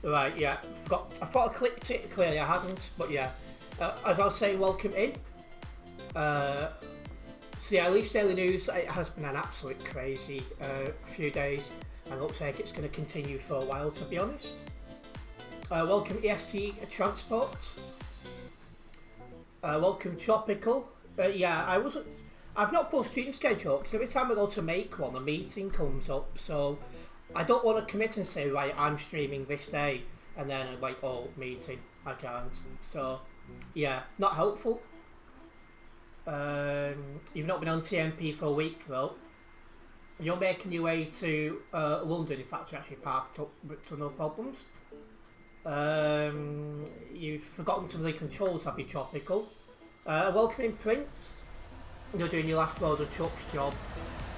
Right, yeah. I thought I clicked it, clearly I hadn't, but yeah. As I was saying, welcome in. So yeah, at least Daily News, it has been an absolute crazy few days, and looks like it's going to continue for a while, to be honest. Welcome ESG Transport. Welcome Tropical. Yeah, I've not put a stream schedule, because every time I go to make one, a meeting comes up, so I don't want to commit and say, right, I'm streaming this day, and then I'm like, oh, meeting, I can't. So, yeah, not helpful. You've not been on TMP for a week, though. You're making your way to London. In fact, you're actually parked up, but to no problems. You've forgotten some of the controls, have you, Tropical? Welcoming Prince. You're doing your last load of trucks job,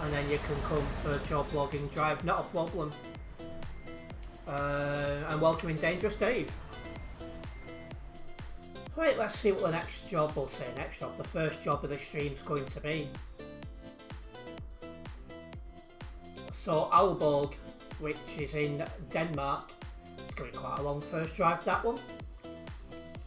and then you can come for a job logging drive, not a problem. And welcoming Dangerous Dave. Right, let's see what the next job, we'll say next job, the first job of the stream is going to be. So Aalborg, which is in Denmark, it's going to be quite a long first drive, that one.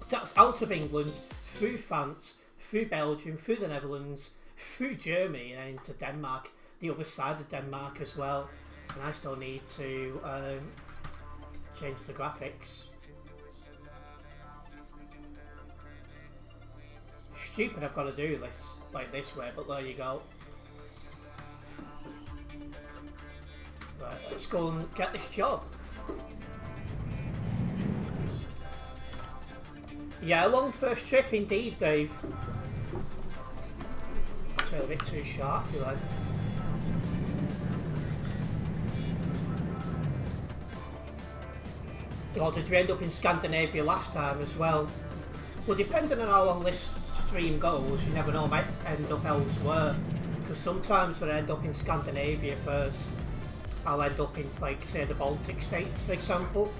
So that's out of England, through France, through Belgium, through the Netherlands, through Germany, and then into Denmark, the other side of Denmark as well. And I still need to change the graphics. Stupid I've got to do this like this way, but there you go. Right, let's go and get this job. Yeah, a long first trip indeed, Dave. Actually a bit too sharp, you know. Or did you end up in Scandinavia last time as well? Well, depending on how long this stream goes, you never know, I might end up elsewhere. Because sometimes when I end up in Scandinavia first, I'll end up in, like, say, the Baltic states, for example.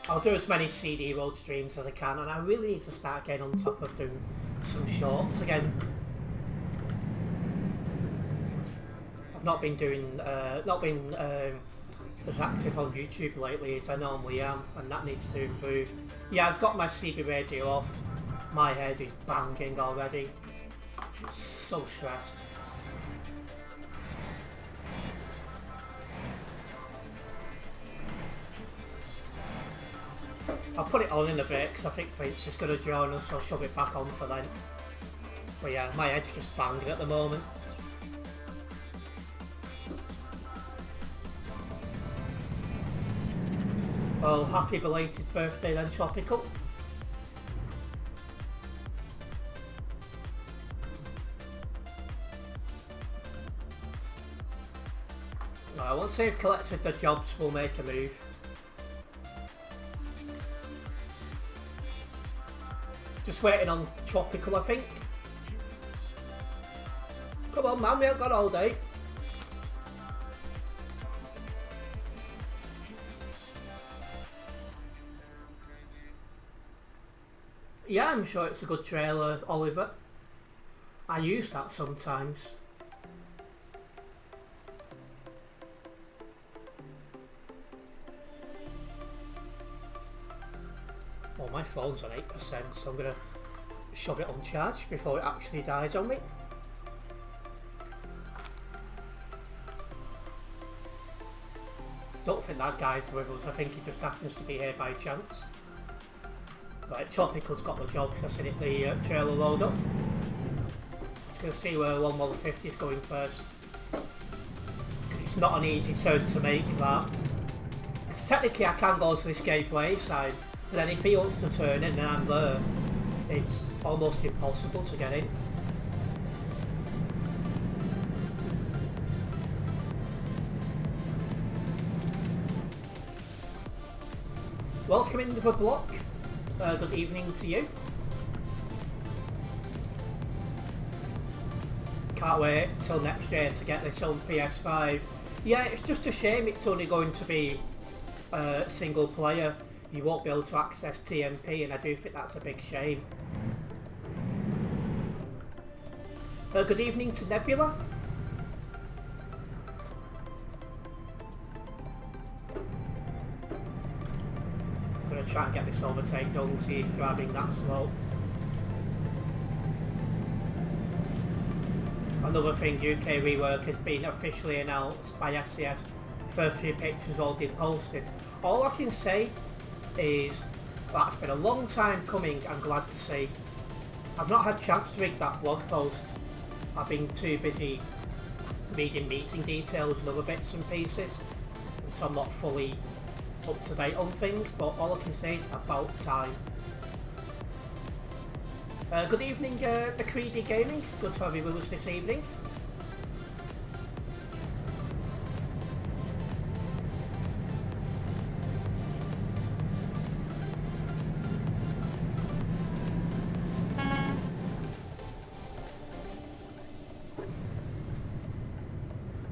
I'll do as many CD road streams as I can, and I really need to start getting on top of doing some shorts again. I've not been doing, as active on YouTube lately as I normally am, and that needs to improve. Yeah, I've got my CB radio off. My head is banging already. I'm so stressed. I'll put it on in a bit because I think Prince is going to join us, so I'll shove it back on for then. But yeah, my head's just banging at the moment. Well, happy belated birthday then, Tropical. Right, once they've collected the jobs, we'll make a move. Just waiting on Tropical, I think. Come on, man, we haven't got all day. Yeah, I'm sure it's a good trailer, Oliver. I use that sometimes. Well, my phone's on 8%, so I'm going to shove it on charge before it actually dies on me. Don't think that guy's with us, I think he just happens to be here by chance. Right, Tropical's got the job because I said it, the trailer load up. Just going to see where 1150 is going first. Because it's not an easy turn to make, that. Because technically I can go to this gateway side, but then if he wants to turn in and I'm there, it's almost impossible to get in. Welcome into the block. Good evening to you. Can't wait till next year to get this on PS5. Yeah, it's just a shame it's only going to be single player. You won't be able to access TMP, and I do think that's a big shame. Good evening to Nebula. I'm going to try and get this overtake done to you driving that slow. Another thing, UK rework has been officially announced by SCS. First few pictures all been posted. All I can say is that's been a long time coming. I'm glad to see. I've not had a chance to read that blog post. I've been too busy reading meeting details and other bits and pieces, so I'm not fully up to date on things, but all I can say is about time. Good evening, McCready Gaming. Good to have you with us this evening.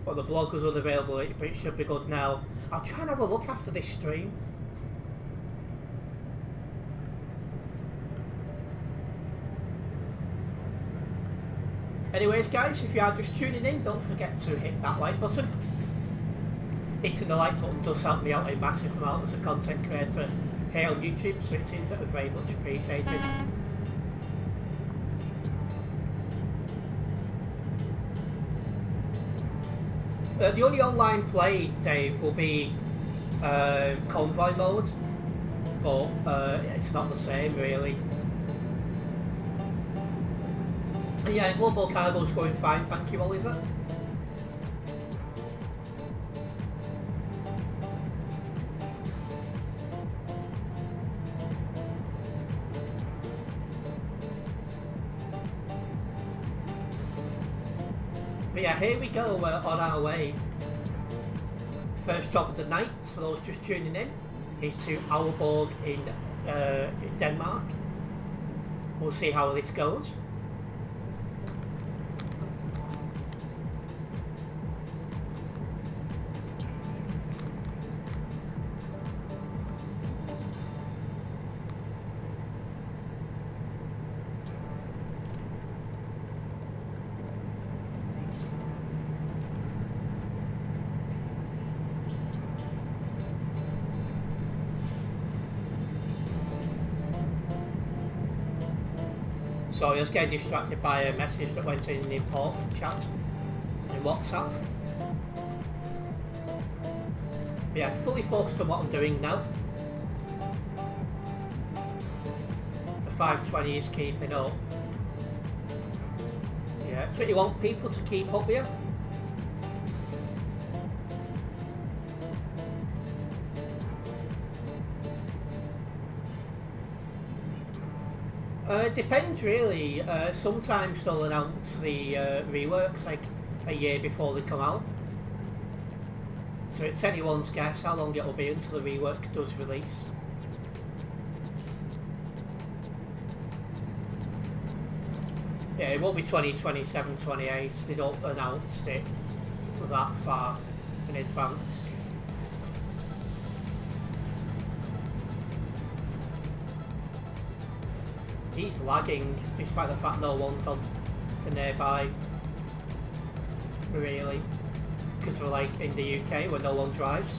Well, the blog was unavailable, but it should be good now. I'll try and have a look after this stream. Anyways guys, if you are just tuning in, don't forget to hit that like button. Hitting the like button does help me out a massive amount as a content creator here on YouTube, so it is very much appreciated. The only online play, Dave, will be convoy mode, but it's not the same really. Yeah, global cargo's going fine, thank you, Oliver. But yeah, here we go, we're on our way. First job of the night, for those just tuning in, is to Aalborg in Denmark. We'll see how this goes. Sorry, I was getting distracted by a message that went in the important chat in WhatsApp. But yeah, fully focused on what I'm doing now. The 520 is keeping up. Yeah, so you want people to keep up with you. Depends really. Sometimes they'll announce the reworks like a year before they come out. So it's anyone's guess how long it'll be until the rework does release. Yeah, it won't be 2027, 28. They don't announce it that far in advance. He's lagging, despite the fact no one's on the nearby, really, because we're like in the UK where no one drives.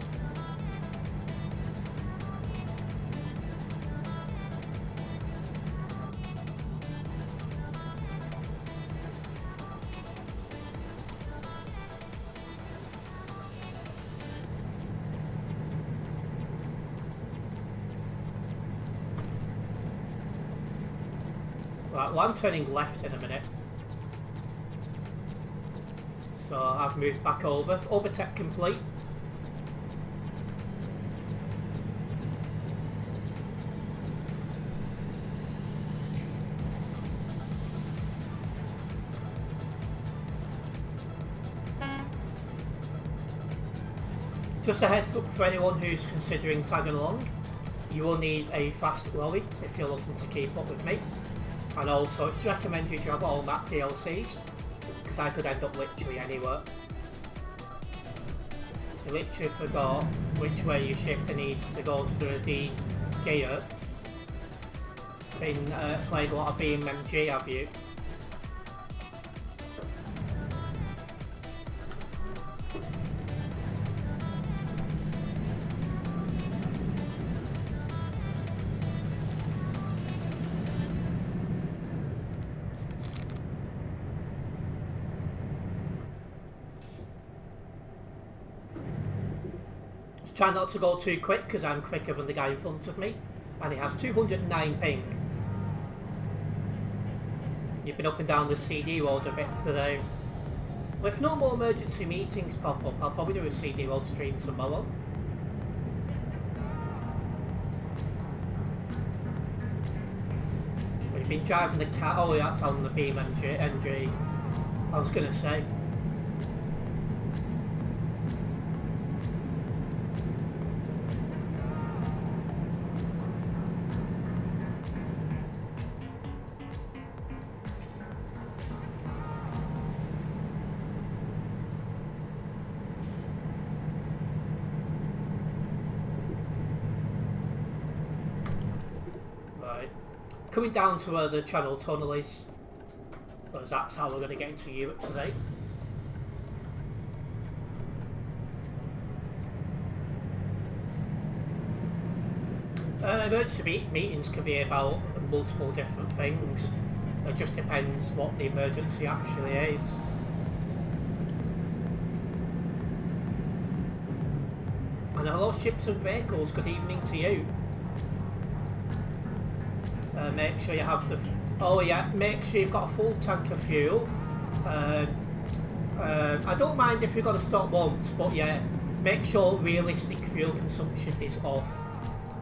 Right, well, I'm turning left in a minute. So I've moved back over. Overtake complete. Just a heads up for anyone who's considering tagging along, you will need a fast lorry if you're looking to keep up with me. And also it's recommended you have all map DLCs, because I could end up literally anywhere. I literally forgot which way your shifter needs to go to do a D gear. Been playing a lot of BMG, have you? Try not to go too quick because I'm quicker than the guy in front of me, and he has 209 ping. You've been up and down the CD road a bit today. Well, if no more emergency meetings pop up, I'll probably do a CD road stream tomorrow. But you've been driving the car. Oh, that's on the BMG. I was gonna say. Coming down to where the channel tunnel is, because that's how we're going to get into Europe today. Emergency meetings can be about multiple different things. It just depends what the emergency actually is. And hello ships and vehicles, good evening to you. Make sure you have the... Oh yeah, make sure you've got a full tank of fuel. I don't mind if you've got to stop once, but yeah, make sure realistic fuel consumption is off,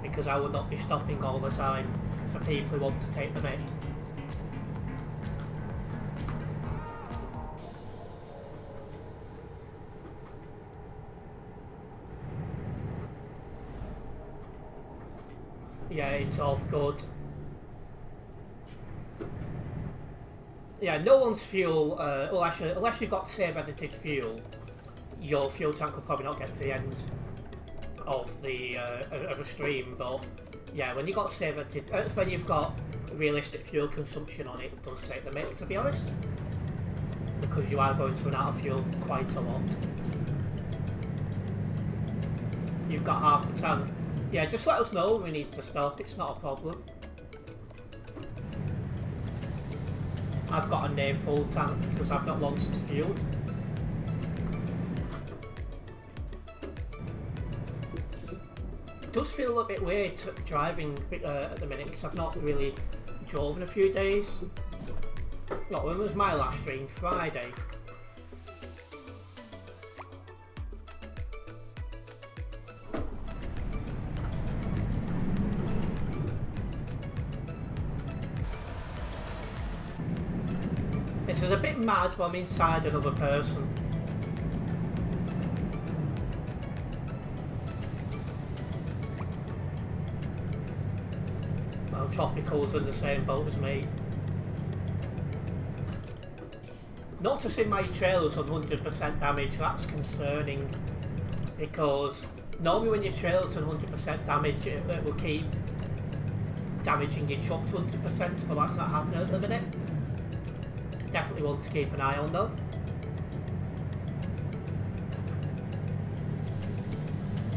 because I will not be stopping all the time for people who want to take the mic. Yeah, it's off good. Yeah, no one's fuel, well actually, unless you've got save edited fuel, your fuel tank will probably not get to the end of the of a stream, but yeah, when you've got save edited, when you've got realistic fuel consumption on it, it does take the mic, to be honest, because you are going to run out of fuel quite a lot. You've got half a tank. Yeah, just let us know when we need to stop, it's not a problem. I've got a near full tank because I've not once fueled. It does feel a bit weird driving at the minute because I've not really drove in a few days. Not when was my last stream? Friday. This is a bit mad, but I'm inside another person. Well, Tropical's in the same boat as me. Noticing my trailer's on 100% damage, that's concerning. Because normally when your trailer's on 100% damage, it will keep damaging your truck to 100%, but that's not happening at the minute. Definitely want to keep an eye on though.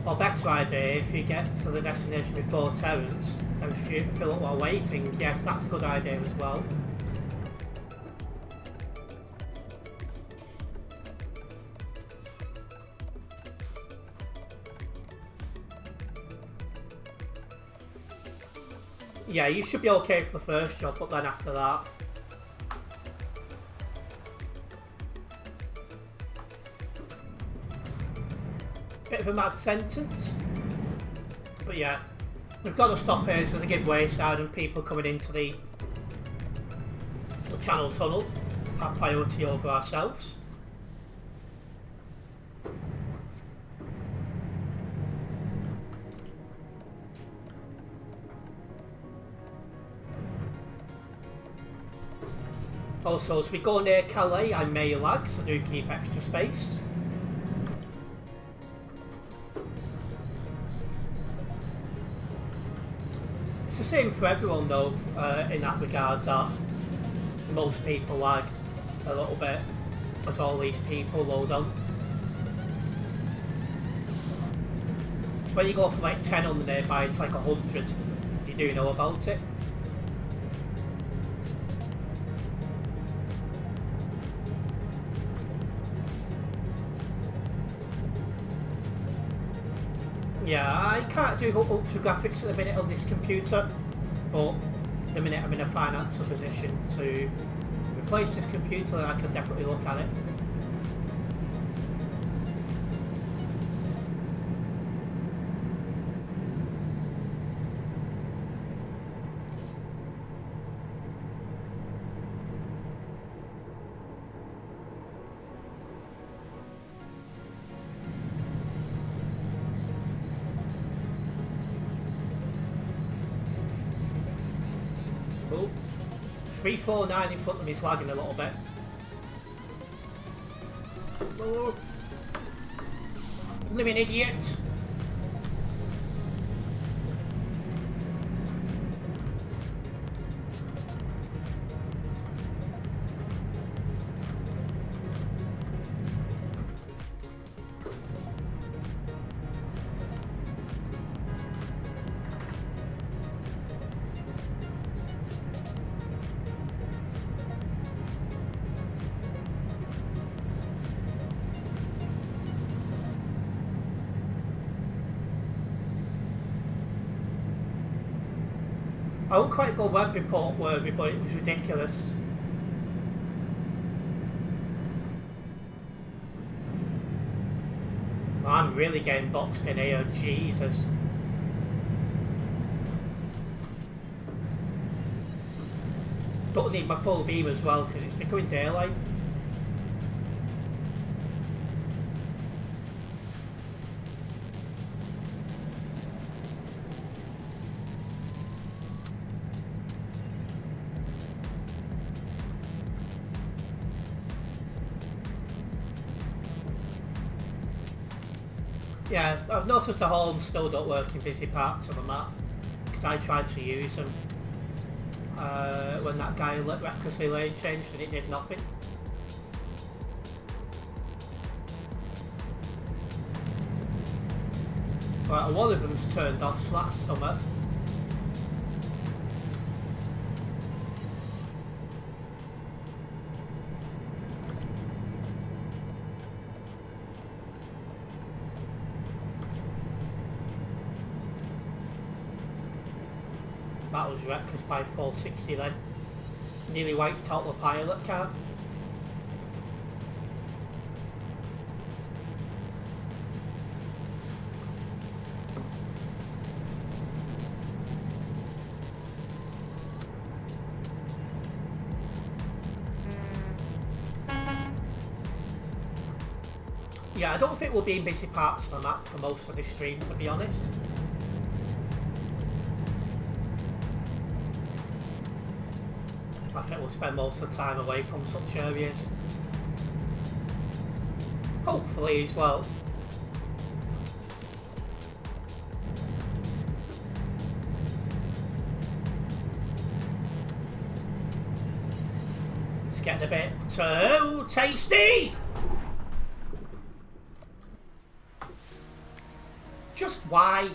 Or better idea, if you get to the destination before Terence, then fill up while waiting. Yes, that's a good idea as well. Yeah, you should be okay for the first job, but then after that... Bit of a mad sentence. But yeah, we've got to stop here, so there's a giveaway sign and people coming into the channel tunnel. Have priority over ourselves. Also, as we go near Calais, I may lag, so do keep extra space. It's the same for everyone though, in that regard, that most people lag a little bit as all these people load on. So when you go from like 10 on the nearby to like 100, you do know about it. Yeah, I can't do ultra graphics at the minute on this computer, but the minute I'm in a financial position to replace this computer, then I can definitely look at it. Oh, 349 in front of me is lagging a little bit. Oh, living idiot! I won't quite go web report worthy, but it was ridiculous. I'm really getting boxed in here, Jesus. Don't need my full beam as well because it's becoming daylight. Yeah, I've noticed the horns still don't work in busy parts of the map because I tried to use them when that guy recklessly lane changed and it did nothing. Right, one of them's turned off, so that's summer. That was reckless by 460 then. Nearly wiped out the pilot car. Yeah, I don't think we'll be in busy parts of the map for most of the stream, to be honest. I think we'll spend most of the time away from such areas. Hopefully as well. It's getting a bit too tasty! Just why?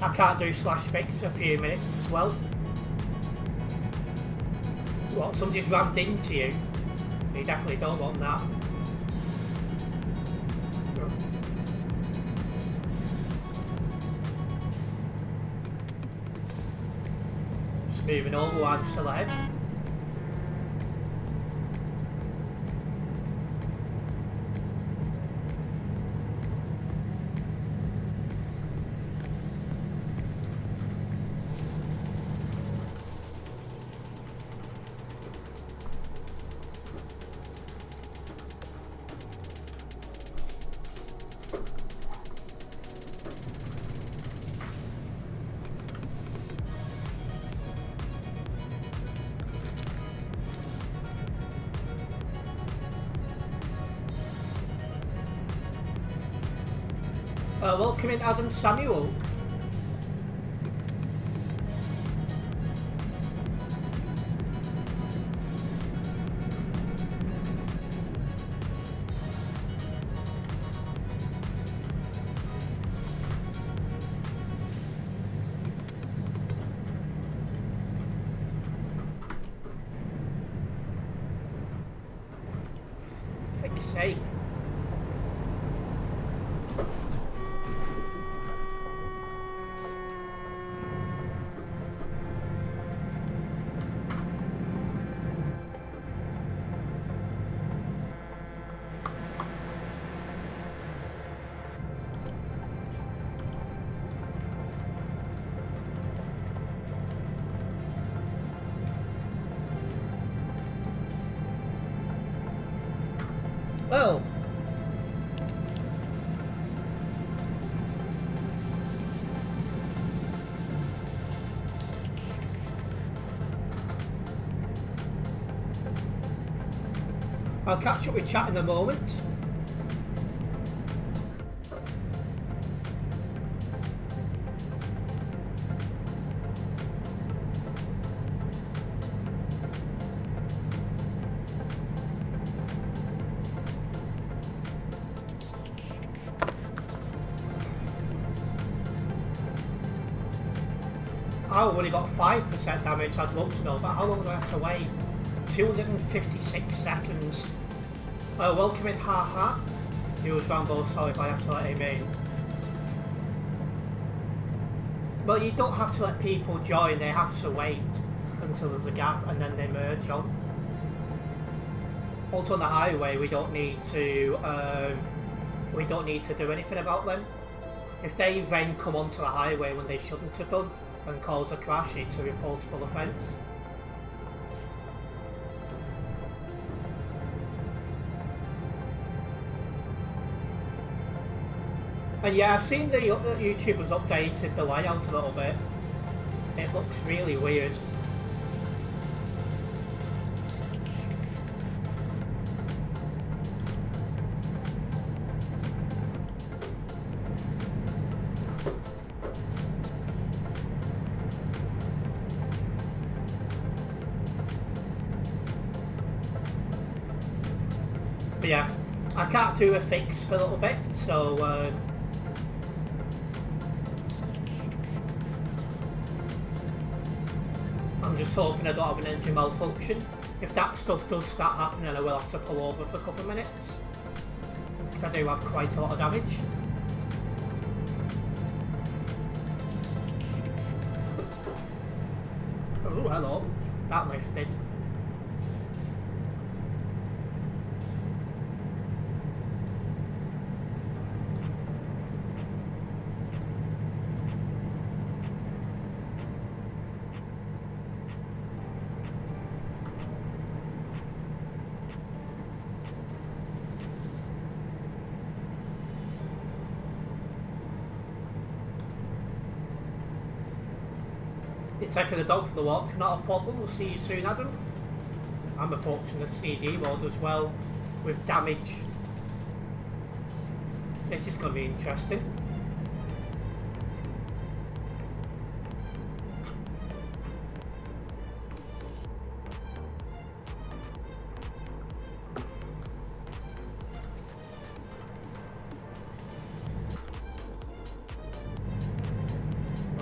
I can't do slash fix for a few minutes as well. What, somebody's rammed into you? You definitely don't want that. Just moving over, I'm still ahead. Welcome in, Adam Samuel. For fuck's sake. Well, I'll catch up with chat in a moment. I've only got 5% damage, I'd love to know, but how long do I have to wait? 256 seconds. Welcome in, haha. He was Rambo, sorry if I have to let him in. Well, you don't have to let people join, they have to wait until there's a gap and then they merge on. Also on the highway, we don't need to do anything about them. If they then come onto the highway when they shouldn't have done and cause a crash, it's a reportable offence. And yeah, I've seen the YouTubers updated the layout a little bit. It looks really weird. But yeah, I can't do a fix for a little bit, so I'm just hoping I don't have an engine malfunction. If that stuff does start happening, I will have to pull over for a couple of minutes, because I do have quite a lot of damage. Oh, hello. That lifted. You're taking the dog for the walk, not a problem, we'll see you soon, Adam. I'm approaching the CD mode as well, with damage. This is going to be interesting.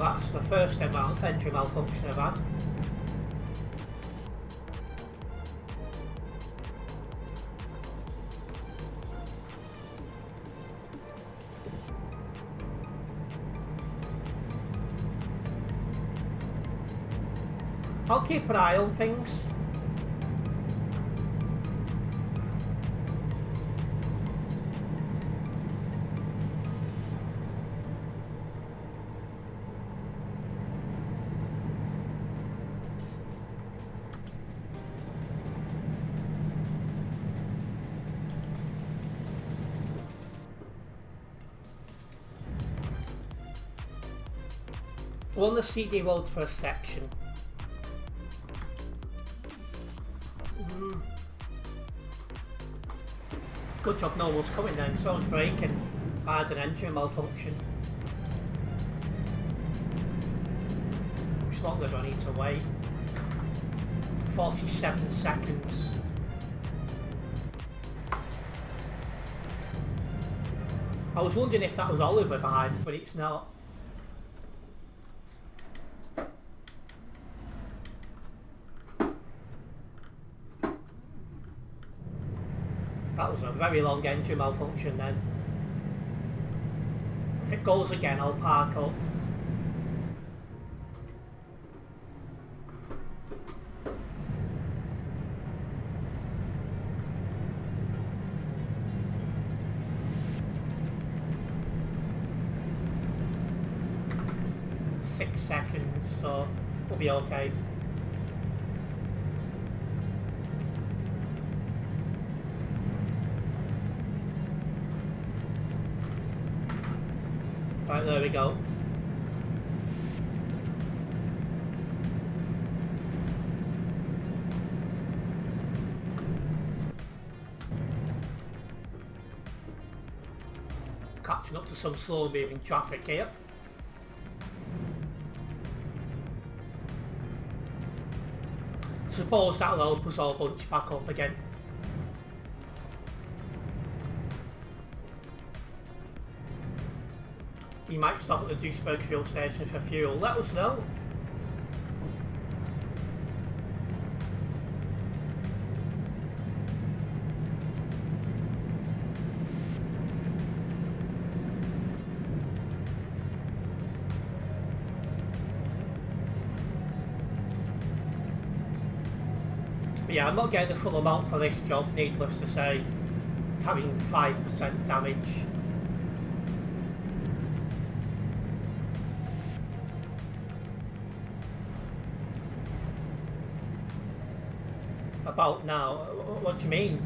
That's the first engine malfunction I've had. I'll keep an eye on things. We're on the CD road for a section. Good job no one was coming then, so I was braking. I had an engine malfunction. Which longer do I need to wait? 47 seconds. I was wondering if that was Oliver behind, but it's not. That was a very long engine malfunction then. If it goes again, I'll park up. Seconds, so we'll be okay. Right, there we go. Catching up to some slow moving traffic here. Suppose that'll help us all bunch back up again. We might stop at the Duisburg fuel station for fuel. Let us know. But yeah, I'm not getting the full amount for this job, needless to say. Having 5% damage. About now? What do you mean?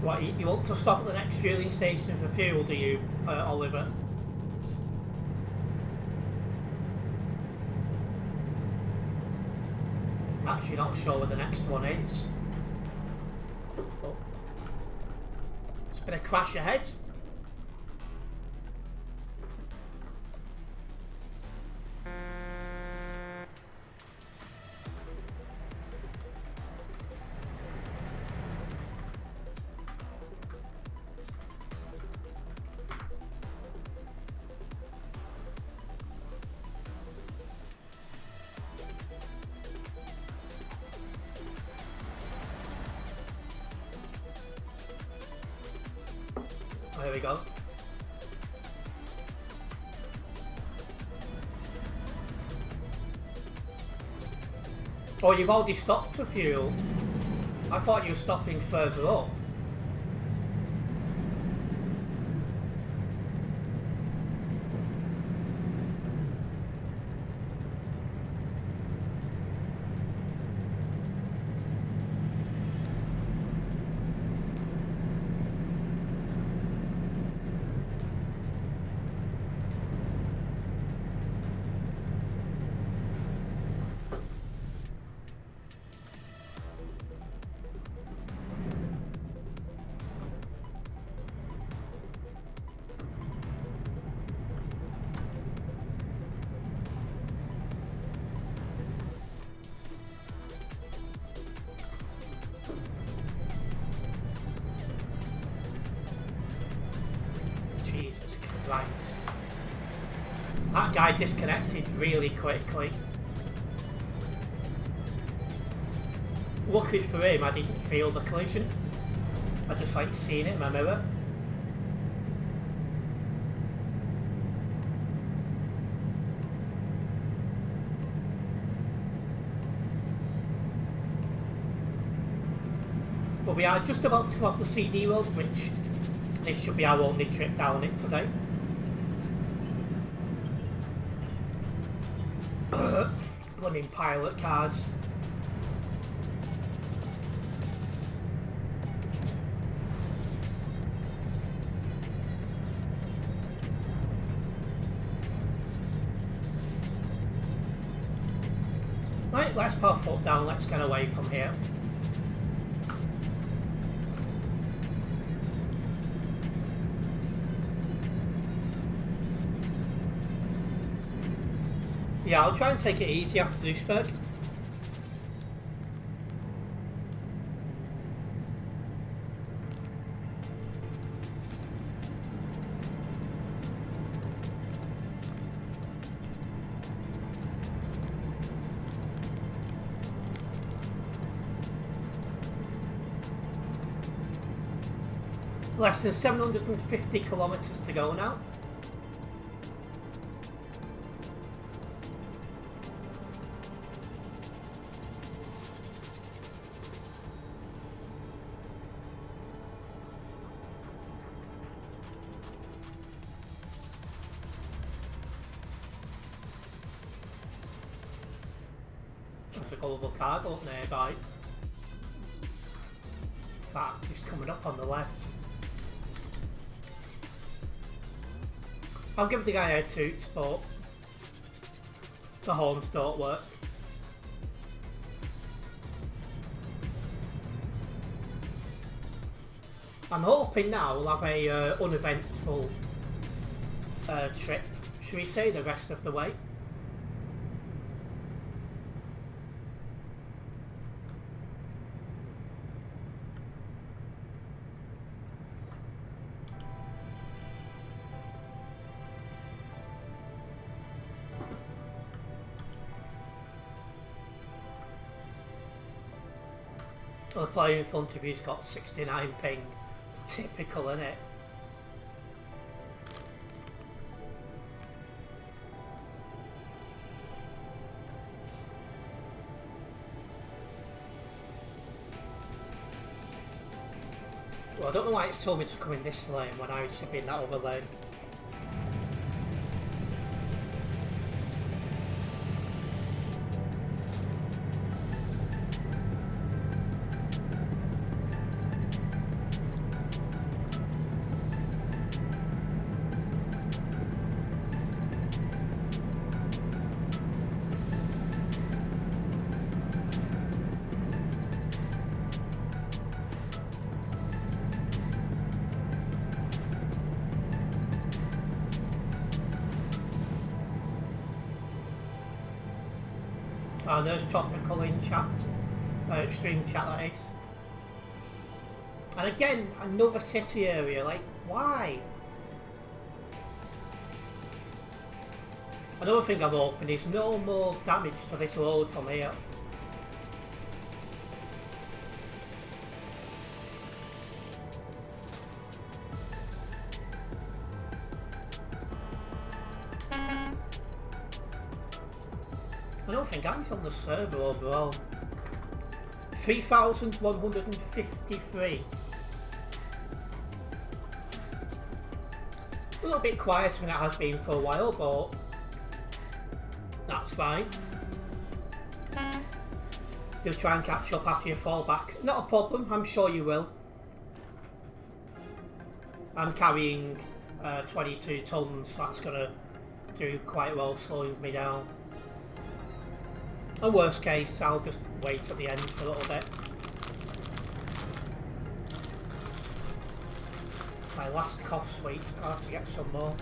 What, you want to stop at the next fueling station for fuel, do you, Oliver? Actually not sure where the next one is. Oh. It's been a crash ahead. There we go. Oh, you've already stopped for fuel. I thought you were stopping further up. Christ. That guy disconnected really quickly. Luckily for him, I didn't feel the collision. I just like seeing it in my mirror. But we are just about to go off the CD road, which this should be our only trip down it today. Blooming pilot cars. Right, let's put our foot down, let's get away from here. Yeah, I'll try and take it easy after Duisburg. Less than 750 kilometres to go now. There's a global cargo up nearby. In fact, he's coming up on the left. I'll give the guy a toot, but the horns don't work. I'm hoping now we'll have a uneventful trip, should we say, the rest of the way. The player in front of you's got 69 ping. Typical, innit? Well, I don't know why it's told me to come in this lane when I should be in that other lane. Oh, there's Tropical in chat, stream chat that is. And again, another city area, like, why? Another thing I'm hoping is no more damage to this road from here. I don't think I'm on the server overall. 3,153. A little bit quieter than it has been for a while, but that's fine. You'll try and catch up after you fall back. Not a problem, I'm sure you will. I'm carrying 22 tons, so that's going to do quite well slowing me down. In worst case, I'll just wait at the end for a little bit. My last cough sweet, I'll have to get some more.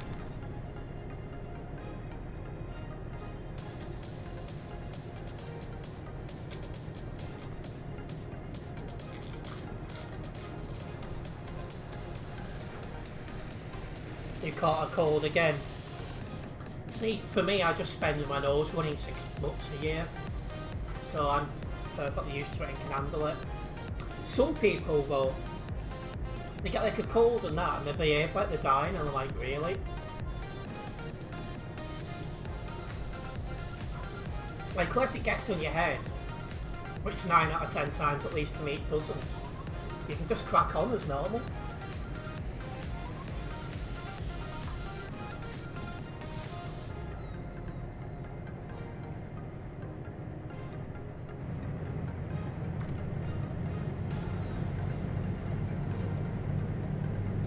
You caught a cold again. See, for me, I just spend my nose running $6 a year, so I'm perfectly used to it and can handle it. Some people, though, they get like a cold and that, and they behave like they're dying, and I'm like, really? Like, unless it gets in your head, which 9 out of 10 times, at least for me, it doesn't, you can just crack on as normal.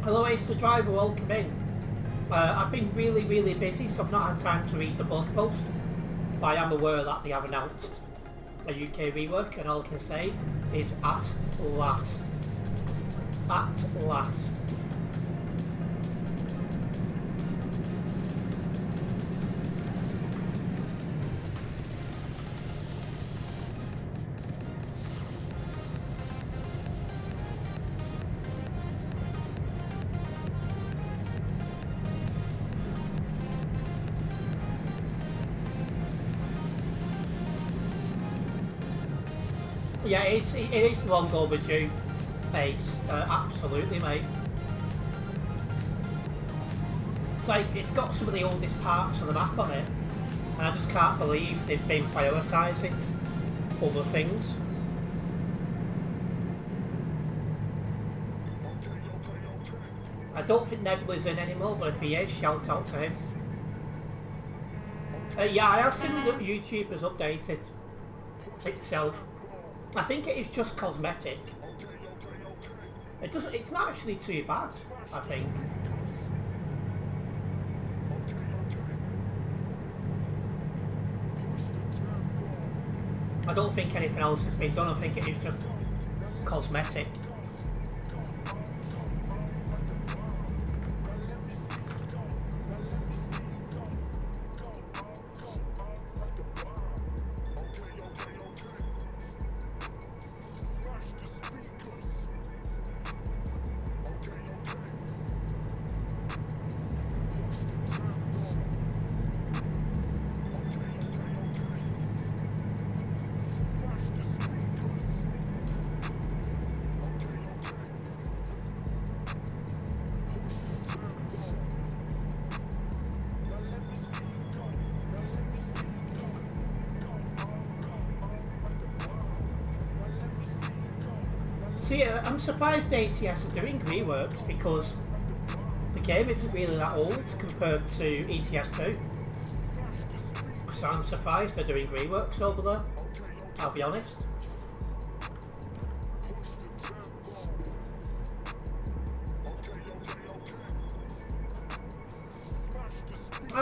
Hello Ace the Driver, welcome in. I've been really busy, so I've not had time to read the blog post, but I am aware that they have announced a UK rework, and all I can say is at last. At last. Yeah, it is long overdue, Ace. Absolutely, mate. It's like, it's got some of the oldest parts of the map on it, and I just can't believe they've been prioritising other things. I don't think Nebula's in anymore, but if he is, shout out to him. Yeah, I have seen that YouTube has updated itself. I think it is just cosmetic. It's not actually too bad, I think. I don't think anything else has been done. I think it is just cosmetic. See, I'm surprised ATS are doing reworks because the game isn't really that old compared to ETS2. So I'm surprised they're doing reworks over there, I'll be honest.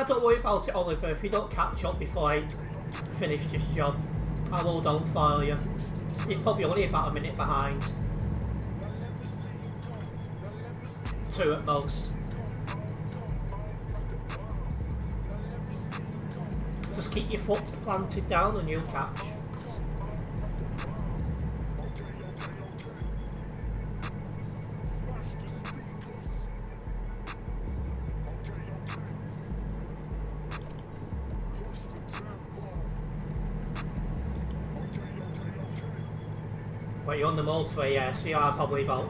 Don't worry about it, Oliver. If you don't catch up before I finish this job, I'll hold on for you. You're probably only about a minute behind. 2 at most. Just keep your foot planted down and you'll catch. Well, you're on the motorway, yeah, so you are probably about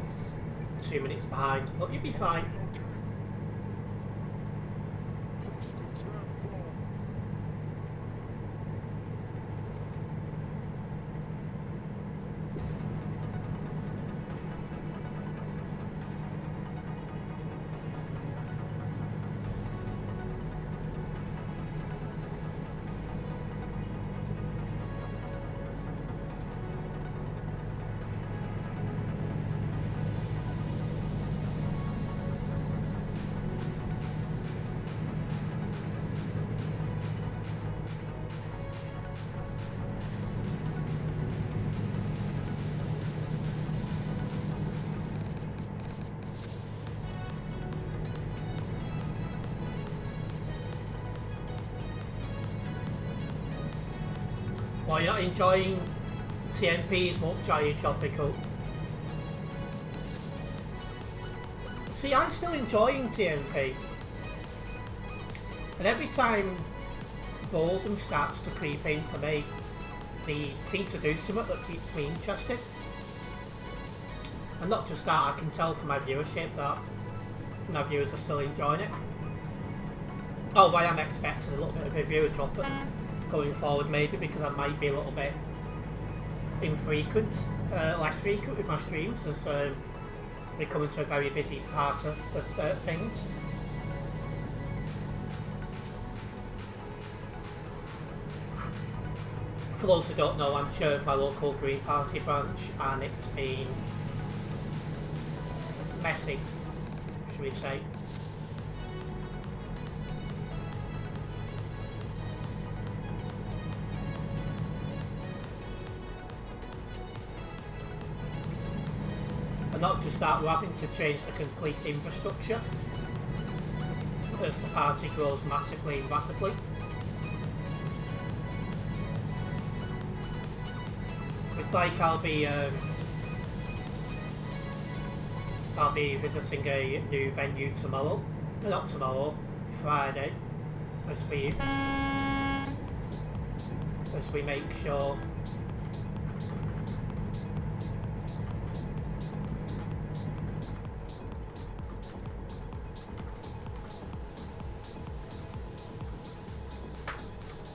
2 minutes behind, but you'll be fine. Well, you're not enjoying TMP as much, are you, Tropical? See, I'm still enjoying TMP. And every time boredom starts to creep in for me, they seem to do something that keeps me interested. And not just that, I can tell from my viewership that my viewers are still enjoying it. Oh, I am expecting a little bit of a viewer drop going forward, maybe, because I might be a little bit infrequent, less frequent with my streams, as we come into a very busy part of things. For those who don't know, I'm chair of my local Green Party branch, and it's been messy, should we say. And not just that, we're having to change the complete infrastructure as the party grows massively and rapidly. It's like I'll be visiting a new venue tomorrow, not tomorrow, Friday, as we make sure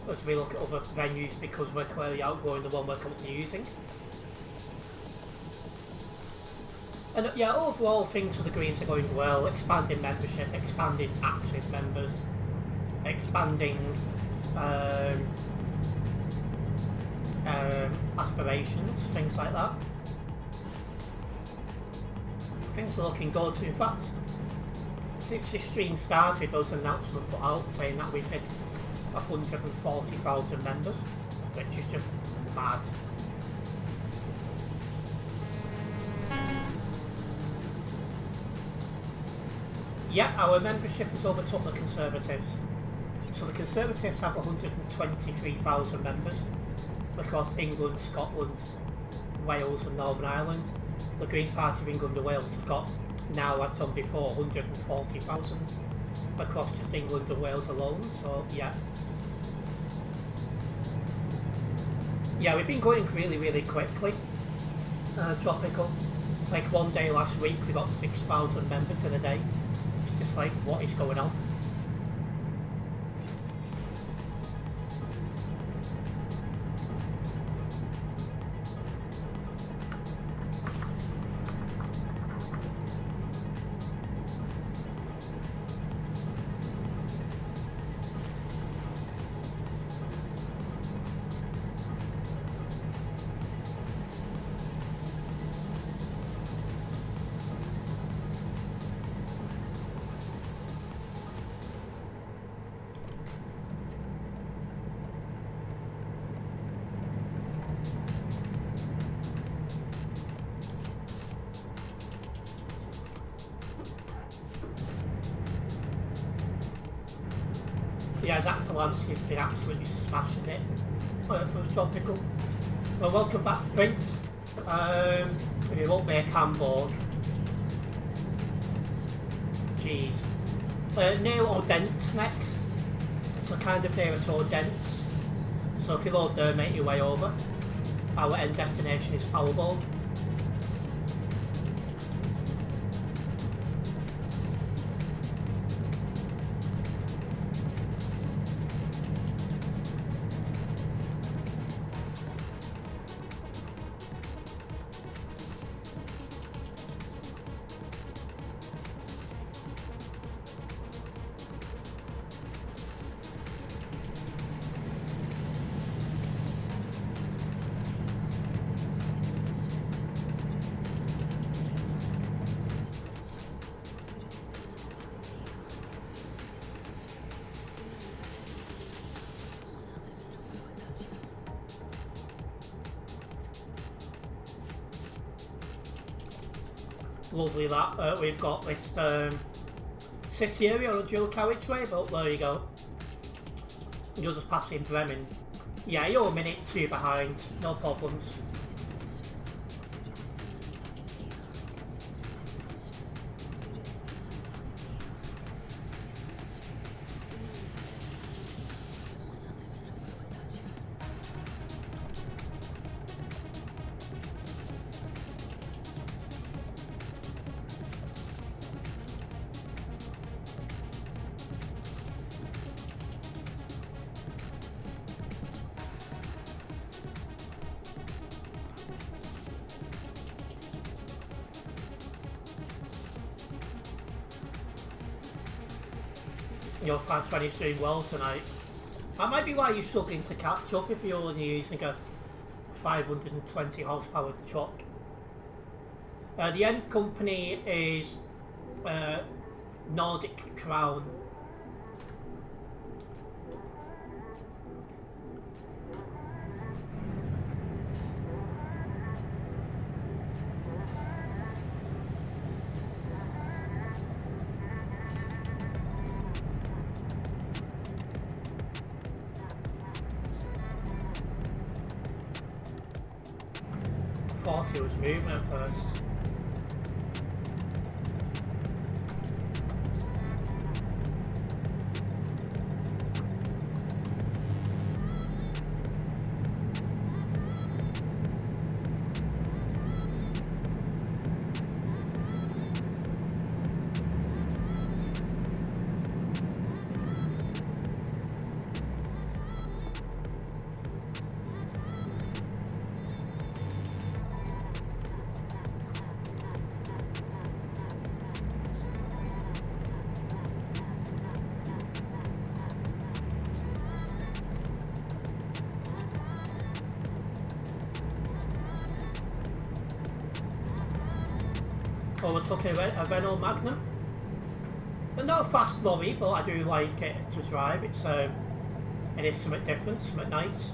as we look at other venues, because we're clearly outgrowing the one we're currently using. And yeah, overall things for the Greens are going well. Expanding membership, expanding active members, expanding aspirations, things like that. Things are looking good. In fact, since this stream started, there was an announcement put out saying that we've hit 140,000 members, which is just mad. Yeah, our membership has overtook the Conservatives. So the Conservatives have 123,000 members across England, Scotland, Wales and Northern Ireland. The Green Party of England and Wales have got, now as on before, 140,000 across just England and Wales alone, so yeah. Yeah, we've been going really, really quickly. Tropical. Like one day last week we got 6,000 members in a day. It's just like, what is going on? Yeah, Zach Polanski's been absolutely smashing it for his Tropical. Well, welcome back, Prince. If you won't make Hamburg. Jeez. Near Odense next. So kind of near to Odense. So if you load there, make your way over. Our end destination is Powerball. Lovely that. We've got this city area on a dual carriageway, but there you go. You're just passing Bremen. Yeah, you're a minute, two behind, no problems. Your 520's doing well tonight. That might be why you're struggling to catch up if you're only using a 520 horsepower truck. The end company is Nordic Crown. I thought he was moving at first. Oh, we're talking about a Renault Magnum. But not a fast lorry, but I do like it to drive. It is something different, something nice.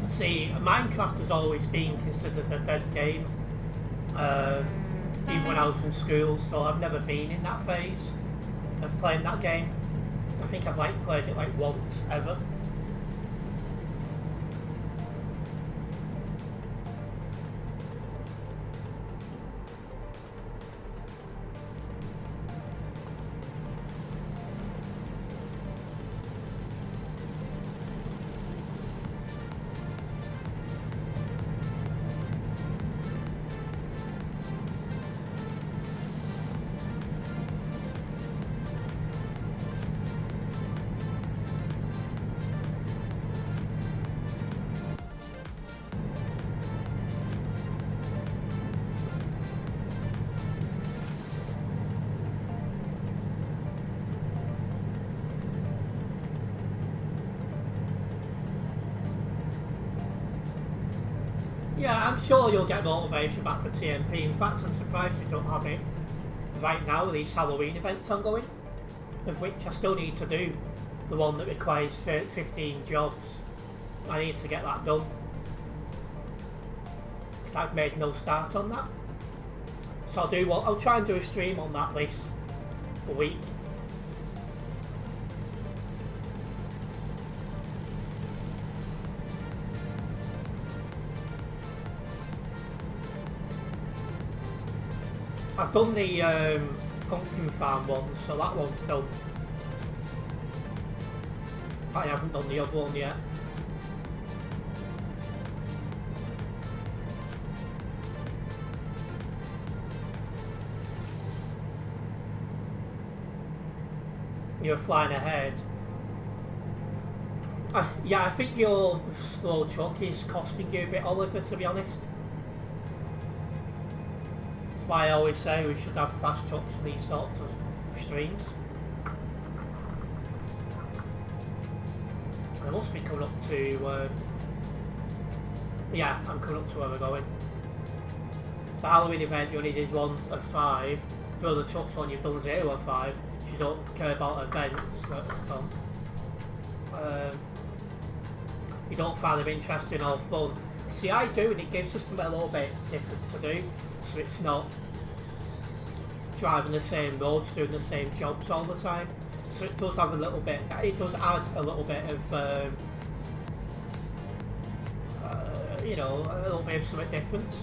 See, Minecraft has always been considered a dead game, even when I was in school, so I've never been in that phase of playing that game. I think I've played it once ever. Yeah, I'm sure you'll get motivation back for TMP. In fact, I'm surprised you don't have it right now with these Halloween events ongoing, of which I still need to do the one that requires 15 jobs. I need to get that done, because I've made no start on that. So I'll try and do a stream on that this week. I've done the pumpkin farm one, so that one's done. I haven't done the other one yet. You're flying ahead. Yeah, I think your slow truck is costing you a bit, Oliver, to be honest. That's why I always say we should have fast trucks for these sorts of streams. I must be coming up to... yeah, I'm coming up to where we're going. The Halloween event, you only did 1 of 5. The other trucks one, you've done 0 of 5. If you don't care about events, that's fun. You don't find them interesting or fun. See, I do, and it gives us something a little bit different to do. So it's not driving the same roads, doing the same jobs all the time. So it does have a little bit, it does add a little bit of you know, a little bit of something different.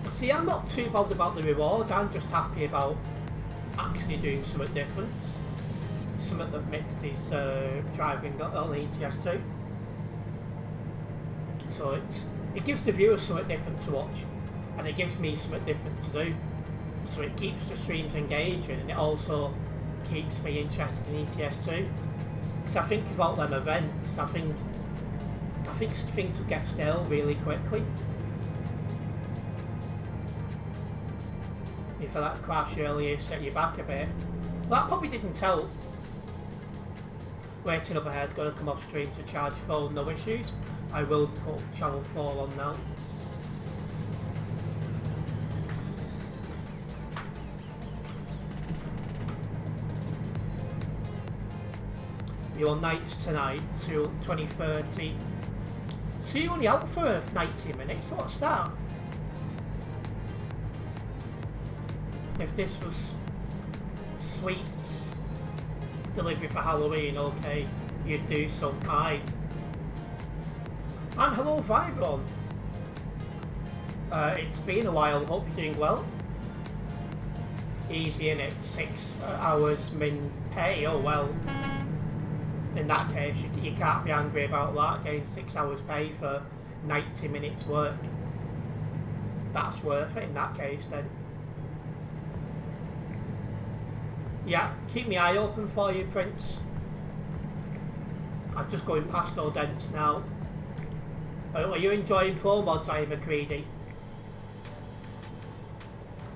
See, I'm not too bothered about the reward, I'm just happy about actually doing something different. Something that mixes driving on ETS2. So it gives the viewers something different to watch, and it gives me something different to do. So it keeps the streams engaging, and it also keeps me interested in ETS2. Because I think about them events, I think things will get stale really quickly. If that crash earlier set you back a bit, that probably didn't help. Waiting up ahead, going to come off stream to charge phone, no issues. I will put channel 4 on now. You're on nights tonight till 2030. So you're only out for 90 minutes, what's that? If this was sweets delivery for Halloween, okay, you'd do some pie. And hello Vibron. It's been a while, hope you're doing well. Easy in it, 6 hours min pay, oh well. In that case, you can't be angry about that, getting 6 hours pay for 90 minutes work. That's worth it in that case then. Yeah, keep my eye open for you, Prince. I'm just going past all dents now. Are you enjoying Pro Mods, I am McCready?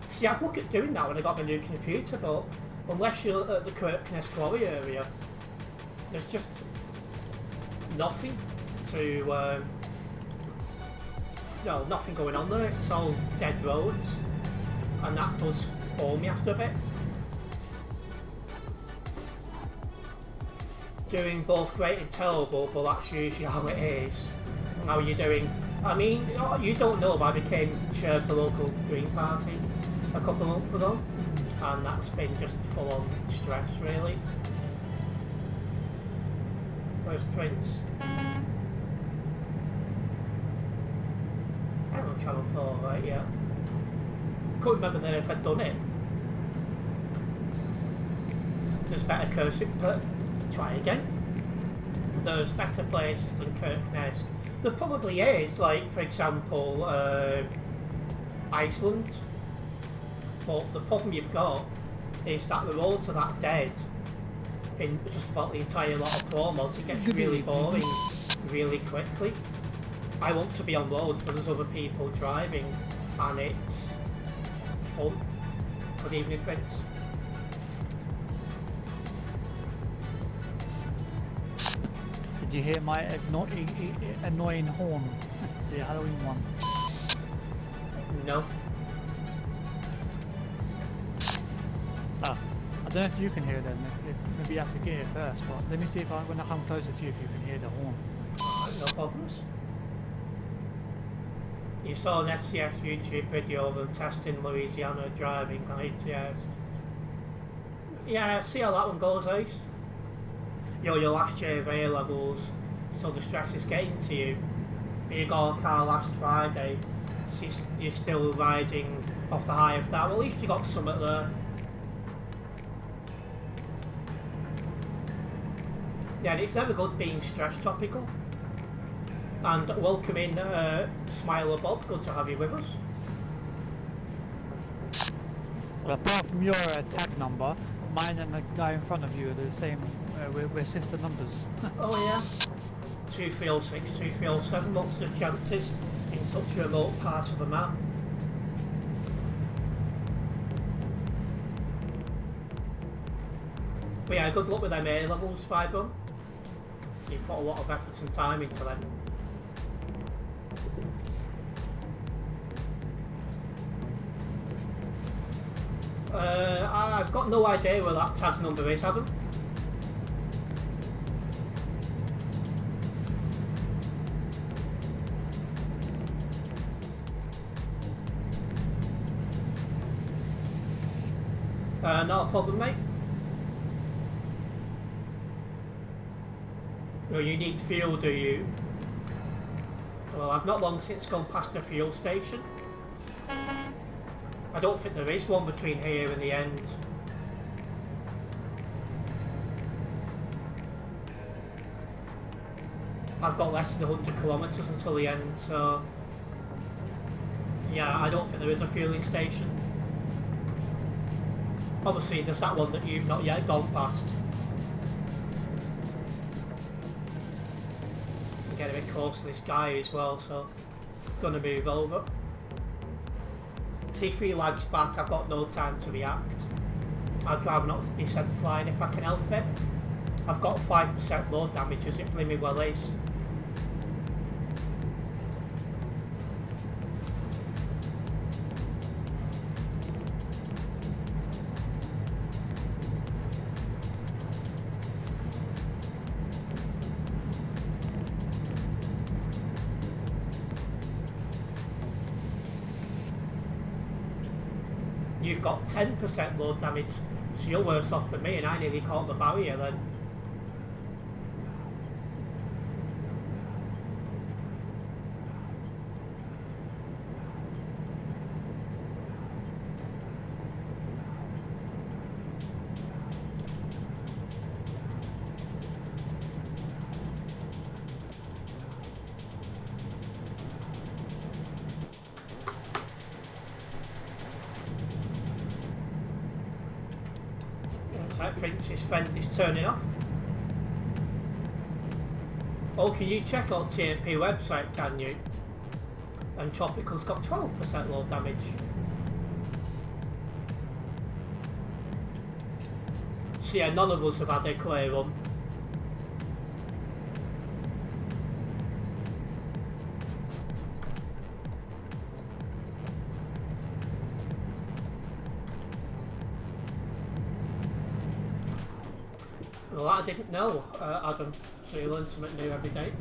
See, I'd look at doing that when I got my new computer, but unless you're at the Kirkness Quarry area, there's just nothing to, no, nothing going on there. It's all dead roads, and that does bore me after a bit. Doing both great and terrible, but that's usually how it is. How are you doing? I mean, you don't know, but I became chair of the local Green Party a couple of months ago, and that's been just full on stress, really. Where's Prince? I'm on channel 4, right, yeah. Couldn't remember then if I'd done it. There's better cursing, but try again. There's better places than Kirkness. There probably is, like for example, Iceland. But the problem you've got is that the roads are that dead in just about the entire lot of Pro Mods. It gets really boring really quickly. I want to be on roads where there's other people driving and it's fun. Good evening, Prince. Did you hear my annoying horn? The Halloween one. No. Ah, I don't know if you can hear them. Maybe you have to get it first. But let me see if when I come closer to you, if you can hear the horn. No problems. You saw an SCS YouTube video of them testing Louisiana driving on ATS. Yeah, see how that one goes, Ace. Your last year of A levels, so the stress is getting to you. Big all car last Friday, so you're still riding off the high of that. Well, at least you got something there. Yeah, and it's never good being stress topical. And welcome in, Smiler Bob. Good to have you with us. Well, apart from your tag number, mine and the guy in front of you are the same. We're sister numbers. Oh yeah. 2306, 2307. What's the chances in such a remote part of the map? But yeah, good luck with them A levels, Fibron. You've put a lot of effort and time into them. I've got no idea where that tag number is, Adam. Not a problem, mate. Well, you need fuel, do you? Well, I've not long since gone past a fuel station. I don't think there is one between here and the end. I've got less than 100 kilometres until the end, so... Yeah, I don't think there is a fueling station. Obviously, there's that one that you've not yet gone past. I'm getting a bit close to this guy as well, so... Gonna move over. See if he lags back, I've got no time to react. I'd rather not be sent flying if I can help it. I've got 5% load damage, as it blooming well is. You've got 10% load damage, so you're worse off than me, and I nearly caught the barrier then. Prince's friend is turning off. Oh, can you check out TMP website, can you? And Tropical's got 12% load damage. So yeah, none of us have had a clear run. Well, I didn't know, Adam, so you learn something new every day.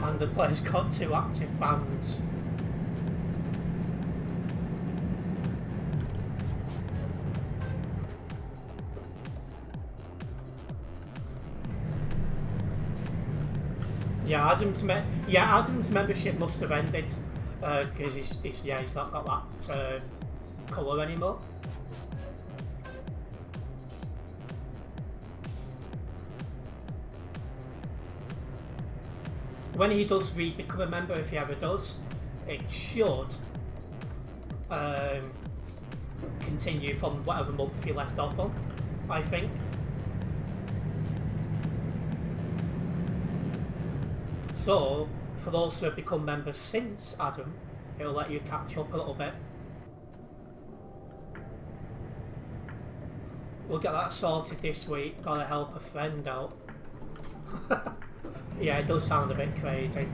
And the player's got 2 active bans. Yeah, Adam's membership must have ended because he's not got that colour anymore. When he does become a member, if he ever does, it should continue from whatever month he left off on, I think. So, for those who have become members since Adam, it'll let you catch up a little bit. We'll get that sorted this week. Gotta help a friend out. Yeah, it does sound a bit crazy.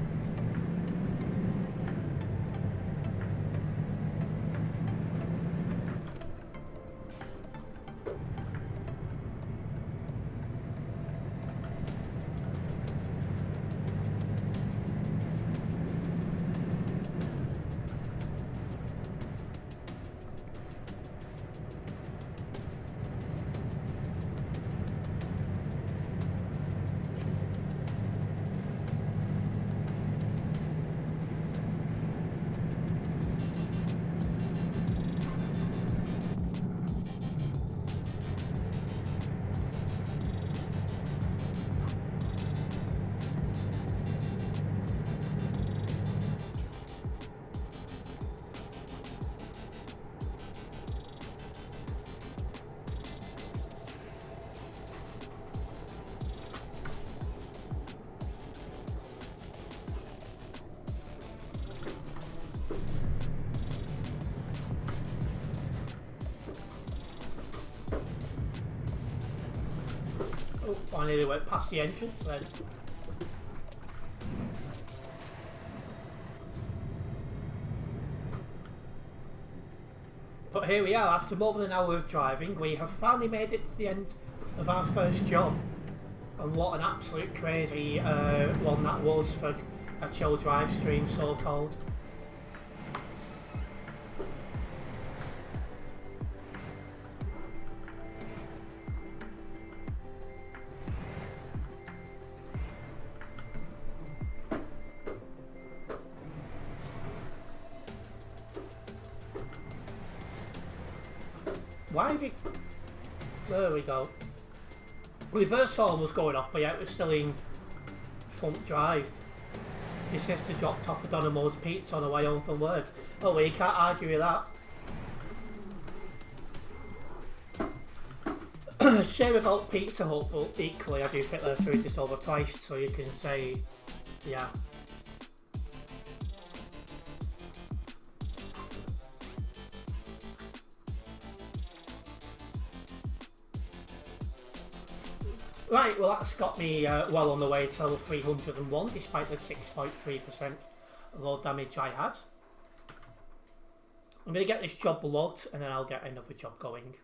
Oh, I nearly went past the entrance then. But here we are, after more than an hour of driving, we have finally made it to the end of our first job. And what an absolute crazy one that was for a chill drive stream, so-called. Why have you... There we go. Reverse horn was going off, but yeah, it was still in front drive. Your sister dropped off a Donamo's pizza on the way home from work. Oh well, you can't argue with that. Shame about Pizza Hut, but equally I do think their food is overpriced, so you can say, yeah. Right, well that's got me well on the way to level 301 despite the 6.3% load damage I had. I'm going to get this job logged and then I'll get another job going.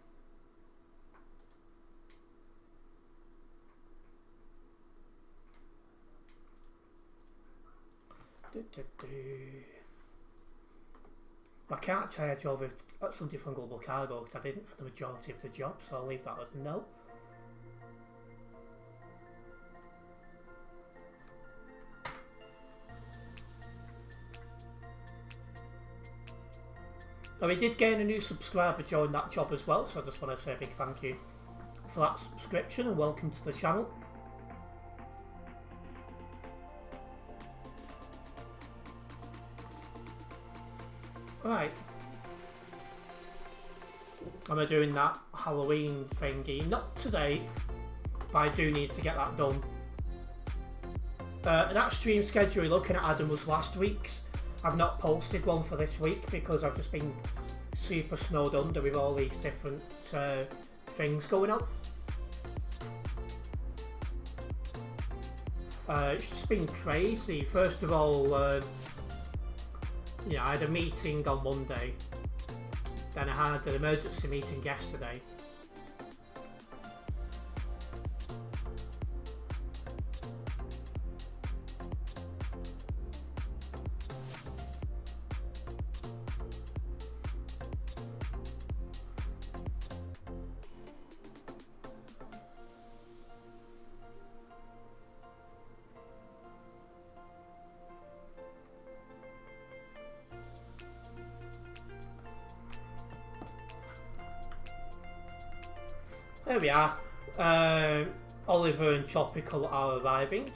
I can't charge over something from Global Cargo because I didn't for the majority of the job, so I'll leave that as no. Now we did gain a new subscriber during that job as well, so I just want to say a big thank you for that subscription and welcome to the channel. Right. I'm doing that Halloween thingy, not today, but I do need to get that done. That stream schedule you're looking at, Adam, was last week's. I've not posted one for this week because I've just been super snowed under with all these different things going on. It's just been crazy. First of all, I had a meeting on Monday, then I had an emergency meeting yesterday. There we are. Oliver and Tropical are arriving.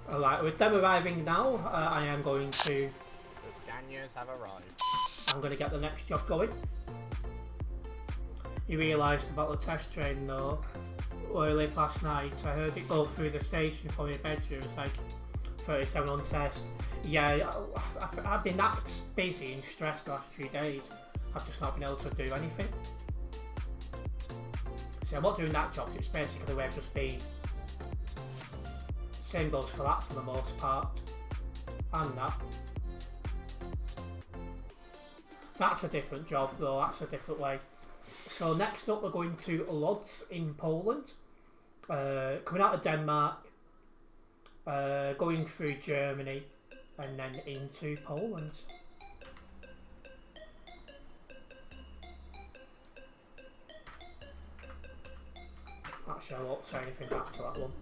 Alright, with them arriving now, I am going to... The Scaniers have arrived. I'm going to get the next job going. You realised about the test train though, where I lived last night. I heard it go through the station from your bedroom. It's like 37 on test. Yeah, I've been that busy and stressed the last few days. I've just not been able to do anything. So I'm not doing that job. It's basically the way I've just been. Same goes for that for the most part. And that. That's a different job though. That's a different way. So next up we're going to Lodz in Poland, coming out of Denmark, going through Germany and then into Poland. Actually I won't say anything back to that one.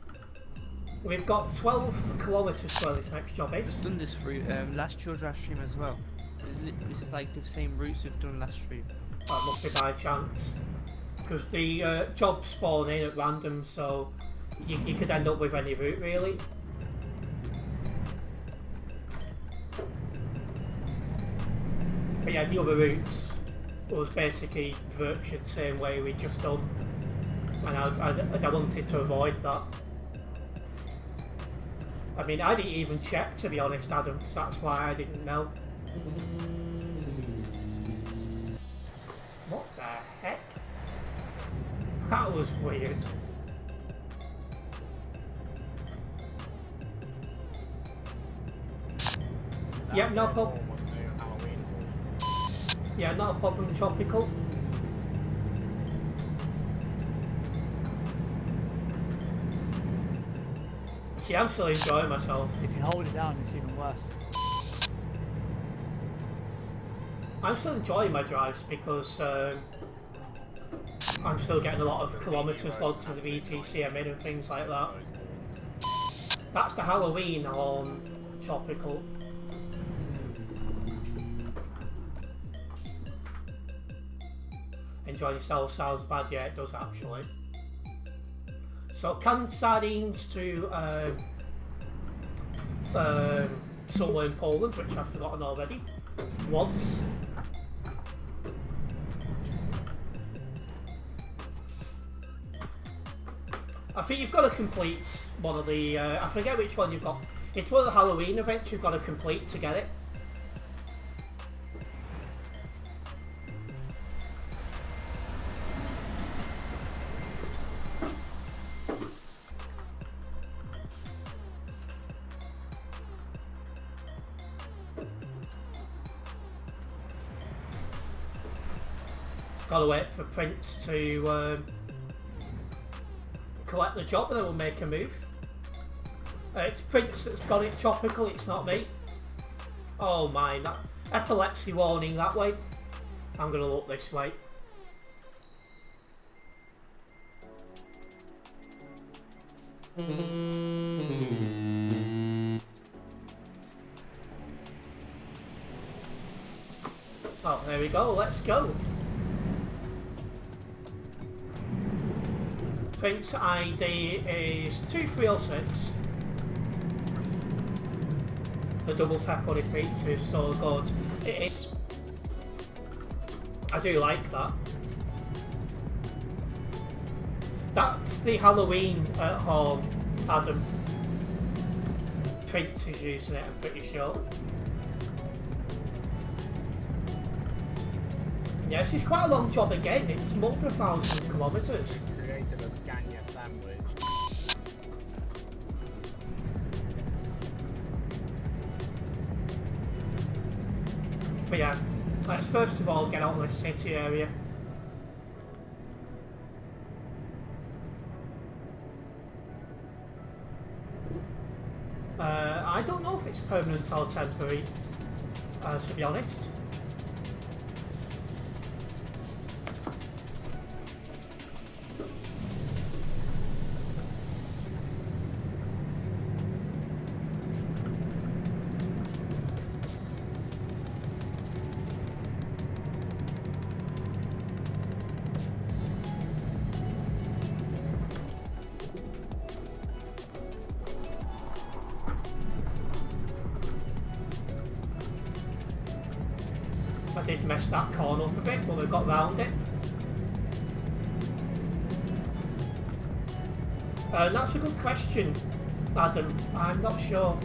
We've got 12 kilometres where this next job is. We've done this route last year's last stream as well. This is like the same routes we've done last stream. That must be by chance, because the jobs spawn in at random, so you could end up with any route really. But yeah, the other routes was basically virtually the same way we just done, and I wanted to avoid that. I mean, I didn't even check, to be honest, Adam, so that's why I didn't know. What the heck? That was weird. Yep, no problem. Yeah, not a problem, Tropical. See, I'm still enjoying myself. If you hold it down, it's even worse. I'm still enjoying my drives because I'm still getting a lot of kilometres logged to the VTC I'm in and things like that. That's the Halloween on Tropical. Enjoy yourself sounds bad, yeah, it does actually. So canned sardines to somewhere in Poland, which I've forgotten already. Once. I think you've got to complete one of the, I forget which one you've got. It's one of the Halloween events you've got to complete to get it. Gotta wait for Prince to collect the job and then we'll make a move. It's Prince that's got it Tropical, it's not me. Oh my, that epilepsy warning that way. I'm gonna look this way. Oh, there we go, let's go. Prince ID is 2306. The double pepperoni pizza is so good. It is. I do like that. That's the Halloween at home, Adam. Prince is using it, I'm pretty sure. Yeah, this is quite a long job again. It's more than 1,000 kilometres. Created a Scania sandwich. But yeah, let's first of all get out of this city area. I don't know if it's permanent or temporary, to be honest. I did mess that corner up a bit, but we got round it. That's a good question, Adam. I'm not sure.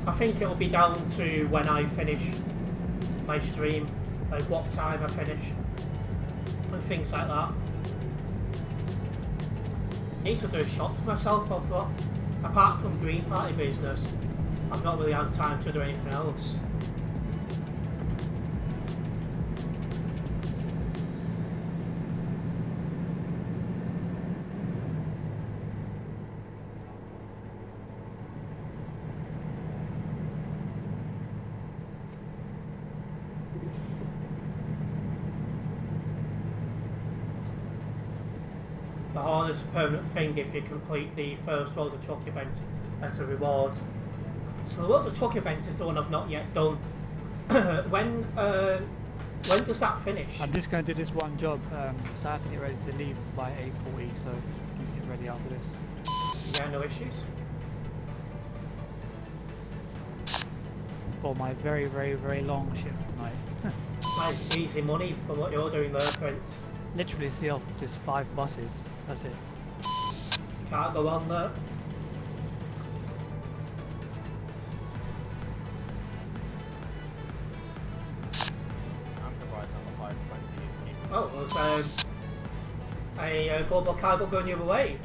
I think it'll be down to when I finish my stream, like what time I finish, and things like that. I need to do a shop for myself, I thought. Apart from Green Party business, I've not really had time to do anything else. The horn is a permanent thing if you complete the first World of Truck event as a reward. So the World of Truck event is the one I've not yet done. When does that finish? I'm just going to do this one job, so I have to get ready to leave by 8:40, so I can get ready after this. Yeah, no issues. For my very, very, very long shift tonight. Like easy money for what you're doing there, Prince. Literally see off just 5 buses, that's it. Can't go on there. Oh, there's a global cargo going the other way.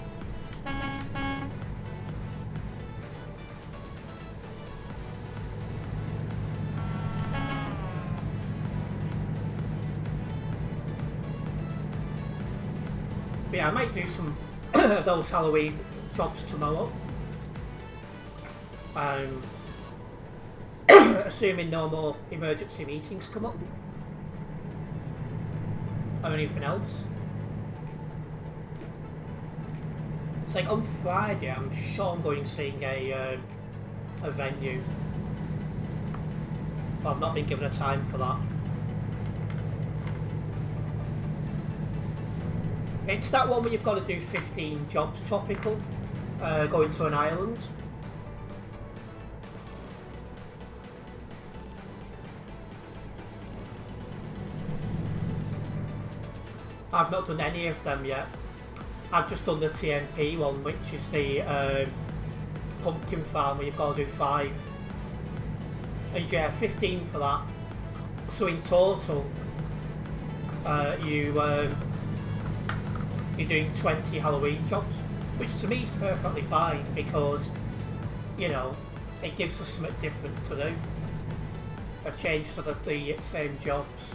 But yeah, I might do some of those Halloween jobs tomorrow. Assuming no more emergency meetings come up. Or anything else. It's like on Friday, I'm sure I'm going seeing a venue. But I've not been given a time for that. It's that one where you've got to do 15 jobs tropical, going to an island. I've not done any of them yet. I've just done the TMP one, which is the pumpkin farm where you've got to do 5. And yeah, 15 for that. So in total, you're doing 20 Halloween jobs, which to me is perfectly fine because, you know, it gives us something different to do. I change sort of the same jobs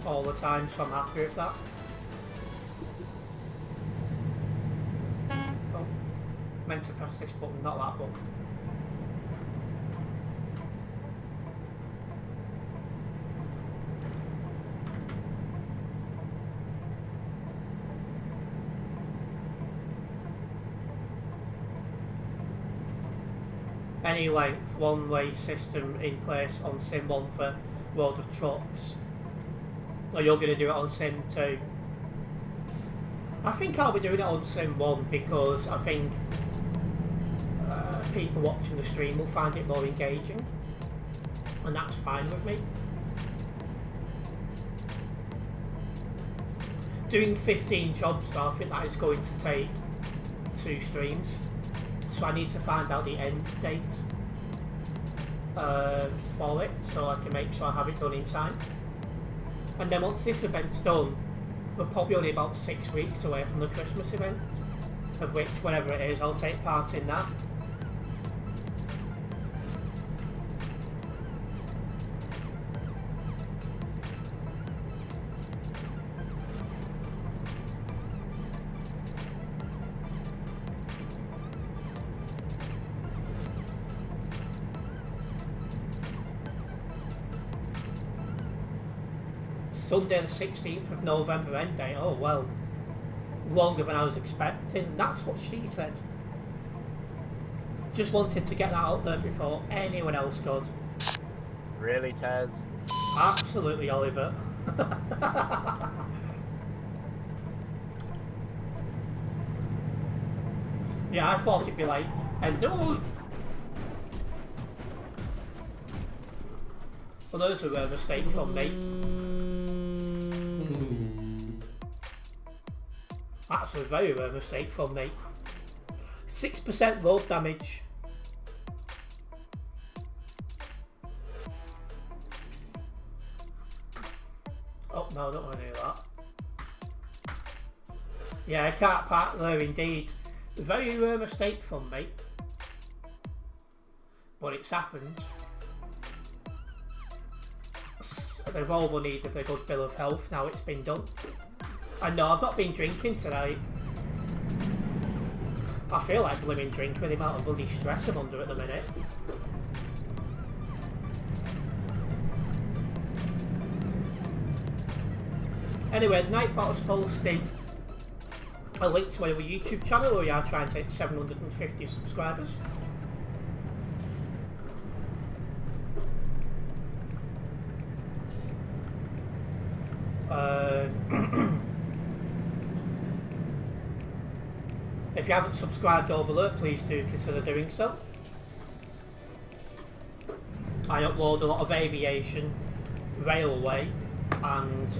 all the time, so I'm happy with that. Oh, meant to press this button, not that button. Any length one-way system in place on Sim 1 for World of Trucks. Or you're going to do it on Sim 2. I think I'll be doing it on Sim 1 because I think people watching the stream will find it more engaging. And that's fine with me. Doing 15 jobs though, I think that is going to take 2 streams. So I need to find out the end date for it, so I can make sure I have it done in time. And then once this event's done, we're probably only about 6 weeks away from the Christmas event, of which, whenever it is, I'll take part in that. Sunday the 16th of November end date. Oh well, longer than I was expecting. That's what she said. Just wanted to get that out there before anyone else could. Really, Tez? Absolutely, Oliver. Yeah, I thought it'd be like, and oh, well, those are a mistake from me. That's a very rare mistake from me. 6% road damage. Oh no, I don't want to do that. Yeah, I can't park there indeed. Very rare mistake from me. But it's happened. The Volvo needed a good bill of health, now it's been done. And no, I've not been drinking tonight. I feel like blooming drink with the amount of bloody stress I'm under at the minute. Anyway, Nightbot has posted a link to my YouTube channel where we are trying to hit 750 subscribers. If you haven't subscribed over there, please do consider doing so. I upload a lot of aviation, railway, and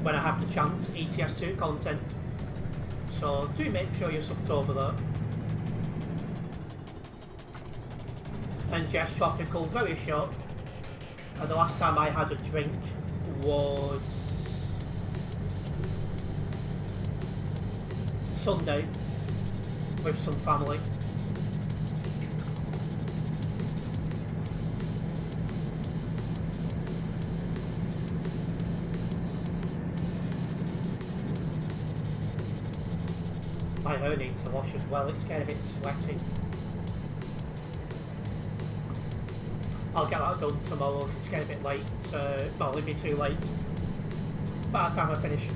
when I have the chance, ETS2 content. So do make sure you're subbed over there. And Jess Tropical, very short. The last time I had a drink was Sunday with some family. My hair needs to wash as well, it's getting a bit sweaty. I'll get that done tomorrow because it's getting a bit late. Well, it'll be too late by the time I finish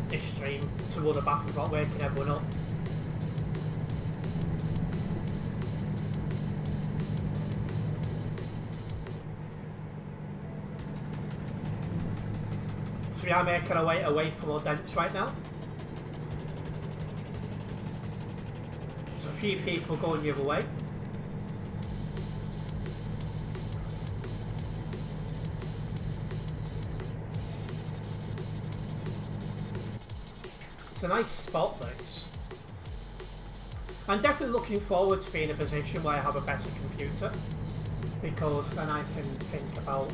this stream to run a bath without waking everyone up. So we are making our way away from our dents right now. There's a few people going the other way. It's a nice spot, this. I'm definitely looking forward to being in a position where I have a better computer, because then I can think about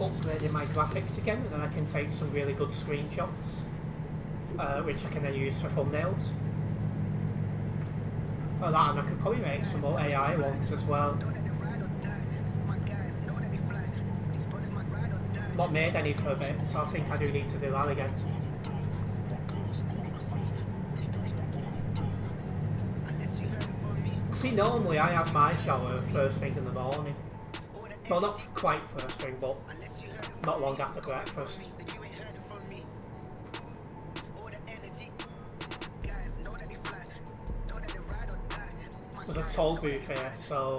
upgrading my graphics again, and then I can take some really good screenshots, which I can then use for thumbnails. Oh, that, and I could probably make some more AI ones as well. Not made any for a bit, so I think I do need to do that again. See, normally I have my shower first thing in the morning. Well, not quite first thing, but not long after breakfast. There's a toll booth here, so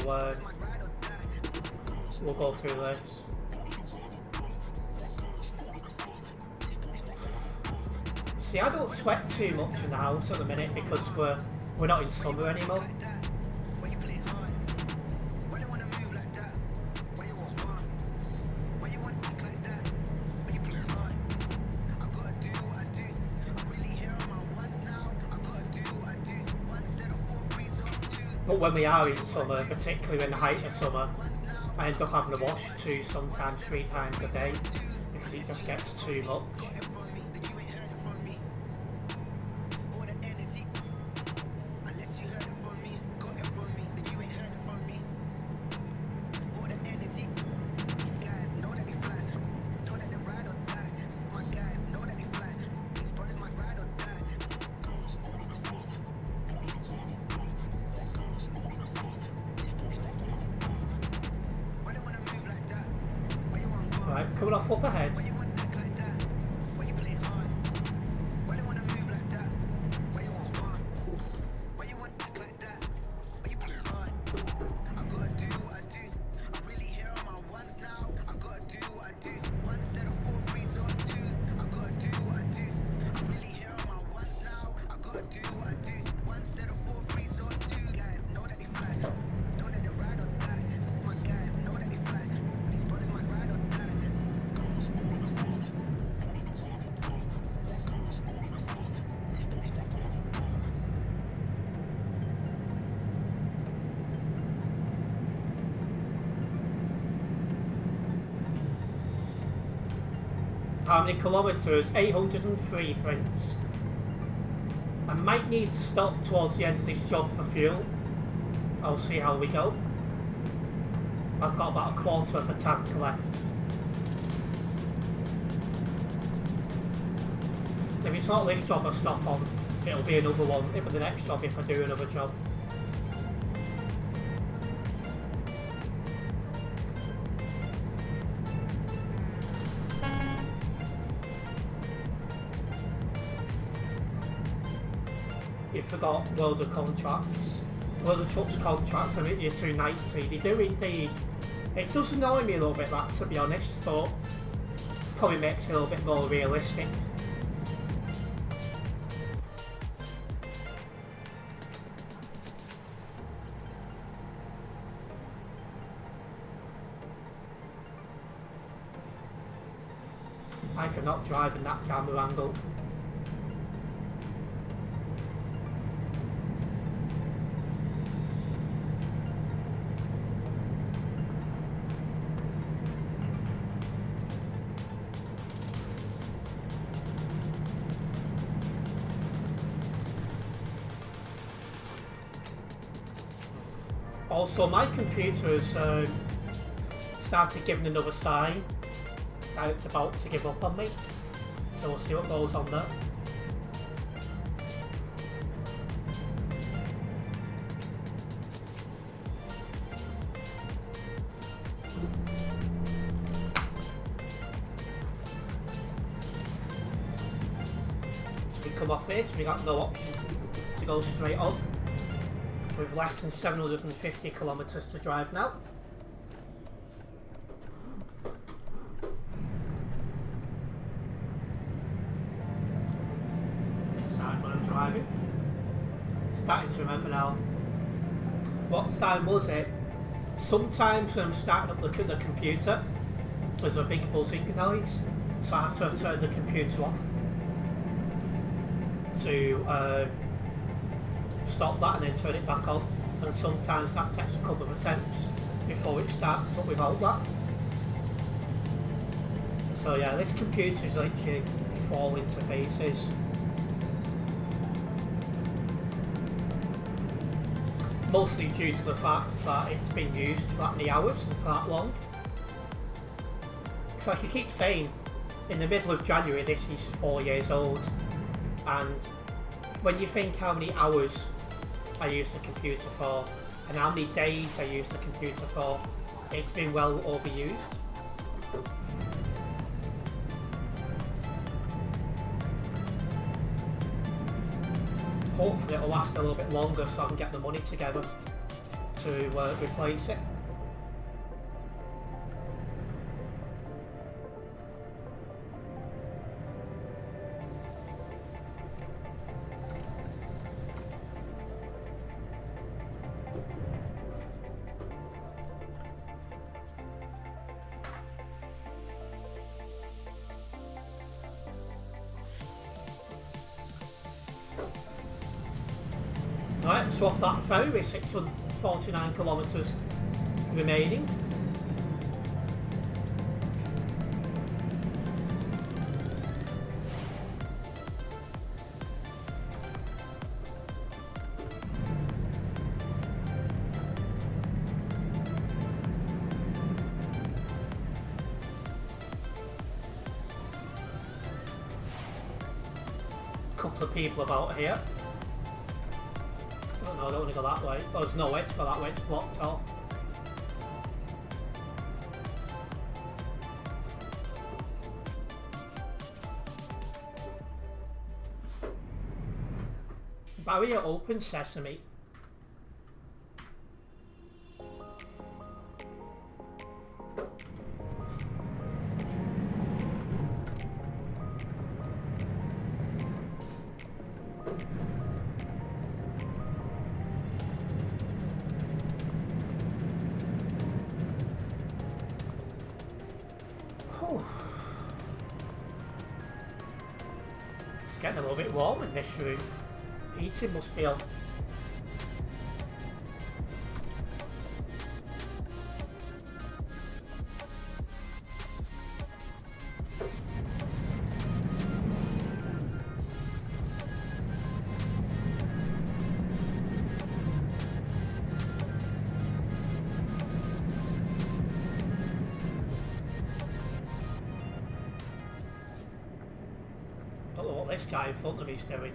we'll go through this. See, I don't sweat too much in the house at the minute because we're not in summer anymore. But when we are in summer, particularly in the height of summer, I end up having to wash 2, sometimes 3 times a day because it just gets too much. Right, coming off up ahead. How many kilometres? 803, Prince. I might need to stop towards the end of this job for fuel. I'll see how we go. I've got about a quarter of a tank left. If it's not this job I stop on, it'll be another one. It'll be the next job if I do another job. You forgot World of Contracts. World of Trucks contracts are at you 290. They do indeed. It does annoy me a little bit, that, to be honest, but probably makes it a little bit more realistic. I cannot drive in that camera angle. Also, my computer has started giving another sign that it's about to give up on me. So we'll see what goes on there. So we come off here, so we got no option to go straight on. With less than 750 kilometres to drive now. This side when I'm driving. Starting to remember now. What time was it? Sometimes when I'm starting up the computer, there's a big buzzing noise, so I have to turn the computer off to stop that and then turn it back on, and sometimes that takes a couple of attempts before it starts up without that. So yeah, this computer is literally falling to pieces. Mostly due to the fact that it's been used for that many hours and for that long. Because like I keep saying, in the middle of January this is 4 years old, and when you think how many hours I use the computer for and how many days I use the computer for, it's been well overused. Hopefully it'll last a little bit longer so I can get the money together to replace it. Right, so off that ferry, 649 kilometres remaining. Couple of people about here. Oh no, I don't want to go that way. Oh, there's no way to go that way, it's blocked off. Barrier open, sesame. It's getting a little bit warm in this room. Heating must be on. Don't know what this guy in front of me is doing.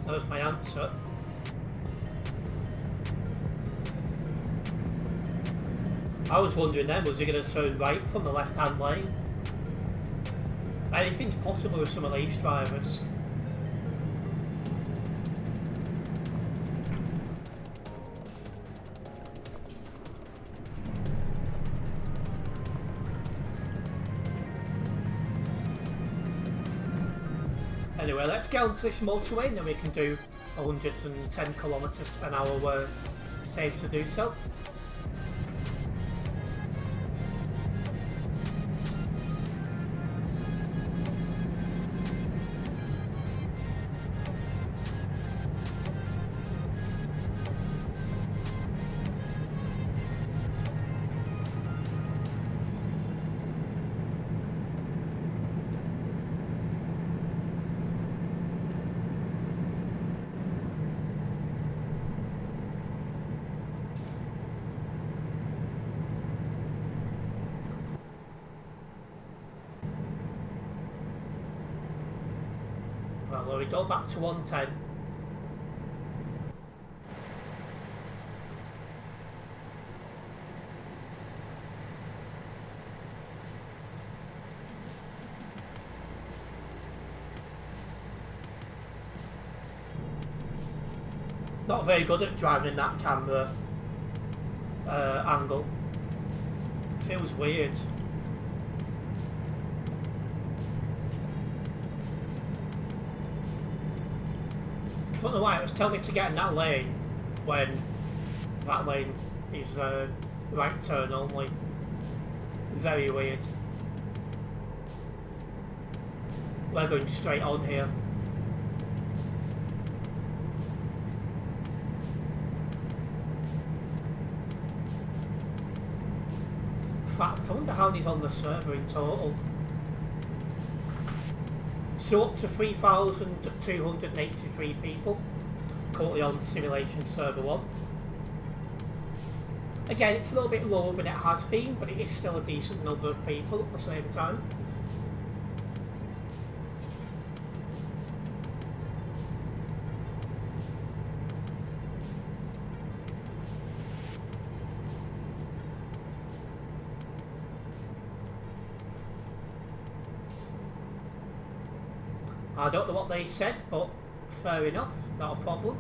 There's my answer. I was wondering then, was he going to turn right from the left-hand lane? Anything's possible with some of these drivers. Anyway, let's get onto this motorway and then we can do 110 kilometres an hour where it's safe to do so. we go back to 110. Not very good at driving in that camera angle. Feels weird. Don't know why it was telling me to get in that lane when that lane is right turn only. Very weird. We're going straight on here. In fact, I wonder how many's on the server in total. So up to 3,283 people currently on Simulation Server 1. Again, it's a little bit lower than it has been, but it is still a decent number of people at the same time. I don't know what they said, but fair enough, not a problem.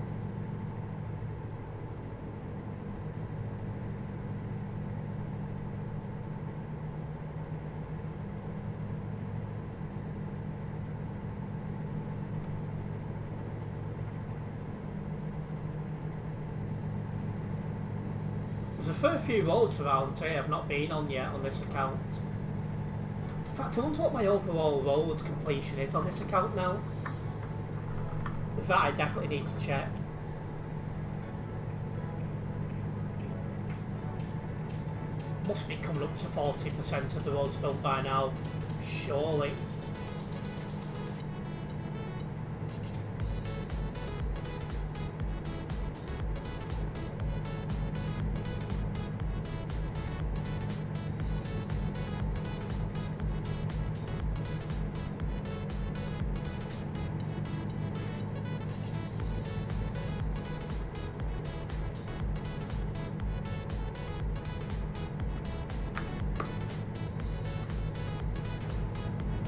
There's a fair few roads around here I've not been on yet on this account. In fact, I wonder what my overall road completion is on this account now. That I definitely need to check. Must be coming up to 40% of the roads done by now, surely.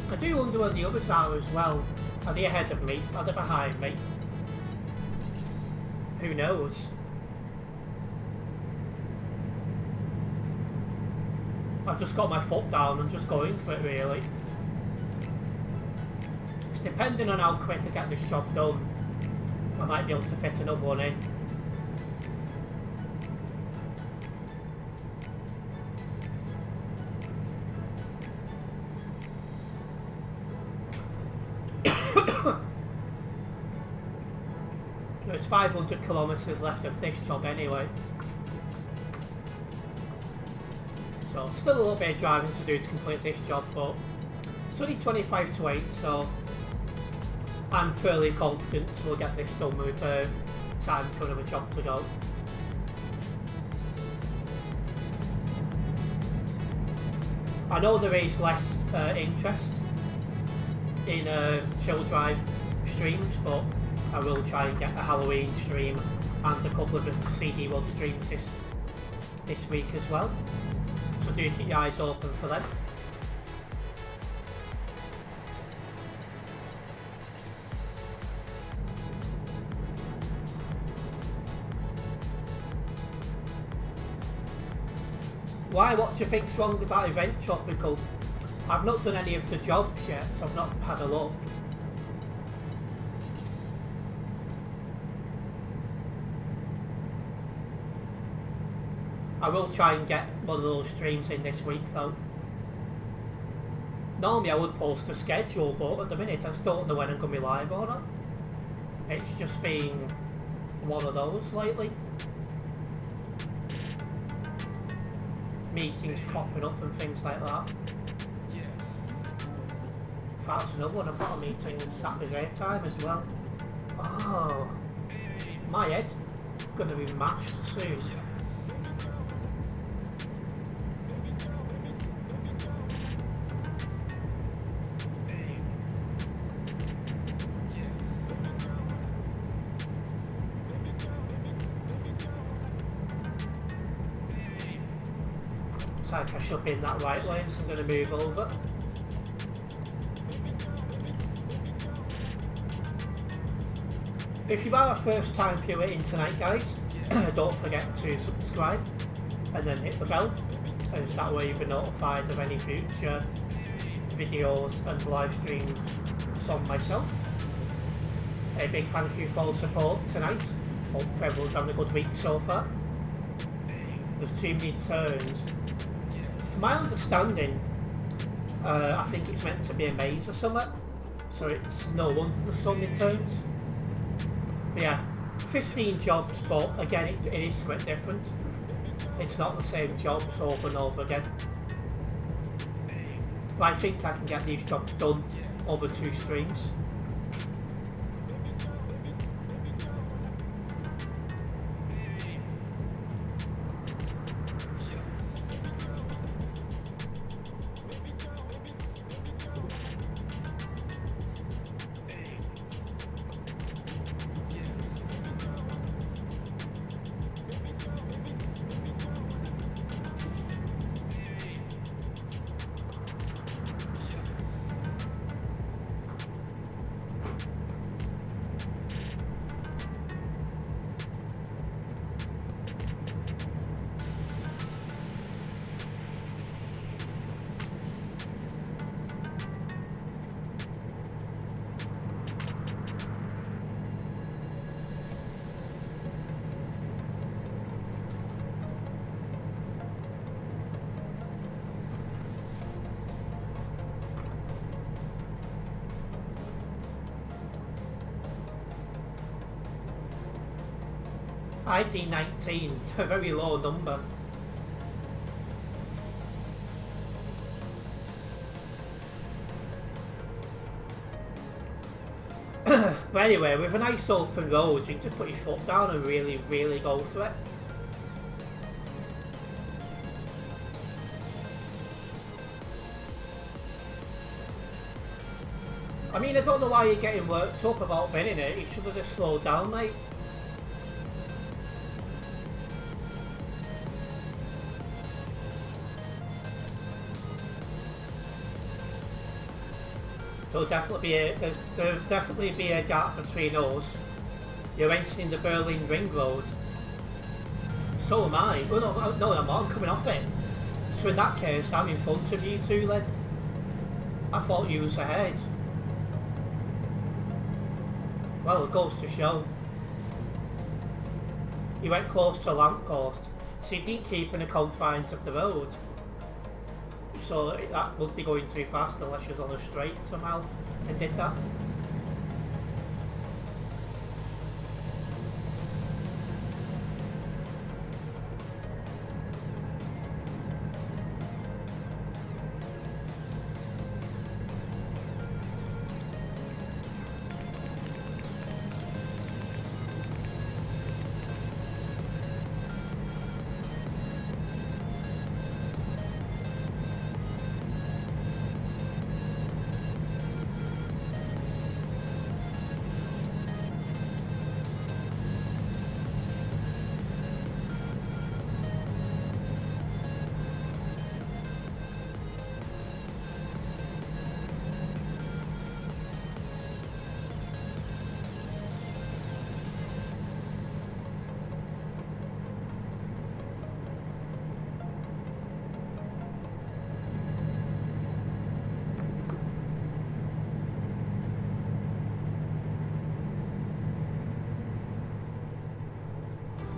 I do wonder where the others are as well. Are they ahead of me? Are they behind me? Who knows? I've just got my foot down and just going for it really. It's depending on how quick I get this job done. I might be able to fit another one in. There's 500 kilometres left of this job anyway. So still a little bit of driving to do to complete this job, but it's only 25 to 8, so I'm fairly confident we'll get this done with time for another job to go. I know there is less interest in chill drive streams, but I will try and get a Halloween stream and a couple of the CD1 streams this week as well. So do keep your eyes open for them. Why? What do you think's wrong with that event, Tropical? I've not done any of the jobs yet, so I've not had a look. I will try and get one of those streams in this week though. Normally I would post a schedule, but at the minute I just don't know when I'm going to be live or not. It's just been one of those lately. Meetings popping up and things like that. That's another one, I've got a meeting in Saturday time as well. Oh, my head's going to be mashed soon. like I should be in that right lane, so I'm going to move over. If you are a first time viewer in tonight, guys, don't forget to subscribe and then hit the bell, as that way you'll be notified of any future videos and live streams from myself. A big thank you for all support tonight. Hope everyone's having a good week so far. There's too many turns. From my understanding, I think it's meant to be a maze or something, so it's no wonder there's so many turns. But yeah, 15 jobs, but again it is something different. It's not the same jobs over and over again. But I think I can get these jobs done over 2 streams. ID 19, a very low number. But anyway, with a nice open road, you can just put your foot down and really, really go for it. I mean, I don't know why you're getting worked up about winning it. You should have just slowed down, mate. There'll definitely be a gap between us. You're entering the Berlin Ring Road. So am I. Well, no, I'm not. I'm coming off it. So in that case, I'm in front of you two then. I thought you was ahead. Well, it goes to show. You went close to a lamppost, so you didn't keep in the confines of the road. So that would be going too fast unless you was on a straight somehow and did that.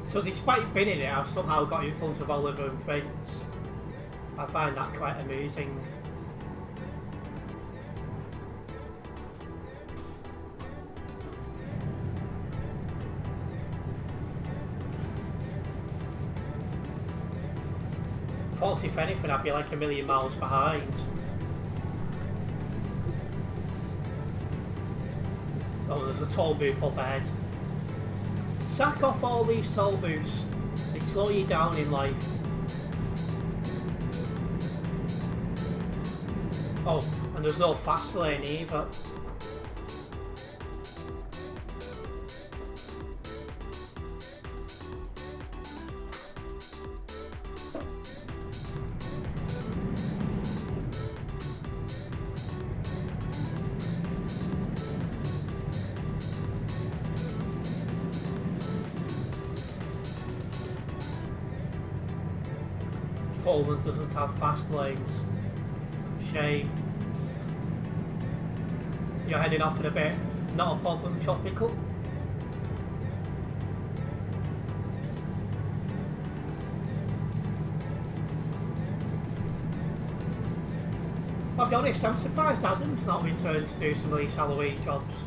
So despite being in it, I've somehow got in front of Oliver and Prince. I find that quite amusing. Thought if anything I'd be like a million miles behind. Oh, there's a toll booth up ahead. Sack off all these toll booths. They slow you down in life. Oh, and there's no fast lane either. Poland doesn't have fast lanes. Shame. You're heading off in a bit. Not a problem, Tropical. I'll be honest, I'm surprised Adam's not returned to do some of these Halloween jobs.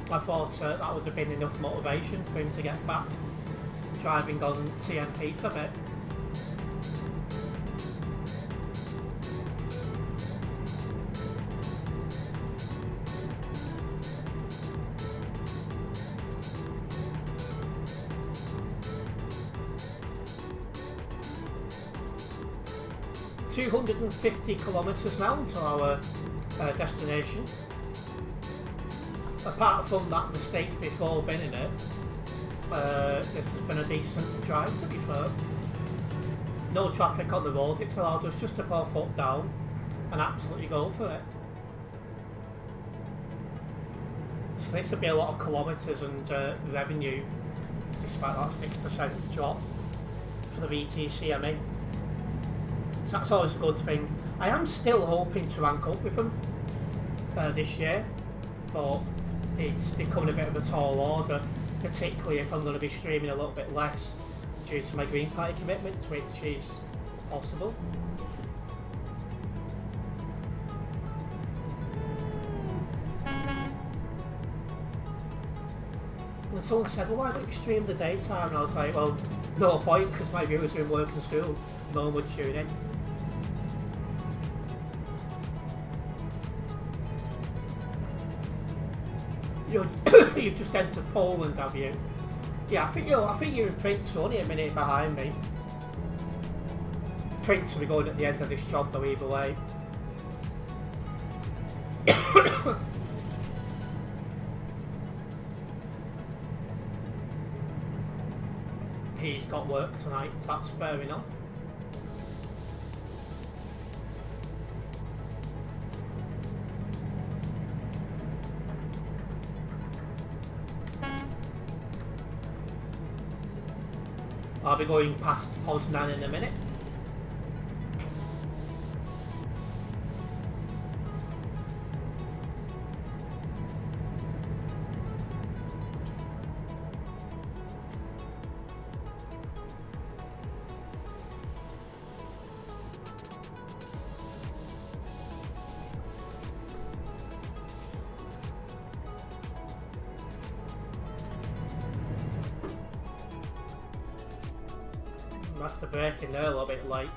I thought that would have been enough motivation for him to get back driving on TMP for a bit. $250 kilometres now to our destination. Apart from that mistake before binning it, this has been a decent drive, to be fair. No traffic on the road, it's allowed us just to put our foot down and absolutely go for it. So this would be a lot of kilometres and revenue, despite that 6% drop for the VTC I'm in. So that's always a good thing. I am still hoping to rank up with them this year, but it's becoming a bit of a tall order, particularly if I'm going to be streaming a little bit less due to my Green Party commitments, which is possible. And someone said, well, why don't you stream the daytime? And I was like, well, no point, because my viewers are in work and school. No one would tune in. You've just entered Poland, have you? Yeah, I think you're in Prince, only a minute behind me. Prince will be going at the end of this job though, either way. He's got work tonight, so that's fair enough. I'll be going past Poznan in a minute. After braking there a little bit late.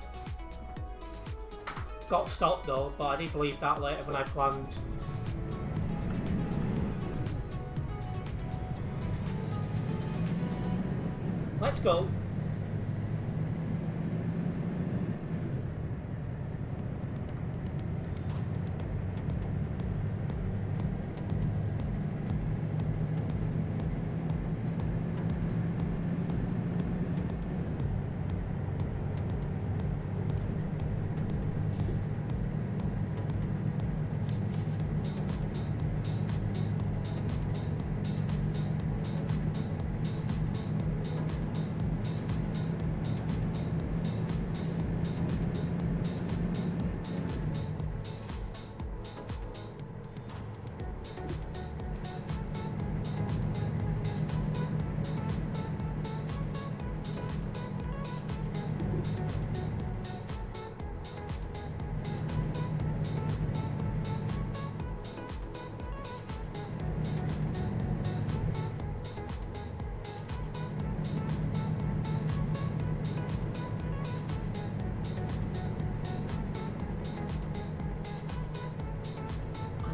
Got stopped though, but I did leave that later than I planned. Let's go.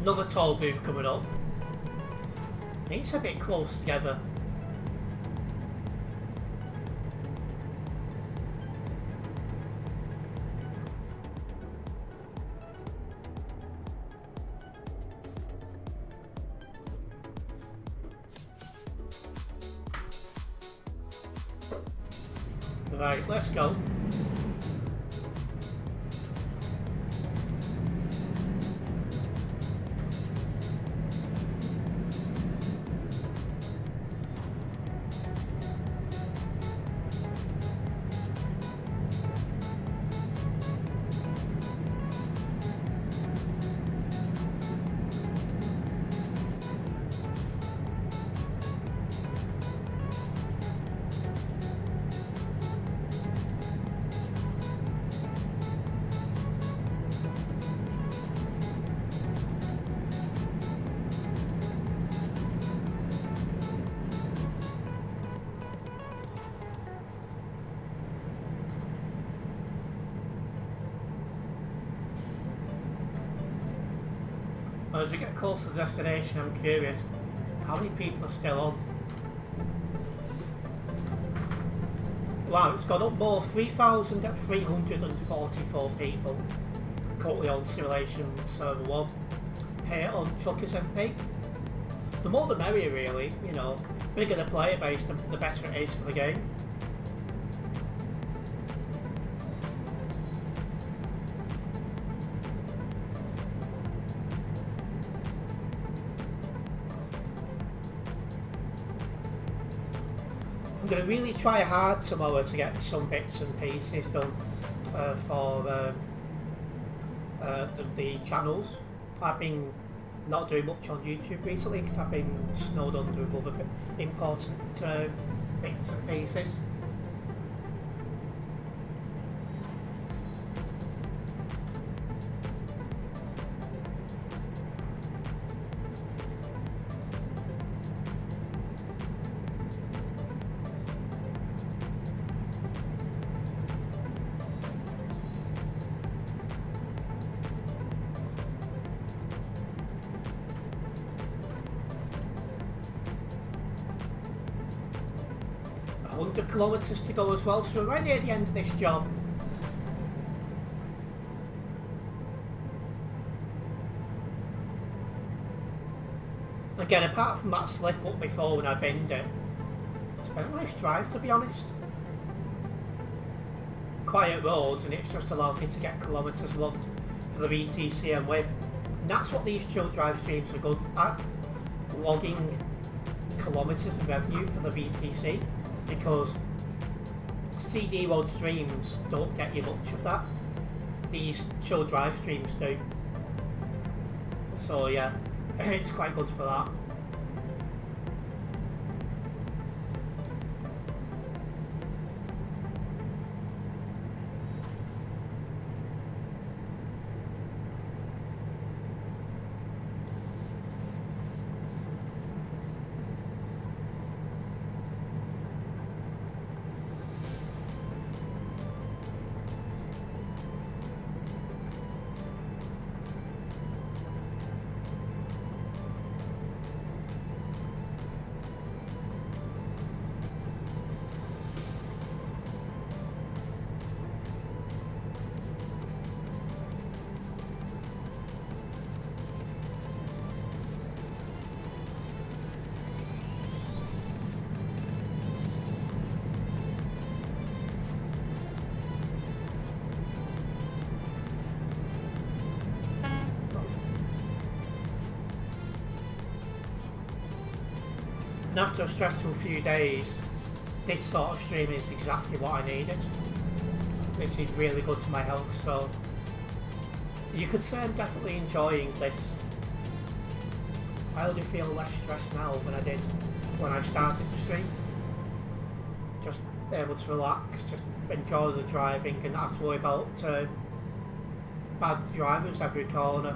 Another toll booth coming up. It's a bit close together. Right, let's go. As we get closer to the destination, I'm curious how many people are still on. Wow, it's gone up more, 3,344 people currently on Simulation Server 1 here on Truckers MP. The more the merrier, really, you know. Bigger the player base, the better it is for the game. I'm going to really try hard tomorrow to get some bits and pieces done for the channels. I've been not doing much on YouTube recently because I've been snowed under with other important bits and pieces. 100 kilometres to go as well, so we're right near the end of this job. Again, apart from that slip up before when I binned it, it's been a nice drive, to be honest. Quiet roads, and it's just allowed me to get kilometres logged for the VTC I'm with. And that's what these chill drive streams are good at, logging kilometres of revenue for the VTC, because CD road streams don't get you much of that. These chill drive streams do. So yeah, it's quite good for that. And after a stressful few days, this sort of stream is exactly what I needed. This is really good for my health, so you could say I'm definitely enjoying this. I already feel less stressed now than I did when I started the stream. Just able to relax, just enjoy the driving and not have to worry about bad drivers every corner.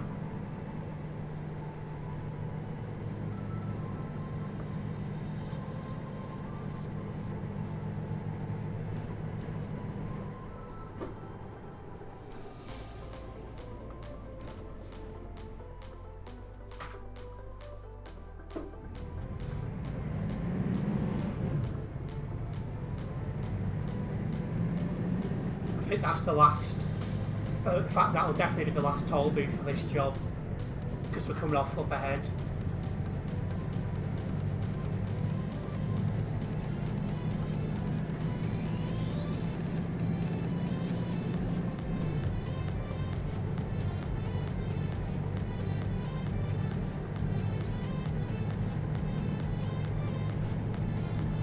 I think that's the last, in fact that'll definitely be the last toll booth for this job, because we're coming off up ahead.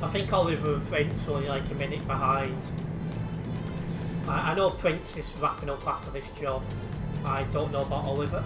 I think Oliver and Prince are only like a minute behind. I know Prince is wrapping up after this job. I don't know about Oliver.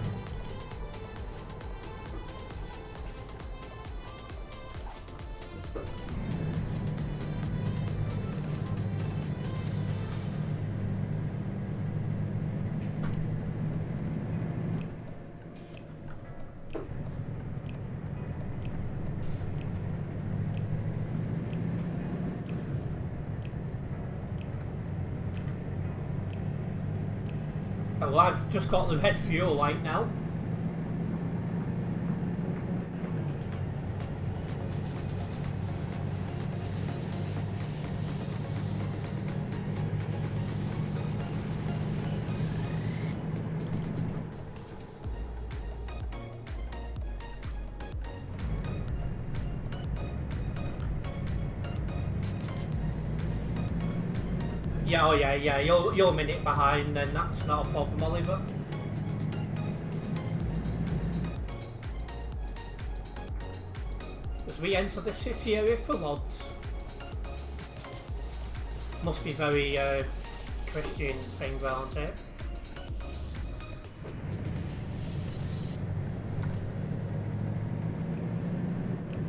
Well, I've just got the red fuel light now. Yeah, oh yeah. You're a minute behind, then that's not a problem, Oliver. As we enter the city area for mods. Must be very Christian thing around here.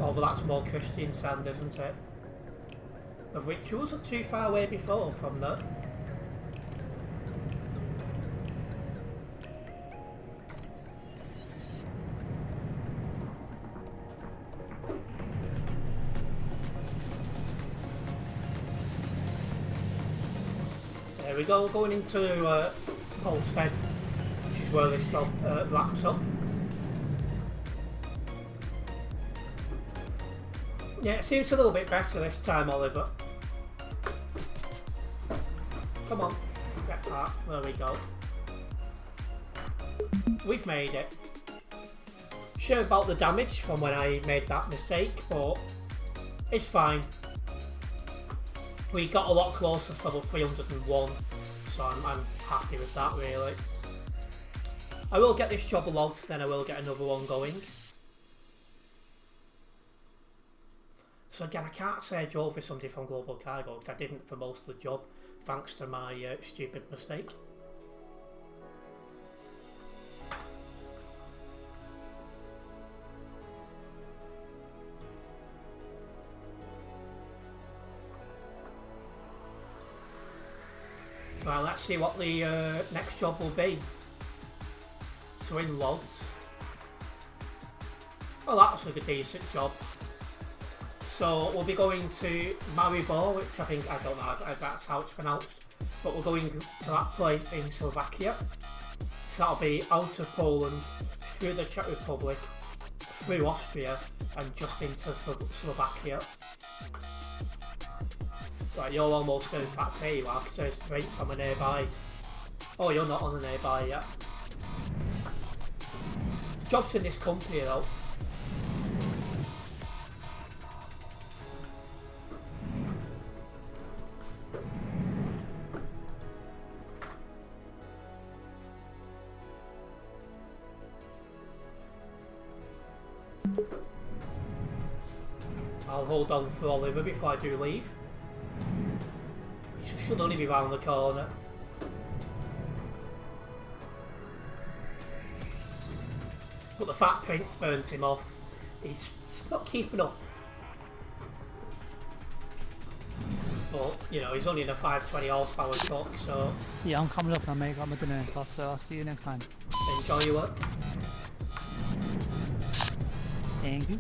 Although that's more Christian sand, isn't it? Of which you wasn't too far away before from that. There we go, going into Holstead, which is where this job wraps up. Yeah, it seems a little bit better this time, Oliver. Come on, get parked, there we go. We've made it. Sure about the damage from when I made that mistake, but it's fine. We got a lot closer to level 301, so I'm happy with that, really. I will get this job logged, then I will get another one going. So again, I can't say I drove with somebody from Global Cargo, because I didn't for most of the job, thanks to my stupid mistake. Well, let's see what the next job will be. Swing logs. Oh, that was a good, decent job. So we'll be going to Maribor, which I don't know if that's how it's pronounced, but we're going to that place in Slovakia. So that'll be out of Poland, through the Czech Republic, through Austria, and just into Slovakia. Right, you're almost going. In fact, here you are, because there's Prince on the nearby. Oh, you're not on the nearby yet. Jobs in this company though. I'll hold on for Oliver before I do leave. He should only be round the corner. But the fat Prince burnt him off. He's not keeping up. But, you know, he's only in a 520 horsepower truck, so... Yeah, I'm coming up and I got my dinner and stuff, so I'll see you next time. Enjoy your work. Thank you.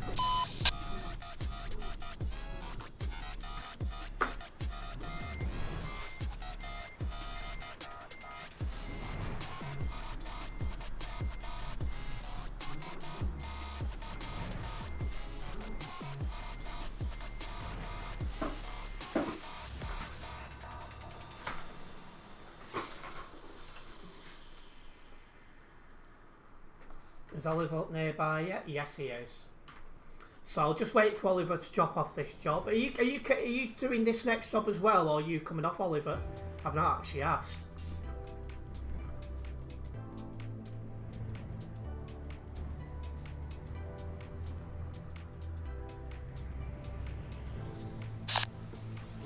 Is Oliver up nearby yet? Yes, he is. So I'll just wait for Oliver to drop off this job. Are you doing this next job as well, or are you coming off, Oliver? I've not actually asked.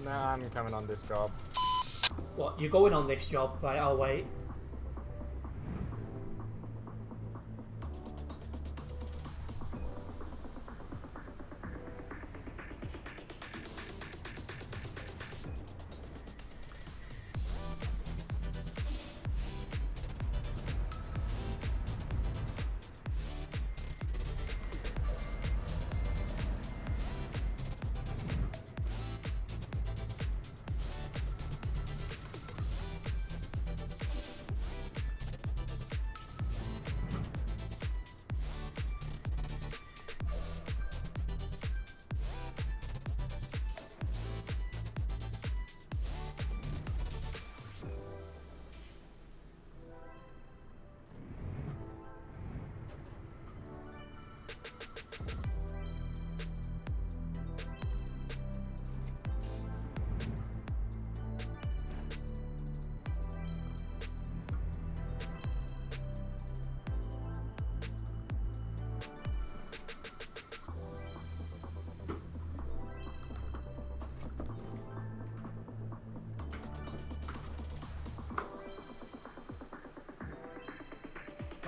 No, I'm coming on this job. What, you're going on this job? Right, I'll wait.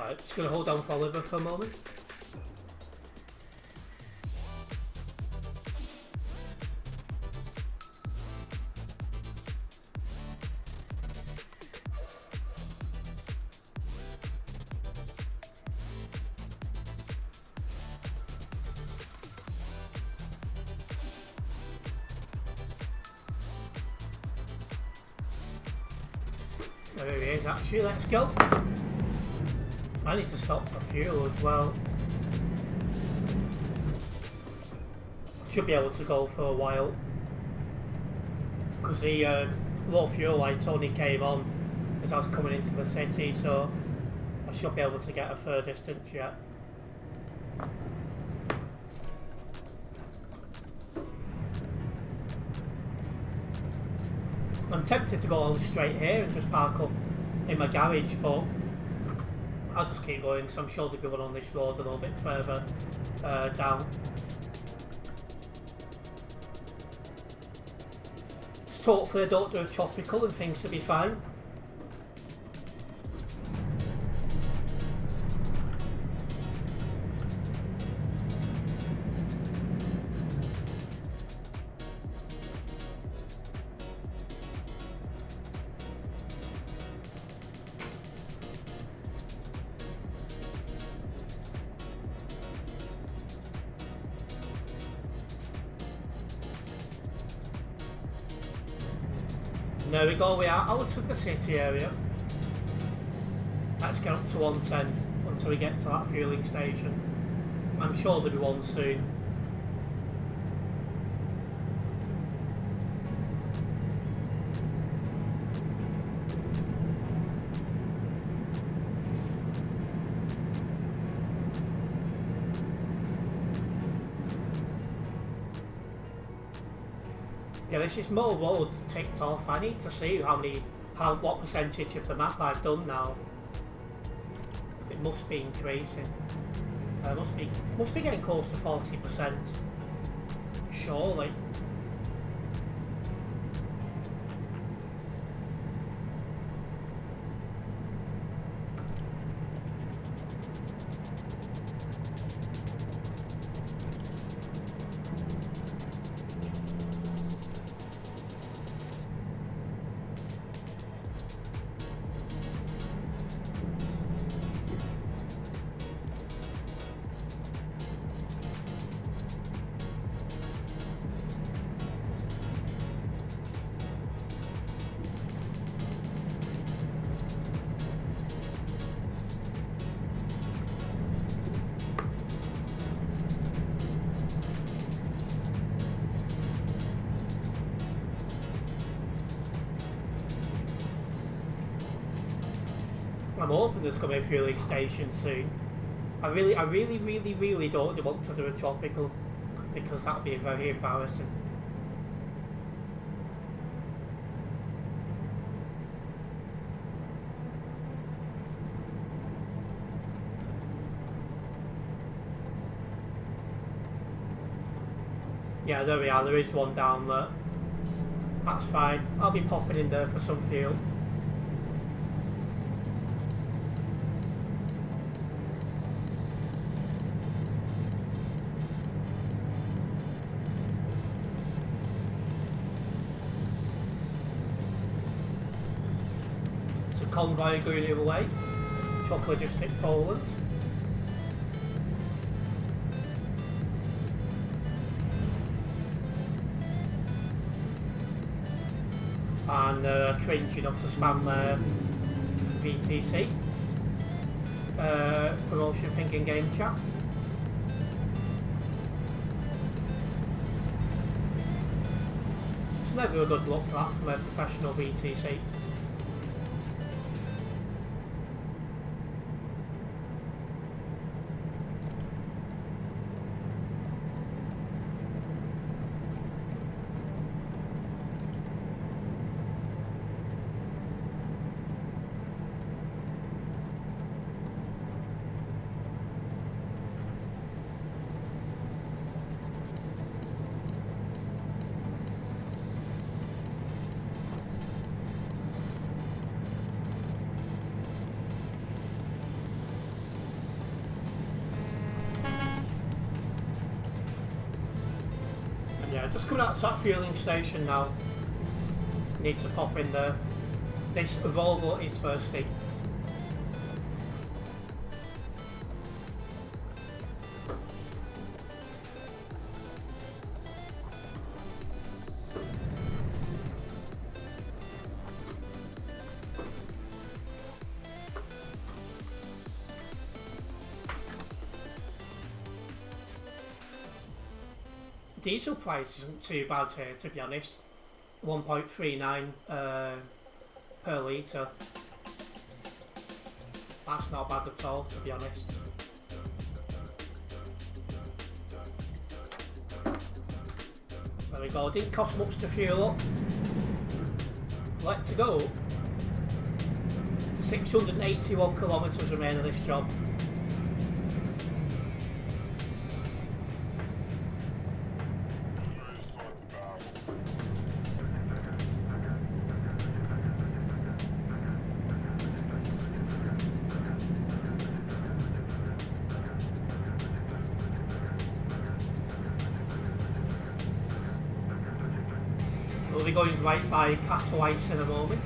Right, just going to hold on for Oliver for a moment. There he is actually, let's go. I need to stop for fuel as well. Should be able to go for a while. Because the low fuel light only came on as I was coming into the city, so I should be able to get a further distance yet. I'm tempted to go on straight here and just park up in my garage, but I'll just keep going because I'm sure there'll be one on this road a little bit further down. So hopefully I don't do a tropical and things will be fine. There we go, we are out of the city area. Let's get up to 110 until we get to that fueling station. I'm sure there'll be one soon. Yeah, this is more road ticked off. I need to see what percentage of the map I've done now. Because it must be increasing. Must be getting close to 40%. Surely. I'm hoping there's going to be a fueling station soon. I really don't want to do a tropical because that would be very embarrassing. Yeah, there we are, there is one down there. That's fine, I'll be popping in there for some fuel. Convoy going the other way. Chocolate just hit Poland. And cringing off to spam VTC promotion thinking game chat. It's never a good look that from a professional VTC. coming out to that fueling station now. Need to pop in there. This Volvo is thirsty. Diesel price isn't too bad here, to be honest. 1.39 per litre. That's not bad at all, to be honest. There we go, didn't cost much to fuel up. Let's go. 681 kilometres remain of this job. We'll be going right by Katowice in a moment,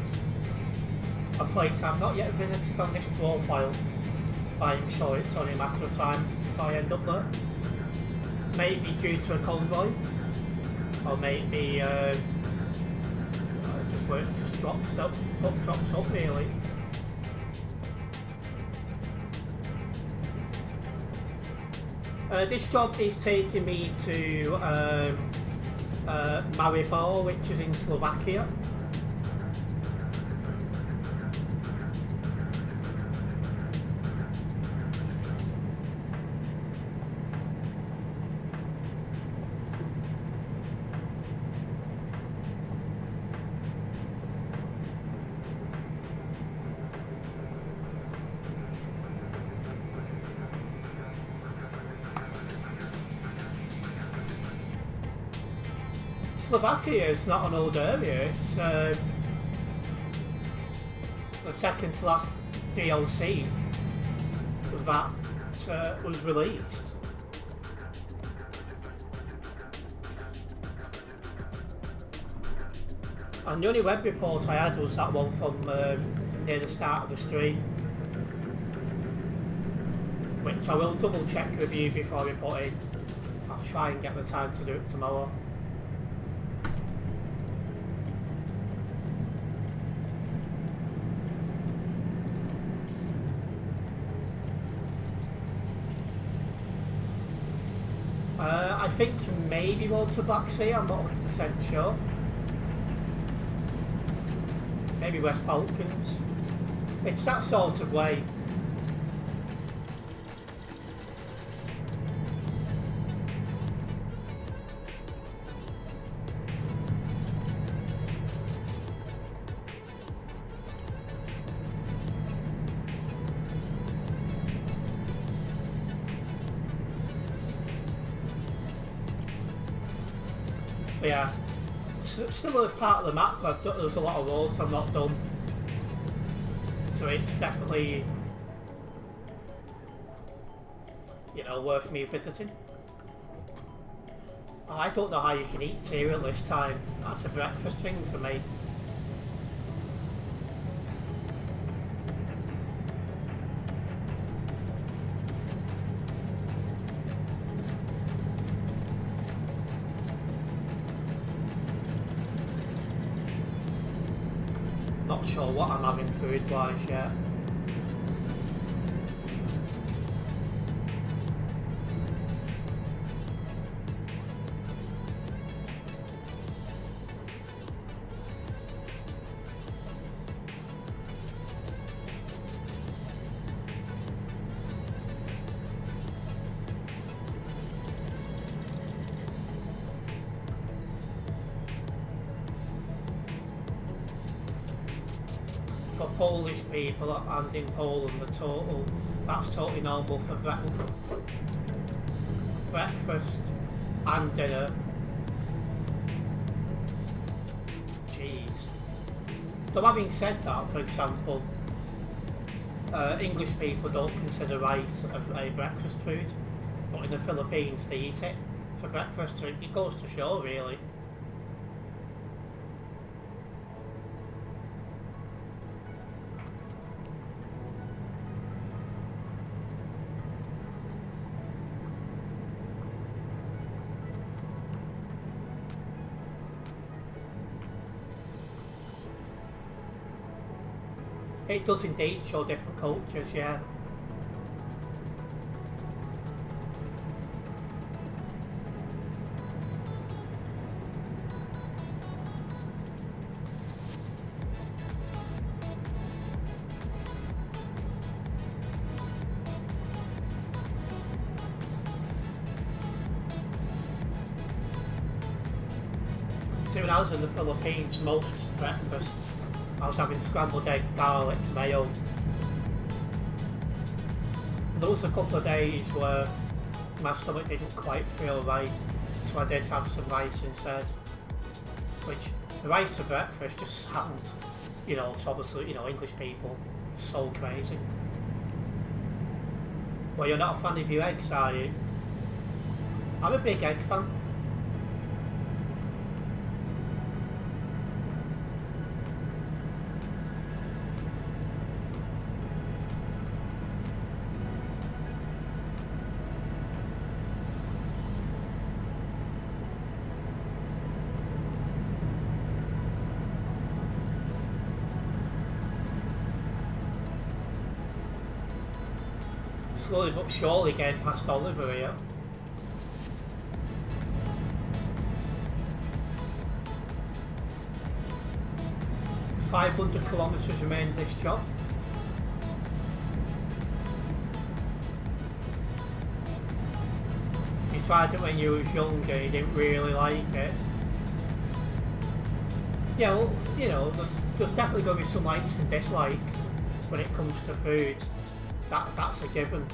a place I've not yet visited on this profile, but I'm sure it's only a matter of time if I end up there. Maybe due to a convoy, or maybe just where it just drops up really. This job is taking me to Maribor, which is in Slovakia. Slovakia is not an old area, it's the second to last DLC that was released. And the only web report I had was that one from near the start of the stream, which I will double check with you before I put in. I'll try and get the time to do it tomorrow. I think maybe road to Black Sea, I'm not 100% sure. Maybe West Balkans. It's that sort of way. But yeah, similar part of the map, there's a lot of roads I've not done, so it's definitely, you know, worth me visiting. I don't know how you can eat cereal this time. That's a breakfast thing for me. Not sure what I'm having food-wise yet. For Polish people and in Poland, that's totally normal for breakfast and dinner. Jeez. Though having said that, for example, English people don't consider rice a breakfast food, but in the Philippines they eat it for breakfast, so it goes to show really. It does indeed show different cultures, yeah. See, when I was in the Philippines, most breakfasts I was having scrambled egg, garlic, mayo. There was a couple of days where my stomach didn't quite feel right, so I did have some rice instead. Which, the rice for breakfast just sounds, you know, it's obviously, you know, English people, so crazy. Well, you're not a fan of your eggs, are you? I'm a big egg fan. Slowly but surely getting past Oliver here. "500 kilometres remain this job." You tried it when you was younger, you didn't really like it. Yeah, well, you know, there's definitely going to be some likes and dislikes when it comes to food. That's a given.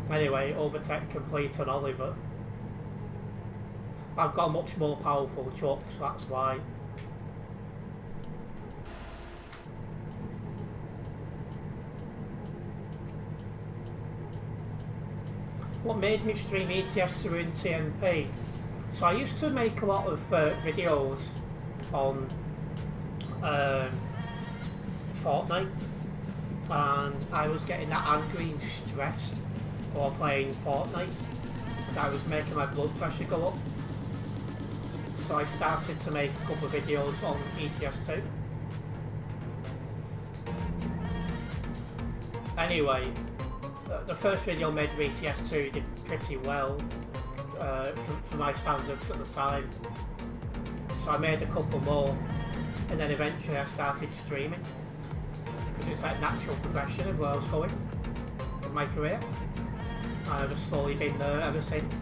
Anyway, overtake complete on Oliver. I've got a much more powerful truck, so that's why. What made me stream ETS2 in TMP? So I used to make a lot of videos on Fortnite, and I was getting that angry and stressed while playing Fortnite, and I was making my blood pressure go up. So I started to make a couple of videos on ETS2. Anyway, the first video made of ETS2 did pretty well for my standards at the time. So I made a couple more, and then eventually I started streaming, because it's like natural progression of where I was going in my career, and I've just slowly been there ever since.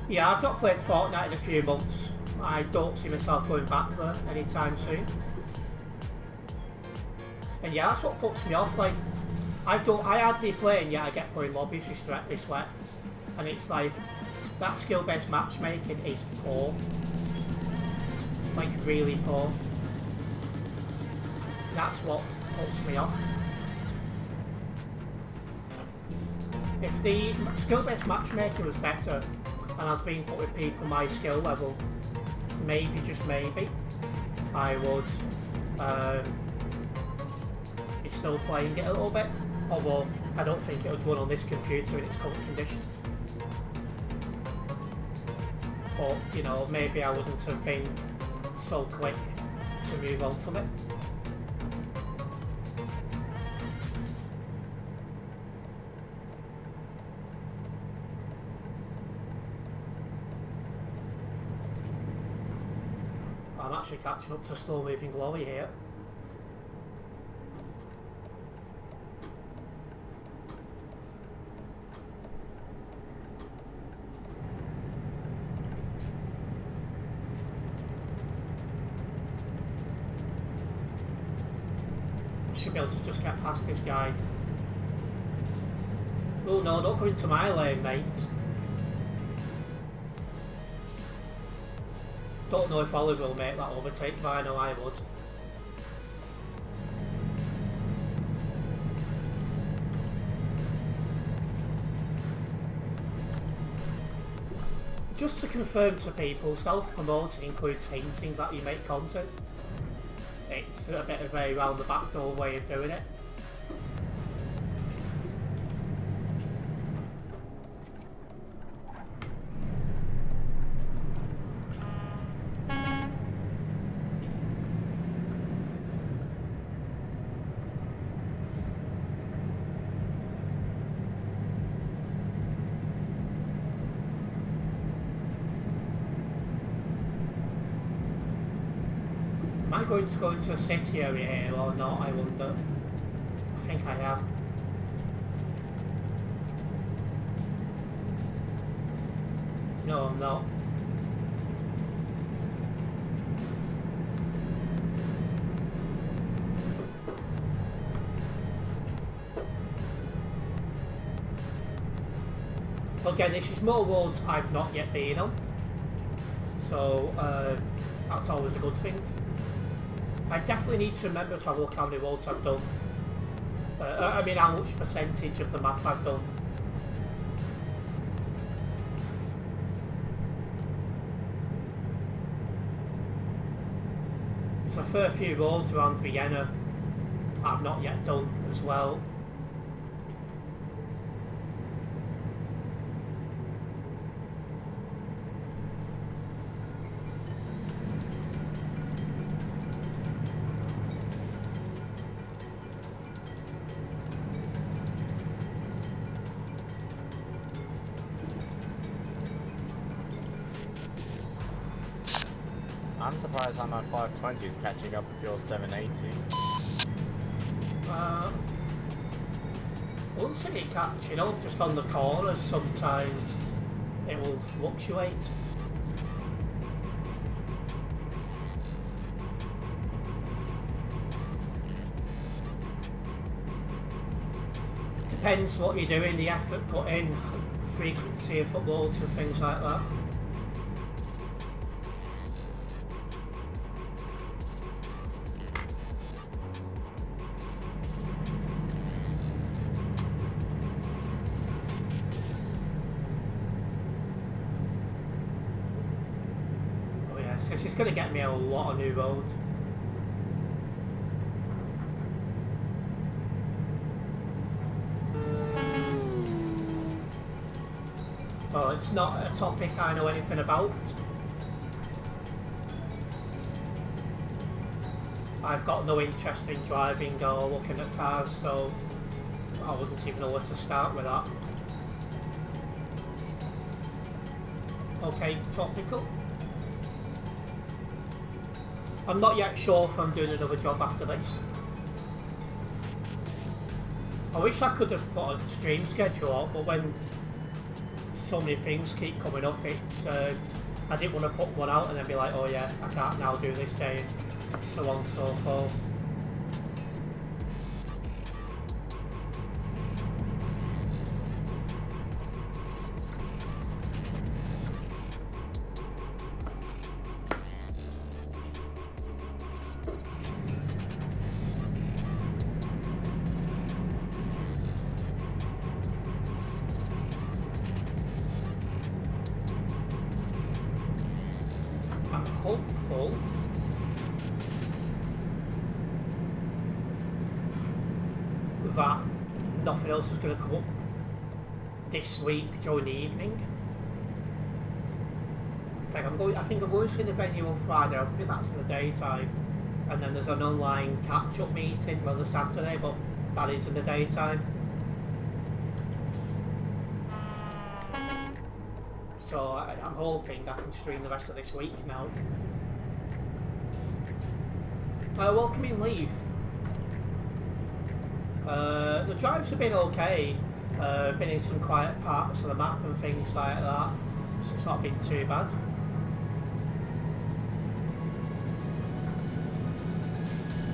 Yeah, I've not played Fortnite in a few months. I don't see myself going back there anytime soon. And yeah, that's what puts me off. Like, I hardly play, and yet I get playing lobbies with sweats, and it's like that skill-based matchmaking is poor, like really poor. That's what puts me off. If the skill-based matchmaking was better, and I was being put with people my skill level, maybe, just maybe, I would be still playing it a little bit, although I don't think it would run on this computer in its current condition. But, you know, maybe I wouldn't have been so quick to move on from it. I'm actually catching up to slow moving Glowy here. Should be able to just get past this guy. Oh no, don't come into my lane, mate. Don't know if Oliver will make that overtake, but I know I would. Just to confirm to people, self-promoting includes hinting that you make content. It's a bit of a round the back door way of doing it. Am I going to go into a city area here or not, I wonder? I think I am. No, I'm not. Again, this is more roads I've not yet been on. So, that's always a good thing. I definitely need to remember to have a look how many roads I've done. I mean, how much percentage of the map I've done. There's a fair few roads around Vienna I've not yet done as well. I'm surprised how my 520 is catching up with your 780. I wouldn't say it catching up, just on the corners sometimes it will fluctuate. Depends what you're doing, the effort put in, frequency of uploads and things like that. This is going to get me a lot of new road. Well, it's not a topic I know anything about. I've got no interest in driving or looking at cars, so I wouldn't even know where to start with that. Okay, topical. I'm not yet sure if I'm doing another job after this. I wish I could have put a stream schedule up, but when so many things keep coming up, it's I didn't want to put one out and then be like, oh yeah, I can't now do this day, and so on and so forth. I'm hopeful that nothing else is going to come up this week during the evening. I think I'm going to see the venue on Friday. I think that's in the daytime, and then there's an online catch-up meeting on the Saturday, but that is in the daytime. So I'm hoping I can stream the rest of this week now. Welcoming Leaf. The drives have been okay. Been in some quiet parts of the map and things like that. So it's not been too bad.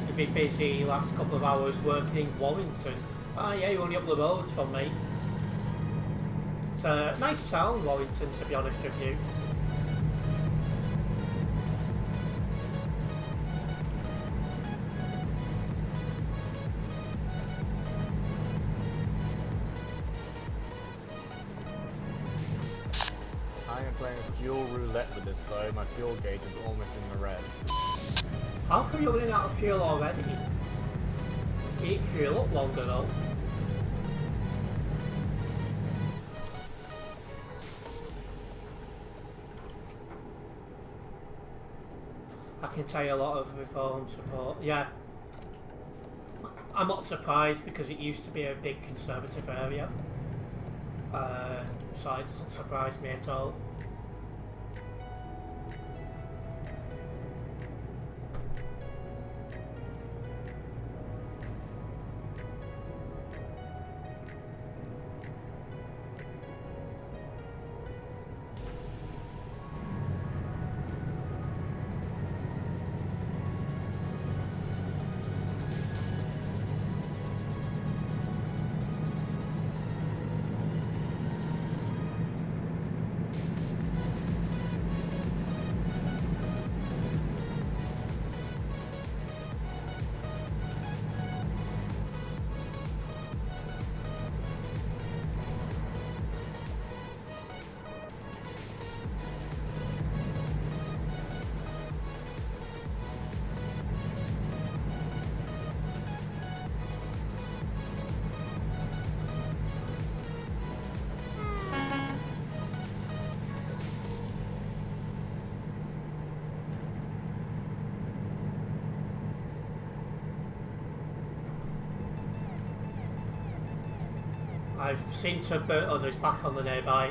I've been busy last couple of hours working in Warrington. Ah yeah, you're only up the road from me. It's a nice town, Warrington, to be honest with you. I am playing going fuel roulette with this though. My fuel gauge is almost in the red. How come you're running out of fuel already? You didn't fuel up longer though. I can tell you a lot of reform support. Yeah. I'm not surprised because it used to be a big conservative area. So it doesn't surprise me at all. I've seemed to have burnt others back on the nearby.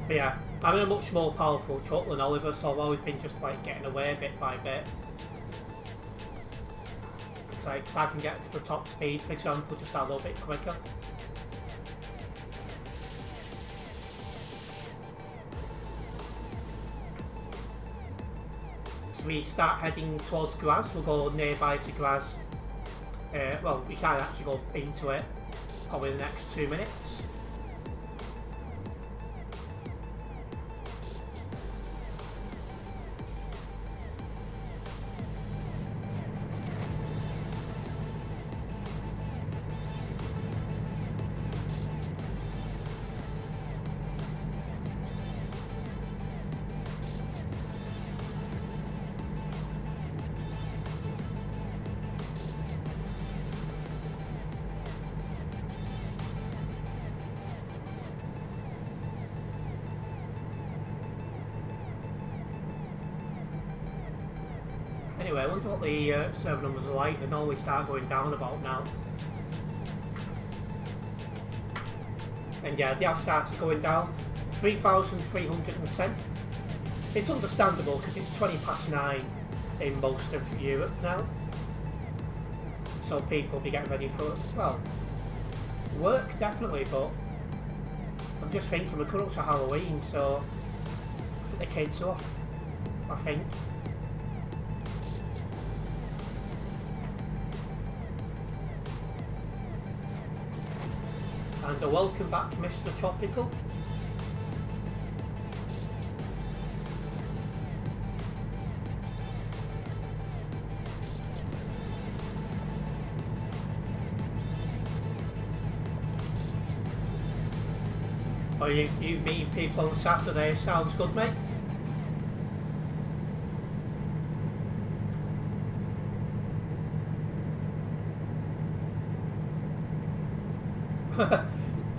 But yeah, I'm in a much more powerful truck than Oliver, so I've always been just like getting away bit by bit. It's like, so I can get to the top speed, for example, just a little bit quicker. So we start heading towards Graz, we'll go nearby to Graz. Well, we can't actually go into it. Probably the next 2 minutes. Anyway, I wonder what the server numbers are like. They normally start going down about now. And yeah, they have started going down. 3,310. It's understandable because it's 9:20 in most of Europe now. So people will be getting ready for, well, work definitely, but I'm just thinking we're coming up to Halloween, so I think the kids are off, I think. And a welcome back, Mr. Tropical. Oh, you meeting people on Saturday, sounds good, mate.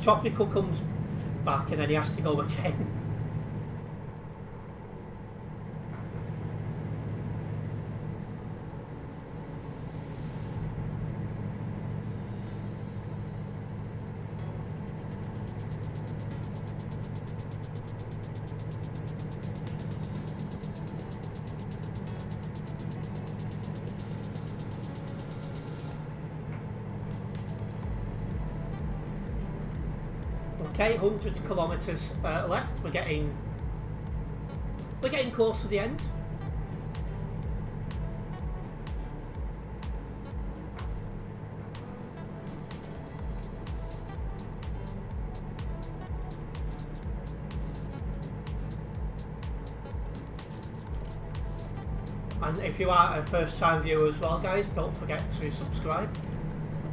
Tropical comes back and then he has to go again. Okay, 100 kilometres left. We're getting close to the end. And if you are a first time viewer as well, guys, don't forget to subscribe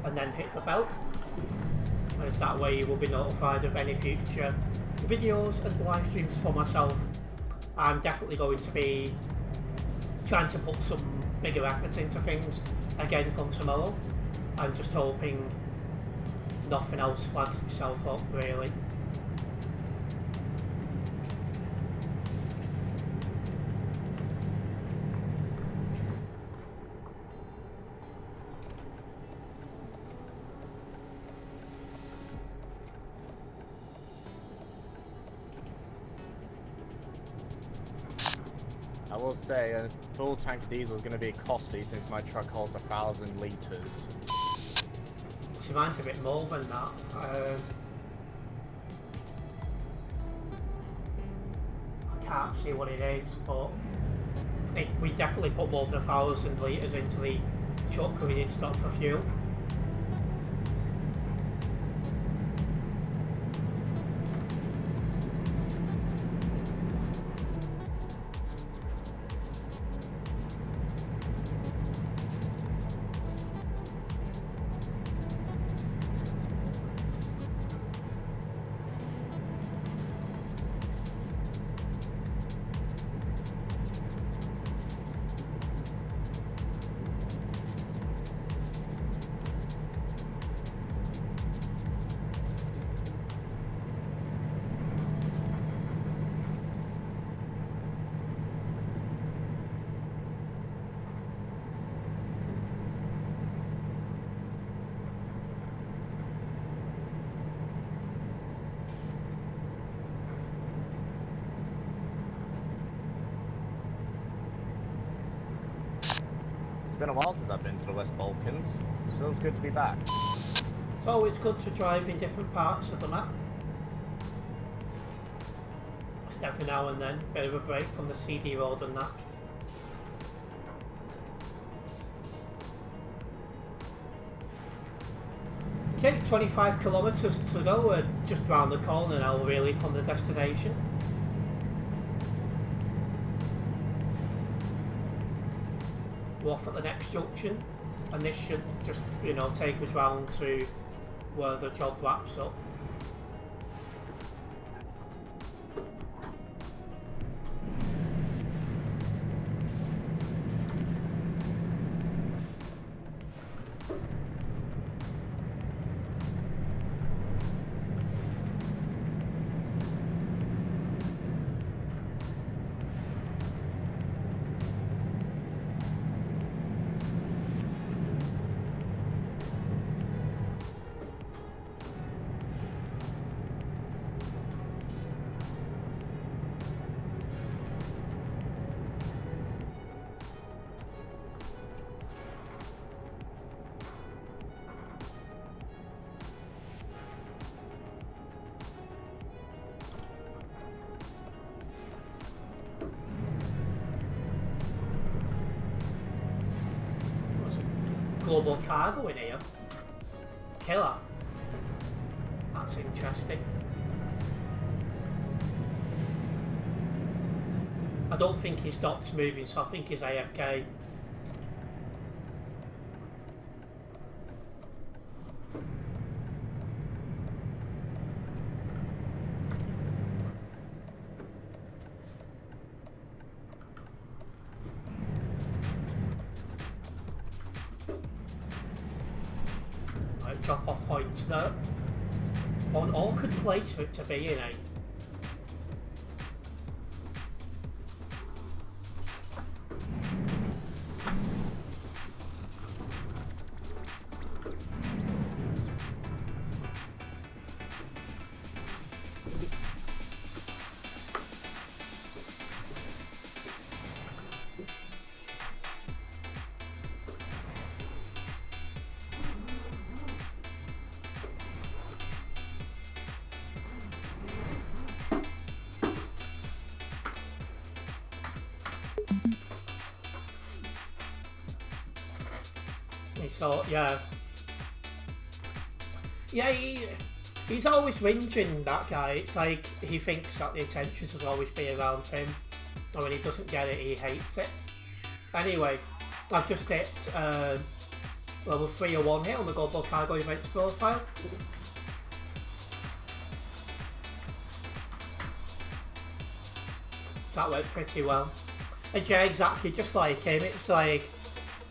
and then hit the bell. As that way you will be notified of any future videos and live streams for myself I'm definitely going to be trying to put some bigger effort into things again from tomorrow. I'm just hoping nothing else flags itself up, really. I will say a full tank of diesel is going to be costly since my truck holds 1,000 litres. See, mine's a bit more than that. I can't see what it is, but we definitely put more than 1,000 litres into the truck because we need stock for fuel. It's been a while since I've been to the West Balkans. Feels good to be back. It's always good to drive in different parts of the map. Just every now and then, bit of a break from the CD road and that. Okay, 25 kilometres to go. We're just round the corner now, really, from the destination. We're off at the next junction, and this should just, you know, take us round to where the job wraps up. Global cargo in here. Killer. That's interesting. I don't think he stopped moving, so I think he's AFK. Drop off points now. An awkward place for it to be in, eh? So yeah, he's always whinging, that guy. It's like he thinks that the attention will always be around him, and when he doesn't get it, he hates it. Anyway, I've just hit level 301 here on the Global Cargo Events profile. So that worked pretty well. And yeah, exactly, just like him, it's like,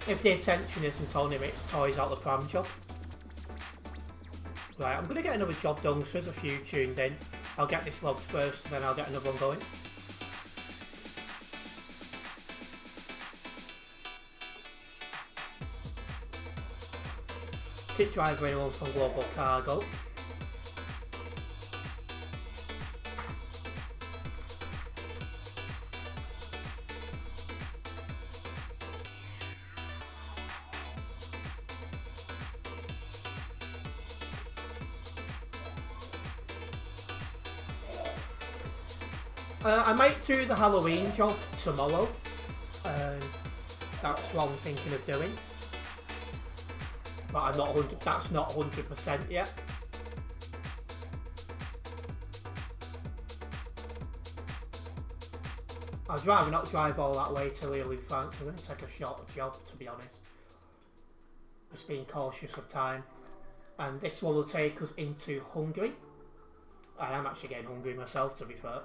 if the attention isn't on him, it's toys out the pram job. Right, I'm going to get another job done, so there's a few tuned in. I'll get this logged first, and then I'll get another one going. Kit driver anyone from Global Cargo. I might do the Halloween job tomorrow. That's what I'm thinking of doing. But I'm not 100. That's not 100% yet. I'd rather not drive all that way to Lille in France. I'm going to take a shorter job, to be honest. Just being cautious of time. And this one will take us into Hungary. I am actually getting hungry myself, to be fair.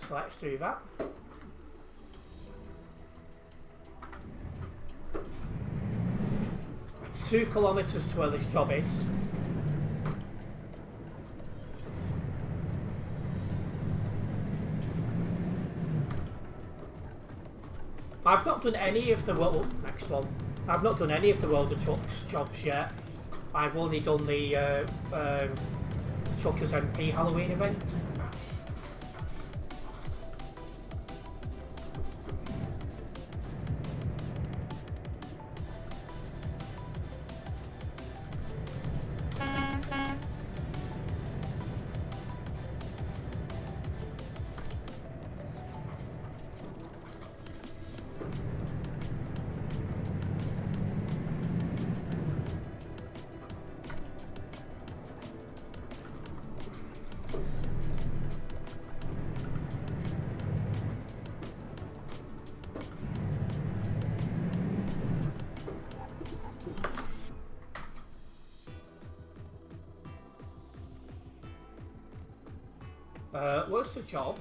So let's do that. It's 2 kilometres to where this job is. I've not done any of the world. Next one. I've not done any of the World of Trucks jobs yet. I've only done the Truckers MP Halloween event. What's the job?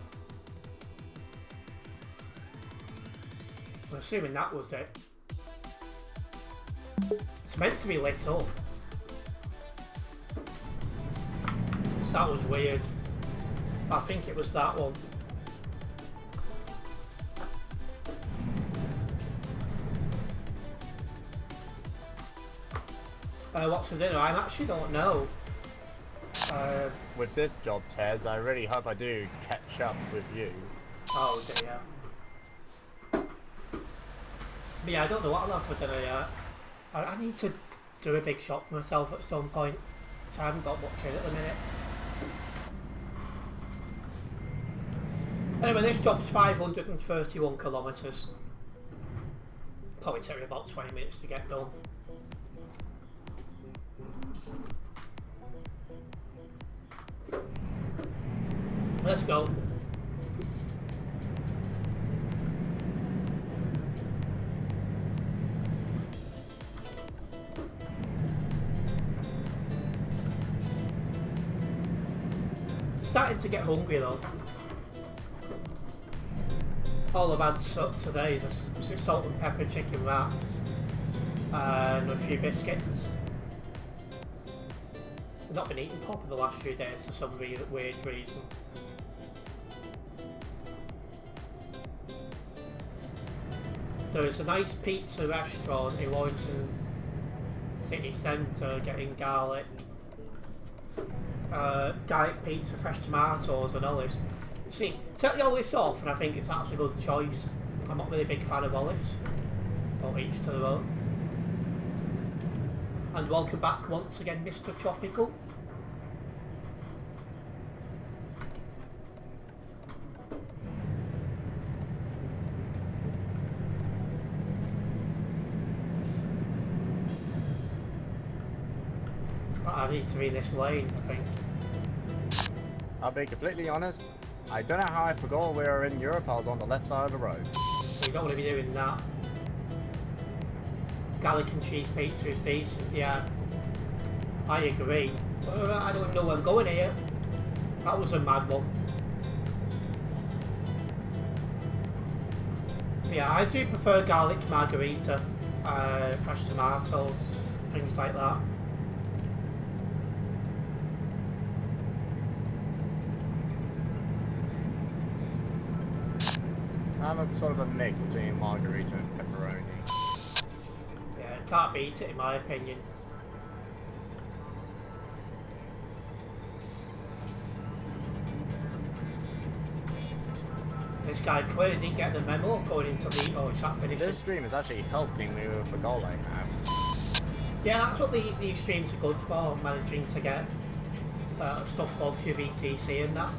I'm assuming that was it. It's meant to be lit up. So that was weird. I think it was that one. What's for dinner? I actually don't know. With this job, Tez, I really hope I do catch up with you. Oh dear. But yeah, I don't know what I'll have for dinner yet. I need to do a big shop for myself at some point, so I haven't got much in at the minute. Anyway, this job's 531 kilometres. Probably take me about 20 minutes to get done. Let's go. Starting to get hungry though. All I've had today is a salt and pepper chicken wraps and a few biscuits. I've not been eating proper the last few days for some weird reason. There is a nice pizza restaurant in Warrington City Centre getting garlic pizza, fresh tomatoes and olives. See, take the olives off and I think it's actually a good choice. I'm not really a big fan of olives. But each to their own. And welcome back once again, Mr. Tropical. I need to be in this lane, I think. I'll be completely honest, I don't know how I forgot we were in Europe. I was on the left side of the road. You don't want to be doing that. Garlic and cheese pizza is decent, yeah. I agree. I don't even know where I'm going here. That was a mad one. Yeah, I do prefer garlic margarita, fresh tomatoes, things like that. I'm a sort of a mix between margarita and pepperoni. Yeah, can't beat it in my opinion. This guy clearly didn't get the memo going into the... Oh, it's not finished. This stream is actually helping me with the goal I have. Yeah, that's what these streams are good for, managing to get stuff logged to VTC and that.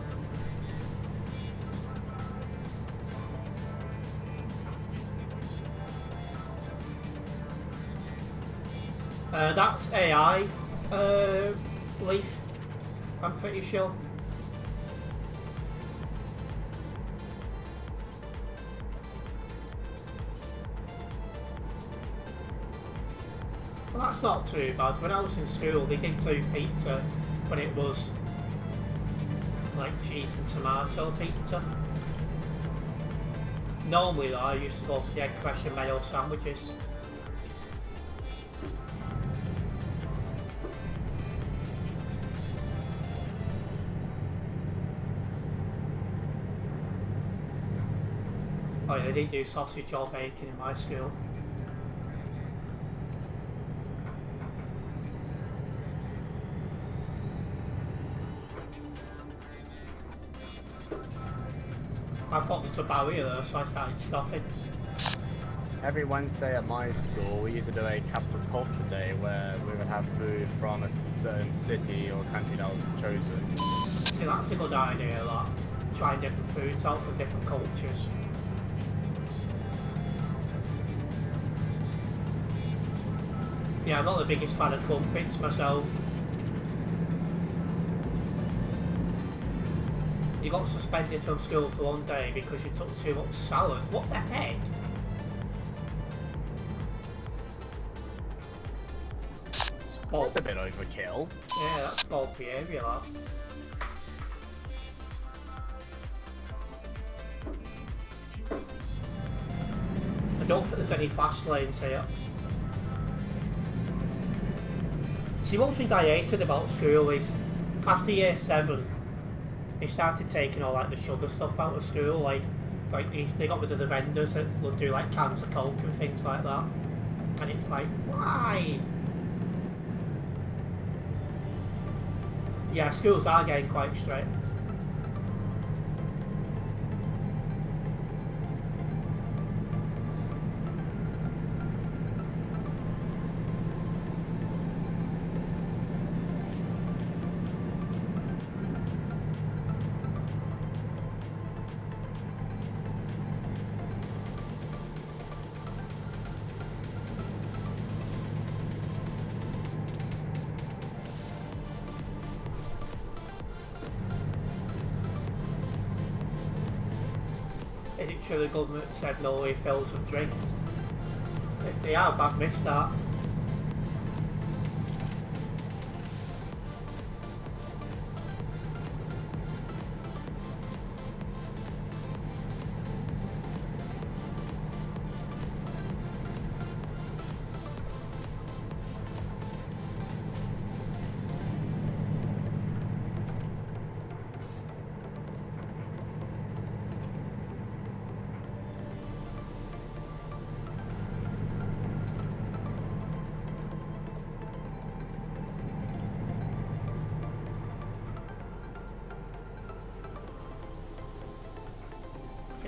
That's AI Leaf, I'm pretty sure. Well, that's not too bad. When I was in school, they did do pizza, but it was like cheese and tomato pizza. Normally, though, I used to go for the egg fresh and mayo sandwiches. Oh yeah, they didn't do sausage or bacon in my school. I thought there was a barrier there, so I started stopping. Every Wednesday at my school, we used to do a capital culture day where we would have food from a certain city or country that was chosen. See, that's a good idea, that. Trying different foods out from different cultures. Yeah, I'm not the biggest fan of crumpets myself. You got suspended from school for one day because you took too much salad. What the heck? That's a bit overkill. Yeah, that's bold behaviour, that. I don't think there's any fast lanes here. See, one thing I hated about school is after year 7, they started taking all like the sugar stuff out of school. Like they got rid of the vendors that would do like cans of Coke and things like that. And it's like, why? Yeah, schools are getting quite strict. Is it true the government said no refills of drinks? If they have, I've missed that.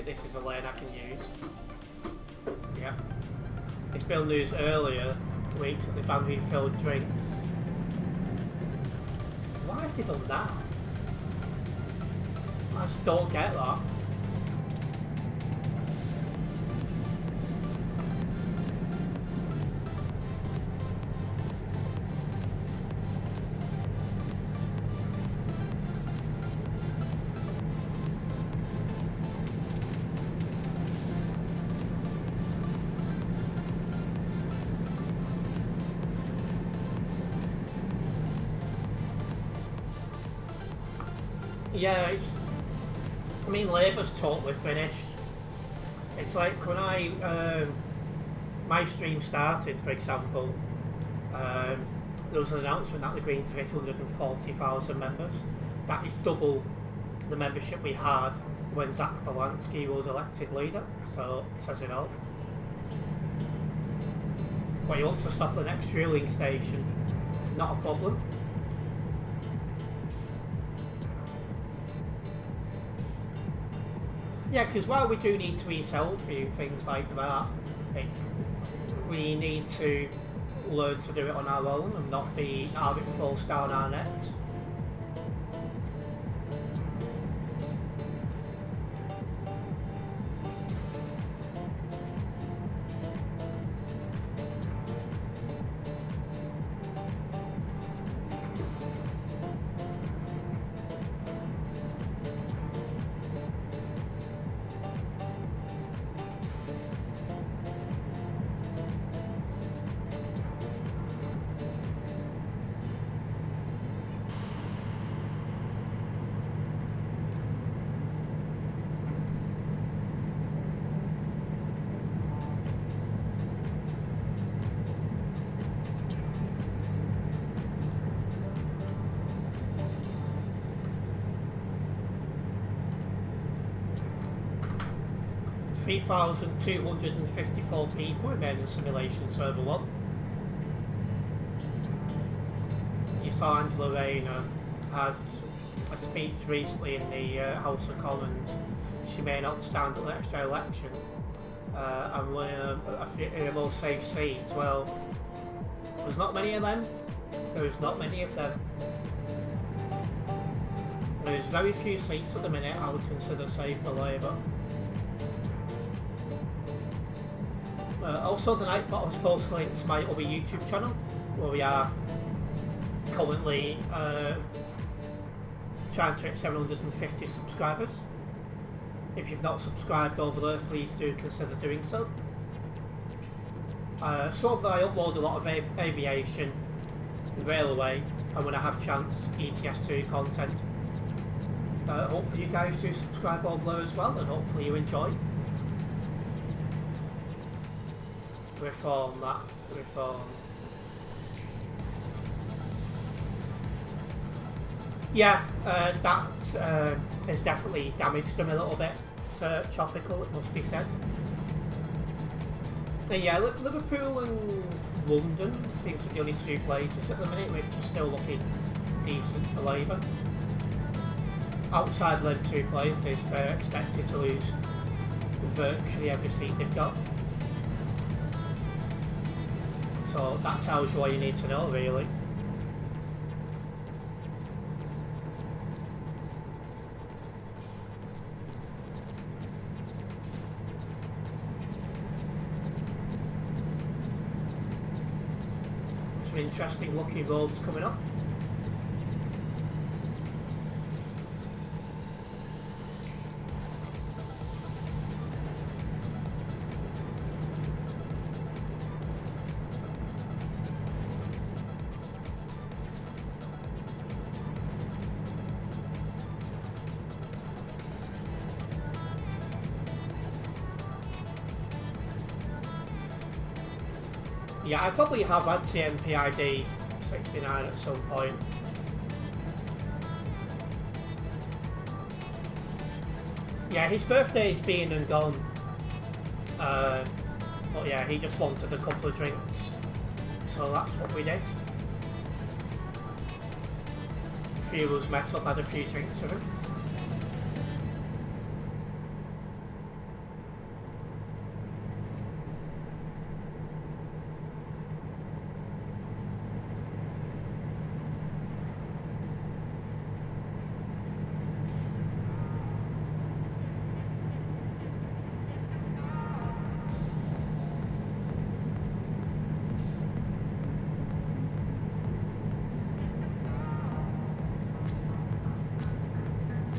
This is a lane I can use. Yeah. It's been news earlier weeks that they banned refilled drinks. Why have they done that? I just don't get that. Yeah, I mean, Labour's totally finished. It's like when my stream started, for example, there was an announcement that the Greens have hit 140,000 members. That is double the membership we had when Zach Polanski was elected leader, so it says it all. But you want to stop at the next fueling station, not a problem. Yeah, because while we do need to eat healthy and things like that, we need to learn to do it on our own and not have it forced down our necks. $3,254 people remain in Simulation Server 1. You saw Angela Rayner had a speech recently in the House of Commons. She may not stand at the next election and win a more safe seat. Well, there's not many of them. There's not many of them. There's very few seats at the minute I would consider safe for Labour. Also, the Nightbot has posted a link to my other YouTube channel, where we are currently trying to hit 750 subscribers. If you've not subscribed over there, please do consider doing so. So over there I upload a lot of aviation, railway, and when I have chance, ETS2 content. Hopefully you guys do subscribe over there as well, and hopefully you enjoy. Reform. Yeah, that has definitely damaged them a little bit. It's topical, it must be said. And yeah, Liverpool and London seems to be the only two places at the minute which are still looking decent for Labour. Outside them two places, they're expected to lose virtually every seat they've got. So that tells you all you need to know, really. Some interesting looking roads coming up. Yeah, I probably have had TMP ID 69 at some point. Yeah, his birthday's been and gone. But yeah, he just wanted a couple of drinks. So that's what we did. A few of us met up, had a few drinks with him.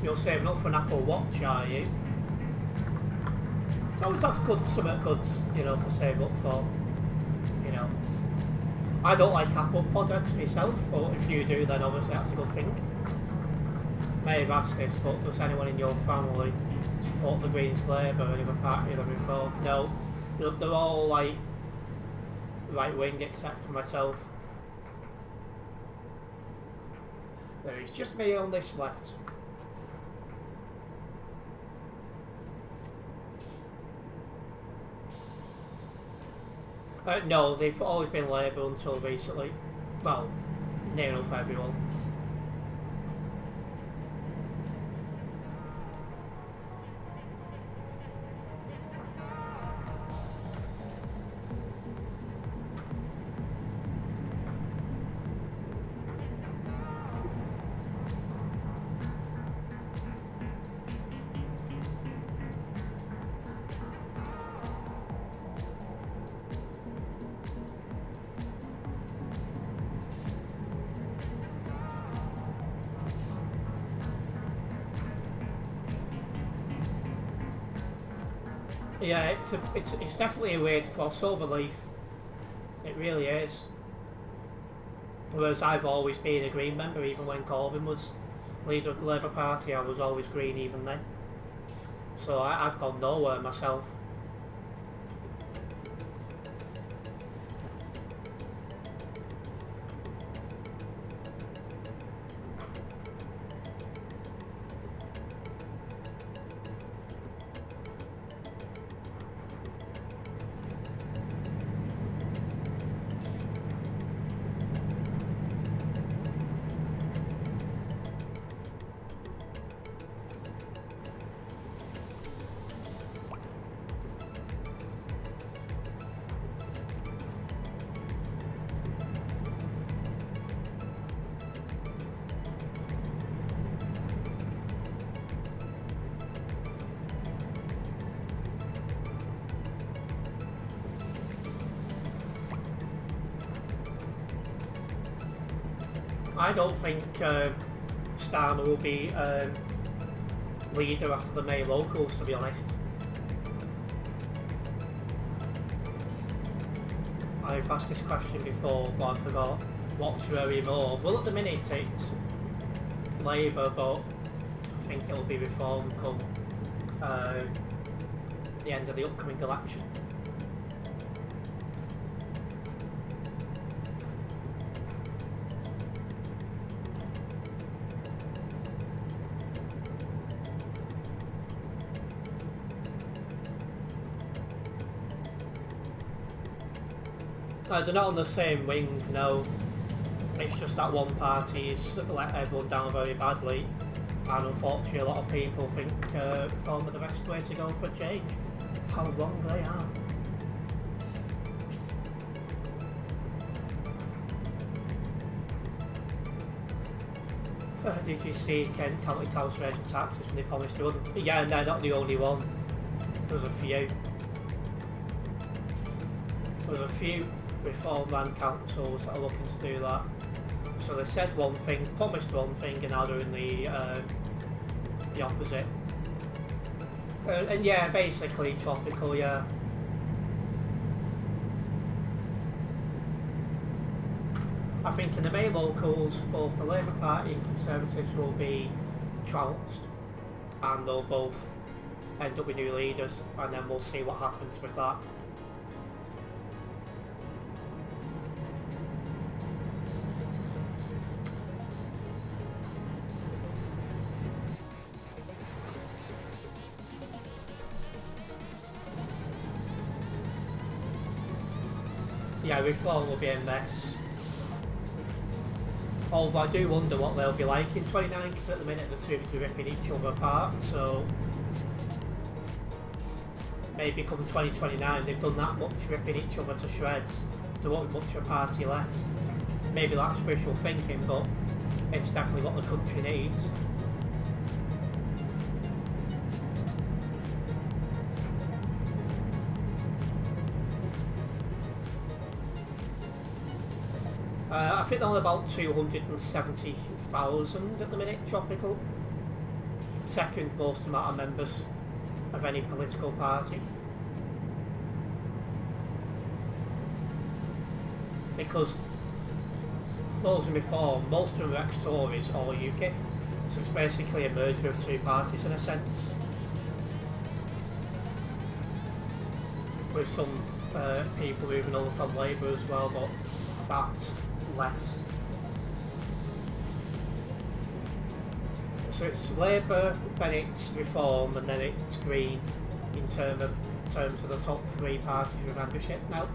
You're saving up for an Apple Watch, are you? It's always that's good, something good, you know, to save up for. You know, I don't like Apple products myself, but if you do, then obviously that's a good thing. may have asked this, but does anyone in your family support the Greens, Labour, or any other party than before? No. They're all like right wing except for myself. There's just me on this left. No, they've always been Labour until recently. Well, near enough everyone. Yeah, it's definitely a weird crossover leaf. It really is. Whereas I've always been a Green member, even when Corbyn was leader of the Labour Party, I was always Green even then. So I've gone nowhere myself. I don't think Starmer will be leader after the May locals, to be honest. I've asked this question before, but I forgot what's very more. Well, at the minute it's Labour, but I think it'll be Reform come the end of the upcoming election. They're not on the same wing, no. It's just that one party's let everyone down very badly, and unfortunately a lot of people think Reform are the best way to go for change. How wrong they are. Did you see Kent County Council raising taxes when they promised they wouldn't? Yeah, and they're not the only one. There's a few. There's a few Reform land councils that are looking to do that. So they said one thing, promised one thing, and now they're in the opposite. And yeah, basically tropical, yeah. I think in the May locals, both the Labour Party and Conservatives will be trounced, and they'll both end up with new leaders, and then we'll see what happens with that. Yeah, Reform will be a mess. Although I do wonder what they'll be like in 29, because at the minute they're too busy ripping each other apart, so maybe come 2029 they've done that much ripping each other to shreds, there won't be much of a party left. Maybe that's wishful thinking, but it's definitely what the country needs. I think they're on about 270,000 at the minute, tropical. Second most amount of members of any political party. Because those in Reform, most of them are ex-Tories or UKIP. So it's basically a merger of two parties in a sense. With some people moving over from Labour as well, but that's less. So it's Labour, then it's Reform, and then it's Green in terms of the top three parties with membership now.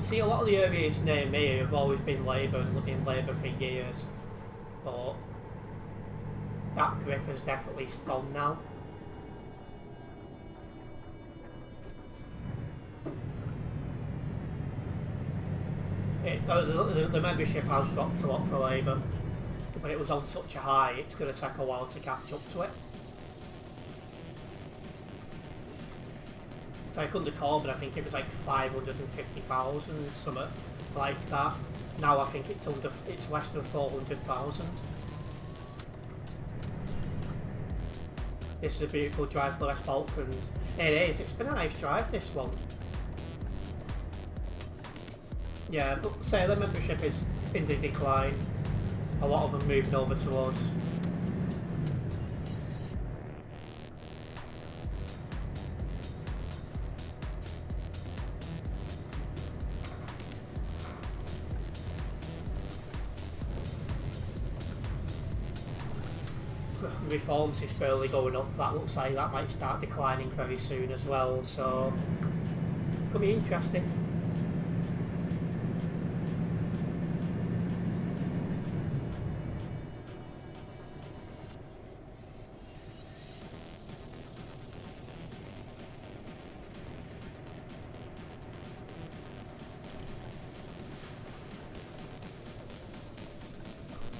See, a lot of the areas near me have always been Labour and in Labour for years, but that grip has definitely gone now. The membership has dropped a lot for Labour, but it was on such a high, it's going to take a while to catch up to it. It's like under Corbyn, I think it was like 550,000, something like that. Now I think it's less than 400,000. This is a beautiful drive for the West Balkans. It is, it's been a nice drive, this one. Yeah, but say the membership is in the decline. A lot of them moved over to us. Reforms is barely going up. That looks like that might start declining very soon as well, so could be interesting.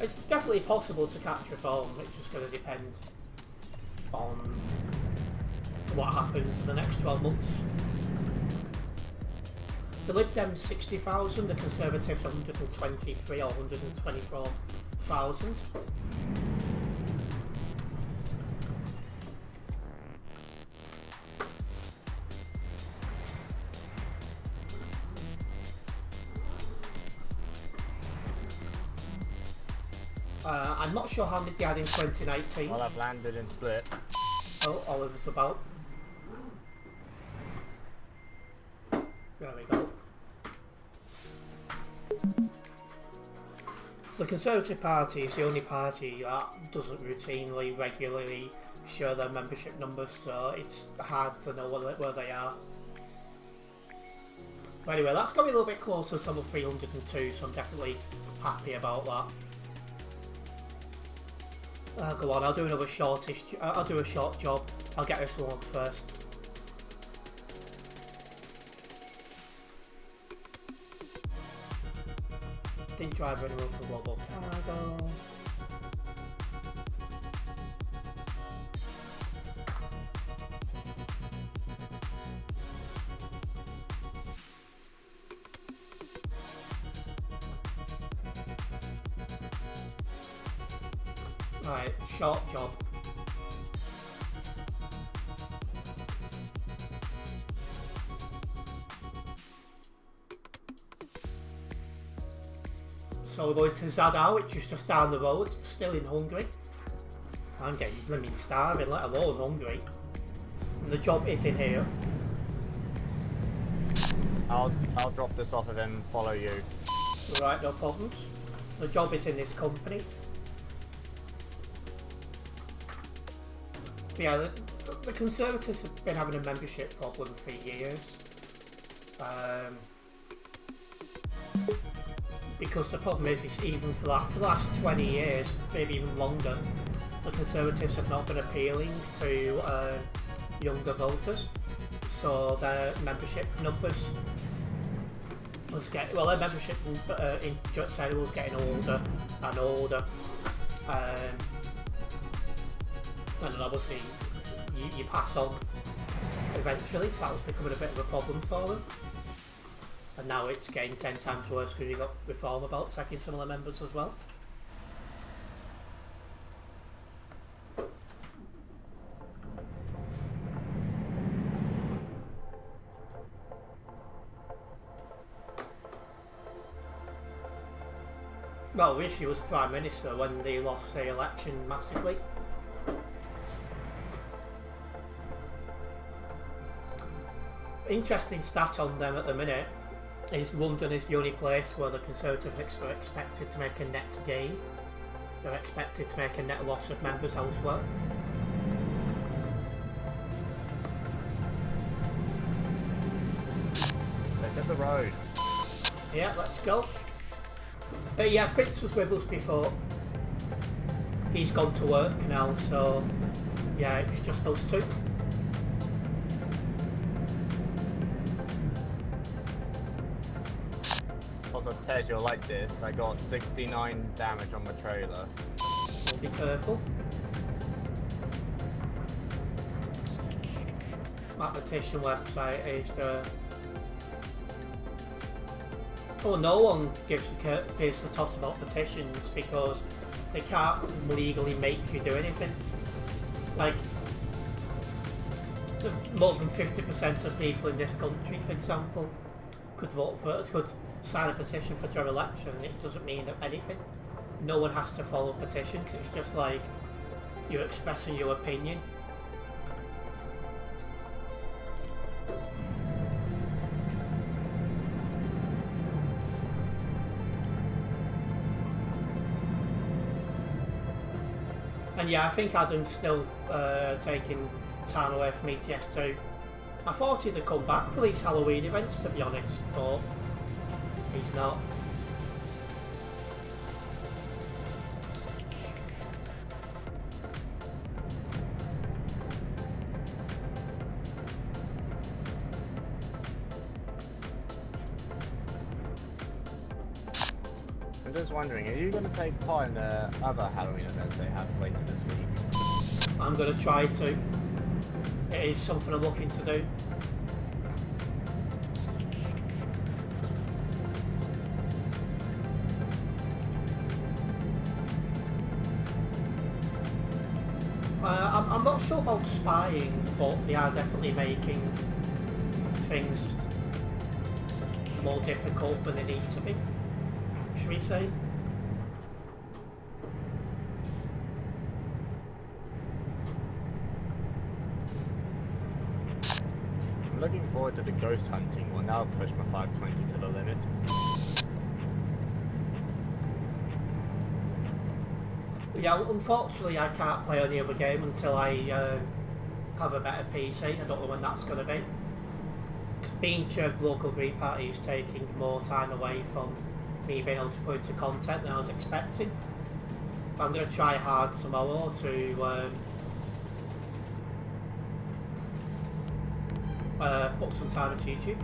It's definitely possible to catch Reform, it's just going to depend on what happens in the next 12 months. The Lib Dems 60,000, the Conservatives 123 or 124,000. I'm not sure how many they had in 2019. Well, I've landed in Split. Oh, Oliver's about. There we go. The Conservative Party is the only party that doesn't routinely, regularly show their membership numbers, so it's hard to know where they are. But anyway, that's got me a little bit closer to the 302, so I'm definitely happy about that. Go on, I'll do another I'll do a short job. I'll get this one first. Didn't drive anyone for global cargo. Right, short job. So we're going to Zadar, which is just down the road, still in Hungary. I'm getting blooming starving, let alone hungry. And the job is in here. I'll drop this off and then follow you. Right, no problems. The job is in this company. Yeah, the Conservatives have been having a membership problem for years. Because the problem is even for the last 20 years, maybe even longer, the Conservatives have not been appealing to younger voters. So their membership numbers their membership in Judge was getting older and older. And then obviously you pass on eventually, so that was becoming a bit of a problem for them. And now it's getting 10 times worse because you've got Reform about taking some of the members as well. Well, Rishi was Prime Minister when they lost the election massively. Interesting stat on them at the minute is London is the only place where the Conservatives are expected to make a net gain. They're expected to make a net loss of members elsewhere. Let's hit the road. Yeah, let's go. But yeah, Prince was with us before. He's gone to work now, so yeah, it's just those two. Also, Tej, you'll like this. I got 69 damage on my trailer. Be careful. Mathematician website is the. Well, no one gives a toss about petitions because they can't legally make you do anything. Like, more than 50% of people in this country, for example, could sign a petition for their election, and it doesn't mean anything. No one has to follow petitions. It's just like you're expressing your opinion. And yeah, I think Adam's still taking time away from ETS2. I thought he'd have come back for these Halloween events, to be honest, but he's not. I'm just wondering, are you going to take part in the other Halloween events they have later this week? I'm going to try to. It is something I'm looking to do. I'm not sure about spying, but they are definitely making things more difficult than they need to be, should we say. I'm looking forward to the ghost hunting one. That'll push my 520 to the limit. Yeah, unfortunately I can't play any other game until I have a better PC. I don't know when that's going to be. Because being chair local Green Party is taking more time away from me being able to put into content than I was expecting. But I'm going to try hard tomorrow to put some time into YouTube.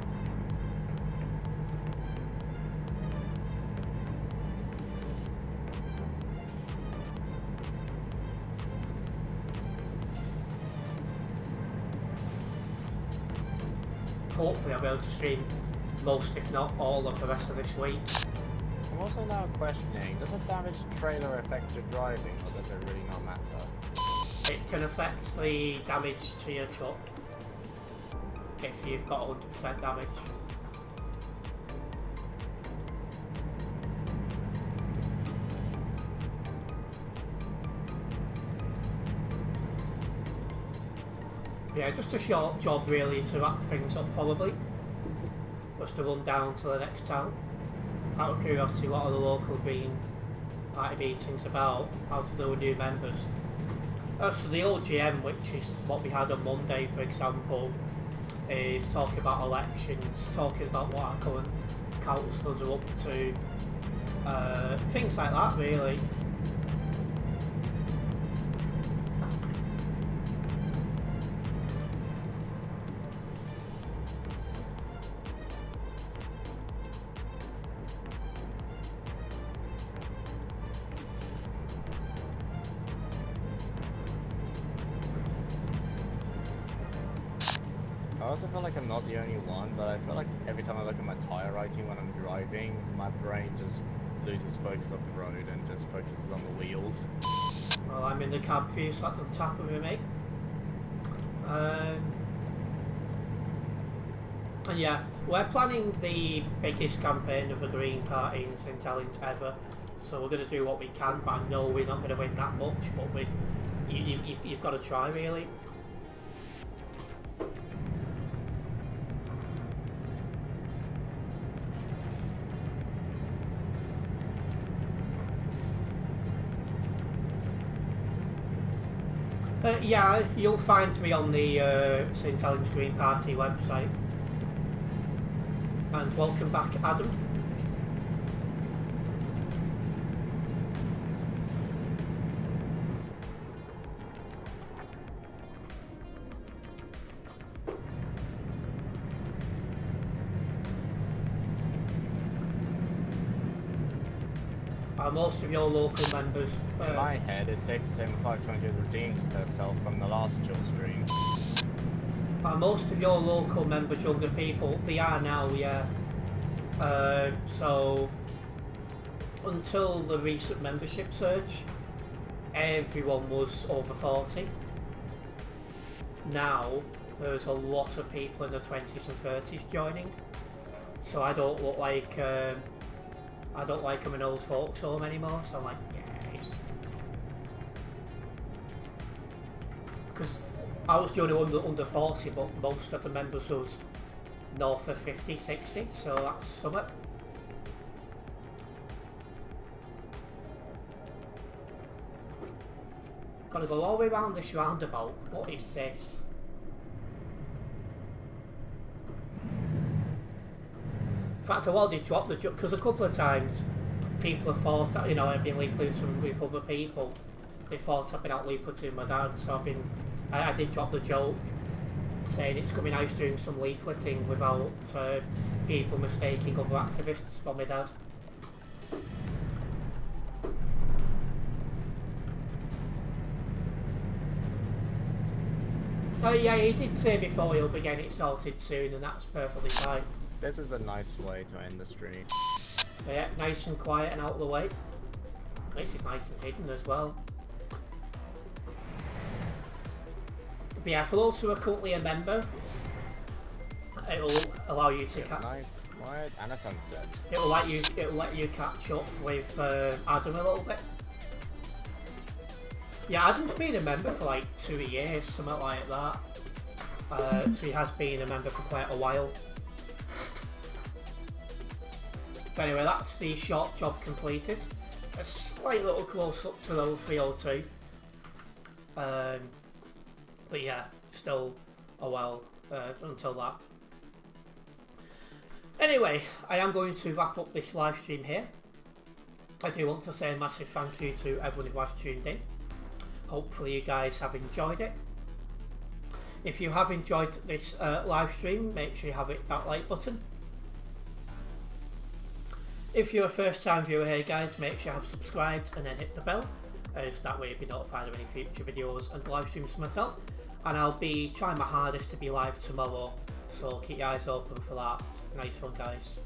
Hopefully I'll be able to stream most, if not all, of the rest of this week. I'm also now questioning, does a damaged trailer affect your driving, or does it really not matter? It can affect the damage to your truck if you've got 100% damage. Yeah, just a short job really to wrap things up probably. Just to run down to the next town. Out of curiosity, what are the local Green Party meetings about? How to do with new members? So the OGM, which is what we had on Monday for example, is talking about elections, talking about what our current councillors are up to, things like that really. I also feel like I'm not the only one, but I feel like every time I look at my tyre rating when I'm driving, my brain just loses focus of the road and just focuses on the wheels. Well, I'm in the cab for you, so that's happened with me. And yeah, we're planning the biggest campaign of the Green Party in St Helens ever, so we're going to do what we can, but I know we're not going to win that much, but you've got to try, really. Yeah, you'll find me on the St Helens Green Party website. And welcome back, Adam. Most of your local members... In my head, it's safe to say M520 has redeemed herself from the last chill stream. Most of your local members, younger people, they are now, yeah. So, until the recent membership surge, everyone was over 40. Now, there's a lot of people in the 20s and 30s joining. So I don't look like... I don't like I'm an old folks home anymore, so I'm like, yes. Because I was the only one under 40, but most of the members was north of 50, 60, so that's something. Gotta go all the way around this roundabout. What is this? In fact, I wanted to drop the joke because a couple of times people have thought, you know, I've been leafleting with other people. They thought I've been out leafleting my dad, so I did drop the joke saying it's going to be nice doing some leafleting without people mistaking other activists for my dad. Oh yeah, he did say before he'll be getting it sorted soon, and that's perfectly fine. This is a nice way to end the stream. Yeah, nice and quiet and out of the way. This is nice and hidden as well. But yeah, for those who are currently a member, it will allow you to Nice, quiet, and a sunset. It will let you catch up with Adam a little bit. Yeah, Adam's been a member for like 2 years, something like that. So he has been a member for quite a while. But anyway, that's the short job completed. A slight little close up to level 302. But yeah, still a while until that. Anyway, I am going to wrap up this live stream here. I do want to say a massive thank you to everyone who has tuned in. Hopefully you guys have enjoyed it. If you have enjoyed this live stream, make sure you have hit that like button. If you're a first time viewer here guys, make sure you have subscribed and then hit the bell. So that way you'll be notified of any future videos and live streams for myself. And I'll be trying my hardest to be live tomorrow, so keep your eyes open for that. Nice one guys.